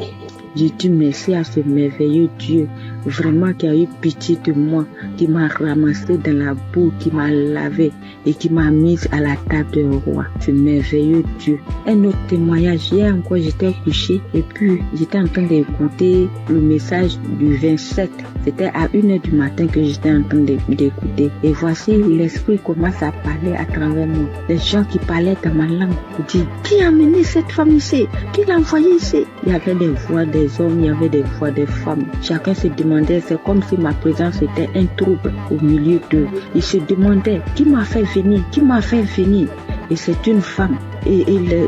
Je dis merci à ce merveilleux Dieu. vraiment qui a eu pitié de moi, qui m'a ramassé dans la boue, qui m'a lavé et qui m'a mise à la table du roi. Ce merveilleux Dieu. Un autre témoignage, hier encore j'étais couchée et puis j'étais en train d'écouter le message du 27. C'était à 1h du matin que j'étais en train d'écouter. Et voici l'esprit commence à parler à travers moi. Les gens qui parlaient dans ma langue disent, qui a amené cette femme ici? Qui l'a envoyée ici? Il y avait des voix des hommes, il y avait des voix des femmes. Chacun se demandait, c'est comme si ma présence était un trouble au milieu d'eux. Ils se demandaient, qui m'a fait venir? Qui m'a fait venir? Et c'est une femme. Et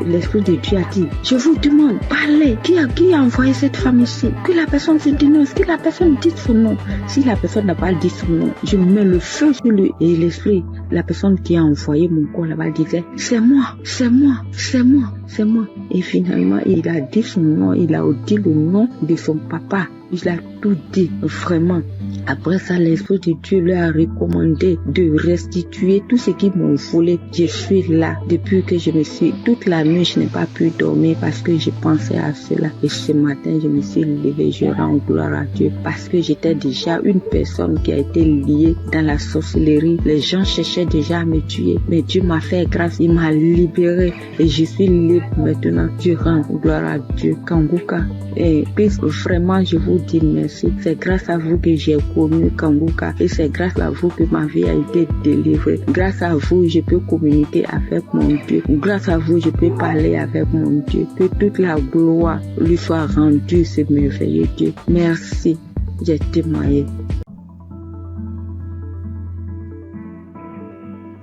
l'Esprit de Dieu a dit, je vous demande, parlez, qui a envoyé cette femme ici? Que la personne se dénonce, que la personne dise son nom. Si la personne n'a pas dit son nom, je mets le feu sur lui. Et l'Esprit, la personne qui a envoyé mon corps là-bas disait, c'est moi, c'est moi, c'est moi, c'est moi. Et finalement, il a dit son nom, il a dit le nom de son papa. Il a tout dit, vraiment. Après ça, l'Esprit de Dieu lui a recommandé de restituer tout ce qu'ils m'ont volé. Je suis là. Depuis que je me suis... Toute la nuit, je n'ai pas pu dormir parce que je pensais à cela. Et ce matin, je me suis levée, je rends gloire à Dieu. Parce que j'étais déjà une personne qui a été liée dans la sorcellerie. Les gens cherchaient déjà à me tuer. Mais Dieu m'a fait grâce. Il m'a libérée. Et je suis libre maintenant. Je rends gloire à Dieu. Kanguka. Et puis, vraiment, je vous dis merci. C'est grâce à vous que j'ai connu Kanguka. Et c'est grâce à vous que ma vie a été délivrée. Grâce à vous, je peux communiquer avec mon Dieu. Grâce à vous, je peux parler avec mon Dieu. Que toute la gloire lui soit rendue, ce merveilleux Dieu. Merci. J'ai témoigné.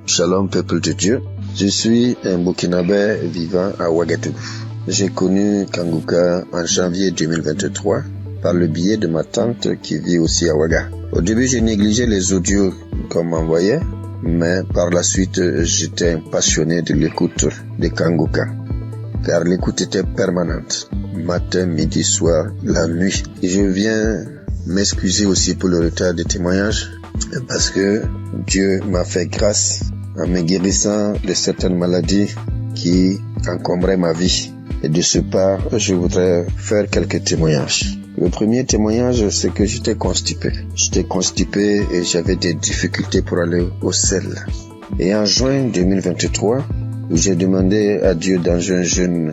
Shalom, peuple de Dieu. Je suis un Burkinabé vivant à Ouagadougou. J'ai connu Kanguka en janvier 2023 par le biais de ma tante qui vit aussi à Ouaga. Au début, j'ai négligé les audios qu'on m'envoyait, mais par la suite, j'étais passionné de l'écoute de Kanguka, car l'écoute était permanente, matin, midi, soir, la nuit. Et je viens m'excuser aussi pour le retard des témoignages, parce que Dieu m'a fait grâce en me guérissant de certaines maladies qui encombraient ma vie. Et de ce pas, je voudrais faire quelques témoignages. Le premier témoignage, c'est que j'étais constipé. J'étais constipé et j'avais des difficultés pour aller au sel. Et en juin 2023, où j'ai demandé à Dieu dans un jeûne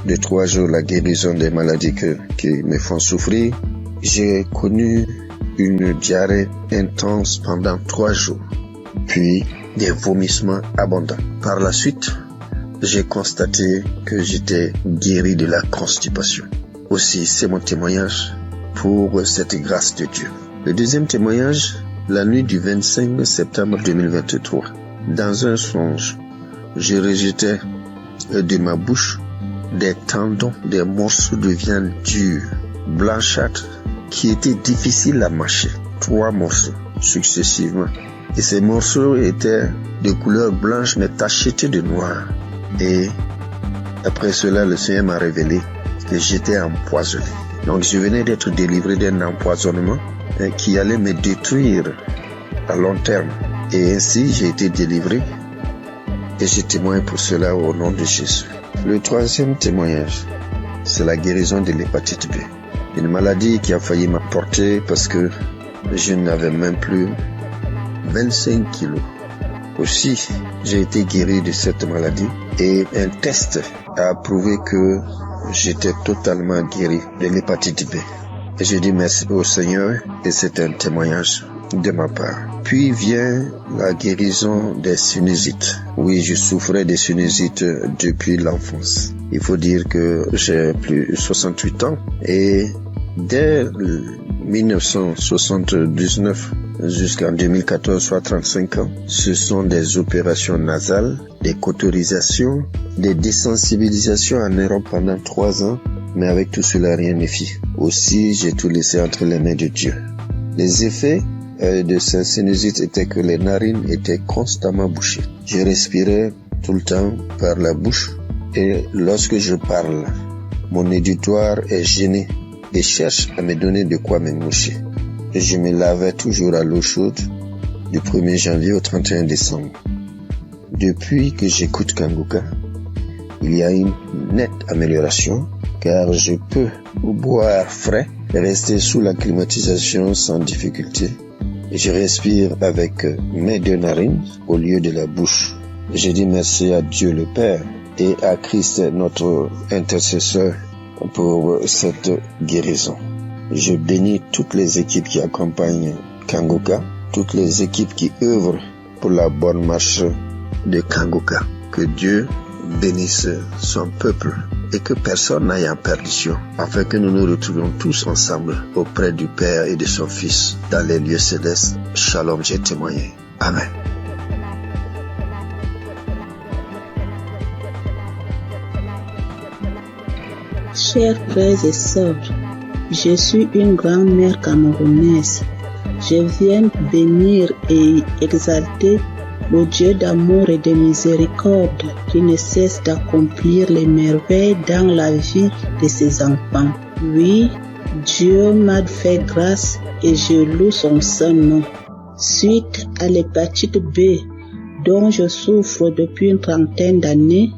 de 3 jours la guérison des maladies qui me font souffrir, j'ai connu une diarrhée intense pendant 3 jours, puis des vomissements abondants. Par la suite, j'ai constaté que j'étais guéri de la constipation. Aussi, c'est mon témoignage pour cette grâce de Dieu. Le deuxième témoignage, la nuit du 25 septembre 2023. Dans un songe, je rejetais de ma bouche des tendons, des morceaux de viande dure, blanchâtre, qui étaient difficiles à mâcher. 3 morceaux successivement. Et ces morceaux étaient de couleur blanche mais tachetés de noir. Et après cela, le Seigneur m'a révélé que j'étais empoisonné. Donc je venais d'être délivré d'un empoisonnement qui allait me détruire à long terme. Et ainsi, j'ai été délivré et je témoigne pour cela au nom de Jésus. Le troisième témoignage, c'est la guérison de l'hépatite B. Une maladie qui a failli m'emporter parce que je n'avais même plus 25 kilos. Aussi, j'ai été guéri de cette maladie et un test a prouvé que j'étais totalement guéri de l'hépatite B. Et je dis merci au Seigneur et c'est un témoignage de ma part. Puis vient la guérison des sinusites. Oui, je souffrais des sinusites depuis l'enfance. Il faut dire que j'ai plus de 68 ans et dès 1979 jusqu'en 2014, soit 35 ans, ce sont des opérations nasales, des cauterisations, des désensibilisations en Europe pendant 3 ans, mais avec tout cela, rien ne fit. Aussi, j'ai tout laissé entre les mains de Dieu. Les effets de ces sinusites étaient que les narines étaient constamment bouchées. Je respirais tout le temps par la bouche et lorsque je parle, mon auditoire est gêné et cherche à me donner de quoi me moucher. Et je me lavais toujours à l'eau chaude du 1er janvier au 31 décembre. Depuis que j'écoute Kanguka, il y a une nette amélioration car je peux boire frais rester sous la climatisation sans difficulté. Je respire avec mes 2 narines au lieu de la bouche. Je dis merci à Dieu le Père et à Christ notre intercesseur pour cette guérison. Je bénis toutes les équipes qui accompagnent Kangoka, toutes les équipes qui œuvrent pour la bonne marche de Kangoka. Que Dieu bénisse son peuple et que personne n'aille en perdition, afin que nous nous retrouvions tous ensemble auprès du Père et de son Fils dans les lieux célestes. Shalom, j'ai témoigné. Amen. Chers frères et sœurs, je suis une grand-mère camerounaise. Je viens bénir et exalter le Dieu d'amour et de miséricorde qui ne cesse d'accomplir les merveilles dans la vie de ses enfants. Oui, Dieu m'a fait grâce et je loue son saint nom. Suite à l'hépatite B dont je souffre depuis une trentaine d'années,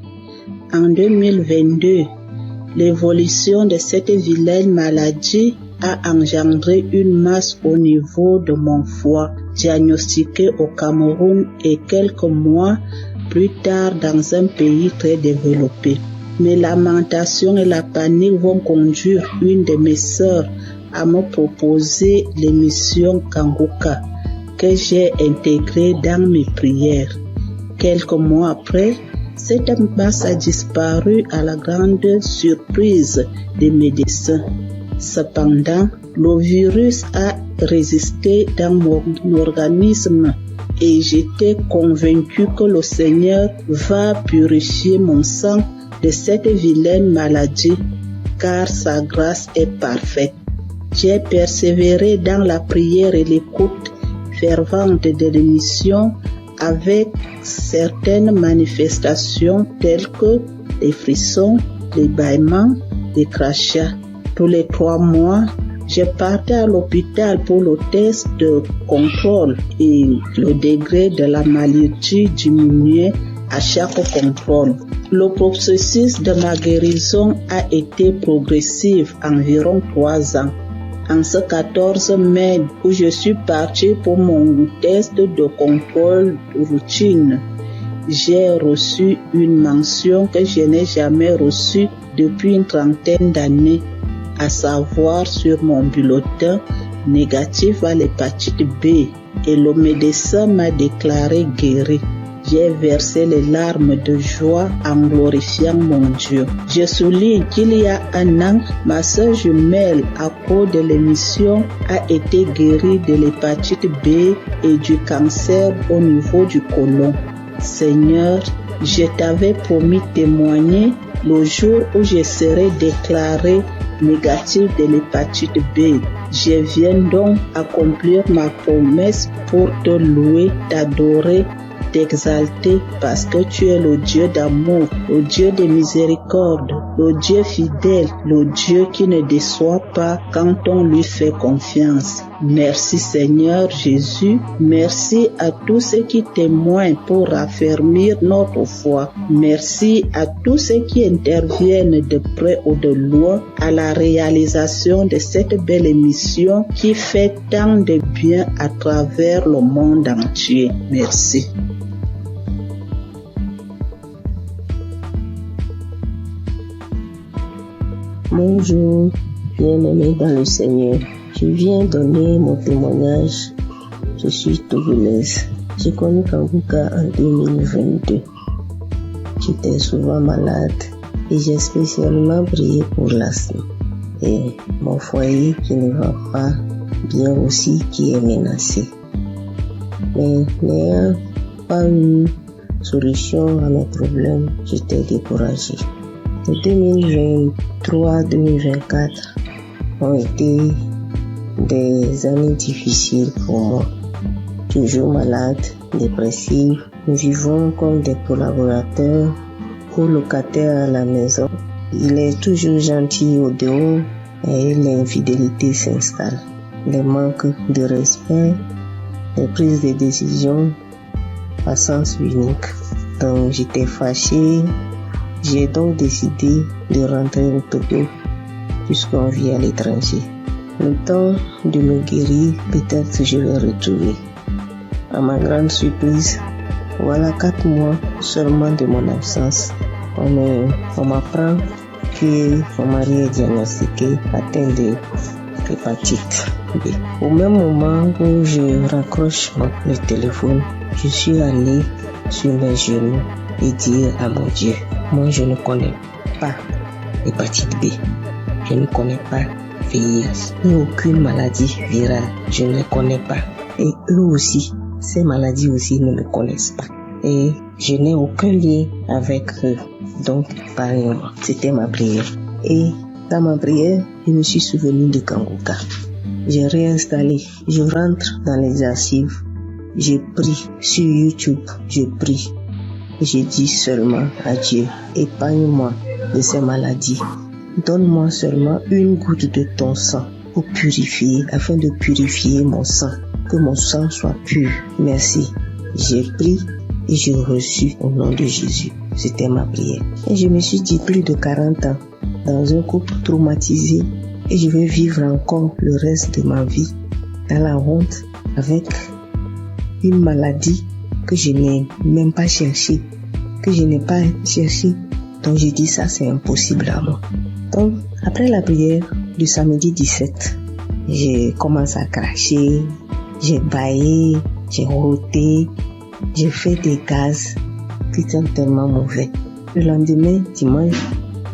en 2022, l'évolution de cette vilaine maladie a engendré une masse au niveau de mon foie, diagnostiquée au Cameroun et quelques mois plus tard dans un pays très développé. Mes lamentations et la panique vont conduire une de mes sœurs à me proposer l'émission Kangoka que j'ai intégrée dans mes prières. Quelques mois après, cette masse a disparu à la grande surprise des médecins. Cependant, le virus a résisté dans mon organisme et j'étais convaincu que le Seigneur va purifier mon sang de cette vilaine maladie, car sa grâce est parfaite. J'ai persévéré dans la prière et l'écoute fervente de l'émission avec certaines manifestations telles que les frissons, les bâillements, les crachats. Tous les 3 mois, je partais à l'hôpital pour le test de contrôle et le degré de la maladie diminuait à chaque contrôle. Le processus de ma guérison a été progressif, environ 3 ans. En ce 14 mai où je suis partie pour mon test de contrôle routine, j'ai reçu une mention que je n'ai jamais reçue depuis une trentaine d'années, à savoir sur mon bulletin négatif à l'hépatite B, et le médecin m'a déclaré guéri. J'ai versé les larmes de joie en glorifiant mon Dieu. Je souligne qu'il y a 1 an, ma sœur jumelle, à cause de l'émission, a été guérie de l'hépatite B et du cancer au niveau du côlon. Seigneur, je t'avais promis témoigner le jour où je serai déclarée négative de l'hépatite B. Je viens donc accomplir ma promesse pour te louer, t'adorer, t'exalter parce que tu es le Dieu d'amour, le Dieu de miséricorde, le Dieu fidèle, le Dieu qui ne déçoit pas quand on lui fait confiance. Merci Seigneur Jésus, merci à tous ceux qui témoignent pour raffermir notre foi. Merci à tous ceux qui interviennent de près ou de loin à la réalisation de cette belle émission qui fait tant de bien à travers le monde entier. Merci. Bonjour, bien-aimés dans le Seigneur. Je viens donner mon témoignage. Je suis togolaise. J'ai connu Kangoka en 2022. J'étais souvent malade et j'ai spécialement prié pour l'asthme. Et mon foyer qui ne va pas bien aussi qui est menacé. Mais n'ayant pas eu solution à mes problèmes, j'étais découragée. Les 2023-2024 ont été des années difficiles pour moi. Toujours malade, dépressive. Nous vivons comme des collaborateurs, colocataires à la maison. Il est toujours gentil au dehors et l'infidélité s'installe. Les manques de respect, les prises de décision à sens unique. Donc j'étais fâchée. J'ai donc décidé de rentrer au Togo puisqu'on vit à l'étranger. Le temps de me guérir, peut-être je vais retrouver. À ma grande surprise, voilà 4 mois seulement de mon absence. On m'apprend que mon mari est diagnostiqué atteint de l'hépatite B. Au même moment où je raccroche le téléphone, je suis allée sur mes genoux et dire à mon Dieu, moi je ne connais pas l'hépatite B, je ne connais pas VIH, ni aucune maladie virale, je ne les connais pas. Et eux aussi, ces maladies aussi ne me connaissent pas. Et je n'ai aucun lien avec eux. Donc, parlez-moi. C'était ma prière. Et dans ma prière, je me suis souvenu de Kangoka. J'ai réinstallé. Je rentre dans les archives. Je prie sur YouTube. Je prie. Je dis seulement à Dieu, épargne-moi de ces maladies. Donne-moi seulement une goutte de ton sang pour purifier, afin de purifier mon sang. Que mon sang soit pur. Merci. J'ai pris et j'ai reçu au nom de Jésus. C'était ma prière. Et je me suis dit, plus de 40 ans, dans un couple traumatisé, et je vais vivre encore le reste de ma vie dans la honte, avec une maladie que je n'ai même pas cherchée, que je n'ai pas cherché. Donc je dis ça, c'est impossible à moi. Donc, après la prière du samedi 17, j'ai commencé à cracher, j'ai baillé, j'ai roté, j'ai fait des gaz qui sont tellement mauvais. Le lendemain, dimanche,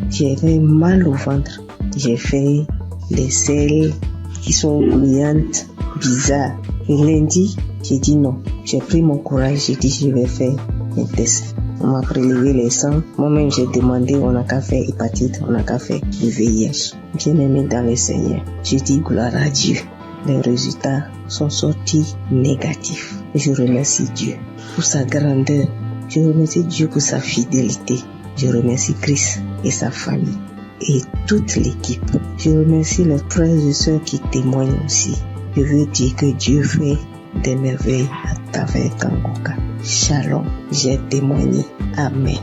j'avais mal au ventre. J'ai fait des selles qui sont gluantes, bizarres. Le lundi, j'ai dit non. J'ai pris mon courage, j'ai dit je vais faire un test. On m'a prélevé les sangs. Moi-même, j'ai demandé, on n'a qu'à faire hépatite, on n'a qu'à faire du VIH. Bien aimé dans le Seigneur. J'ai dit gloire à Dieu. Les résultats sont sortis négatifs. Je remercie Dieu pour sa grandeur. Je remercie Dieu pour sa fidélité. Je remercie Christ et sa famille et toute l'équipe. Je remercie les frères et sœurs qui témoignent aussi. Je veux dire que Dieu fait des merveilles à travers Kangoka. Shalom, j'ai témoigné. Amen.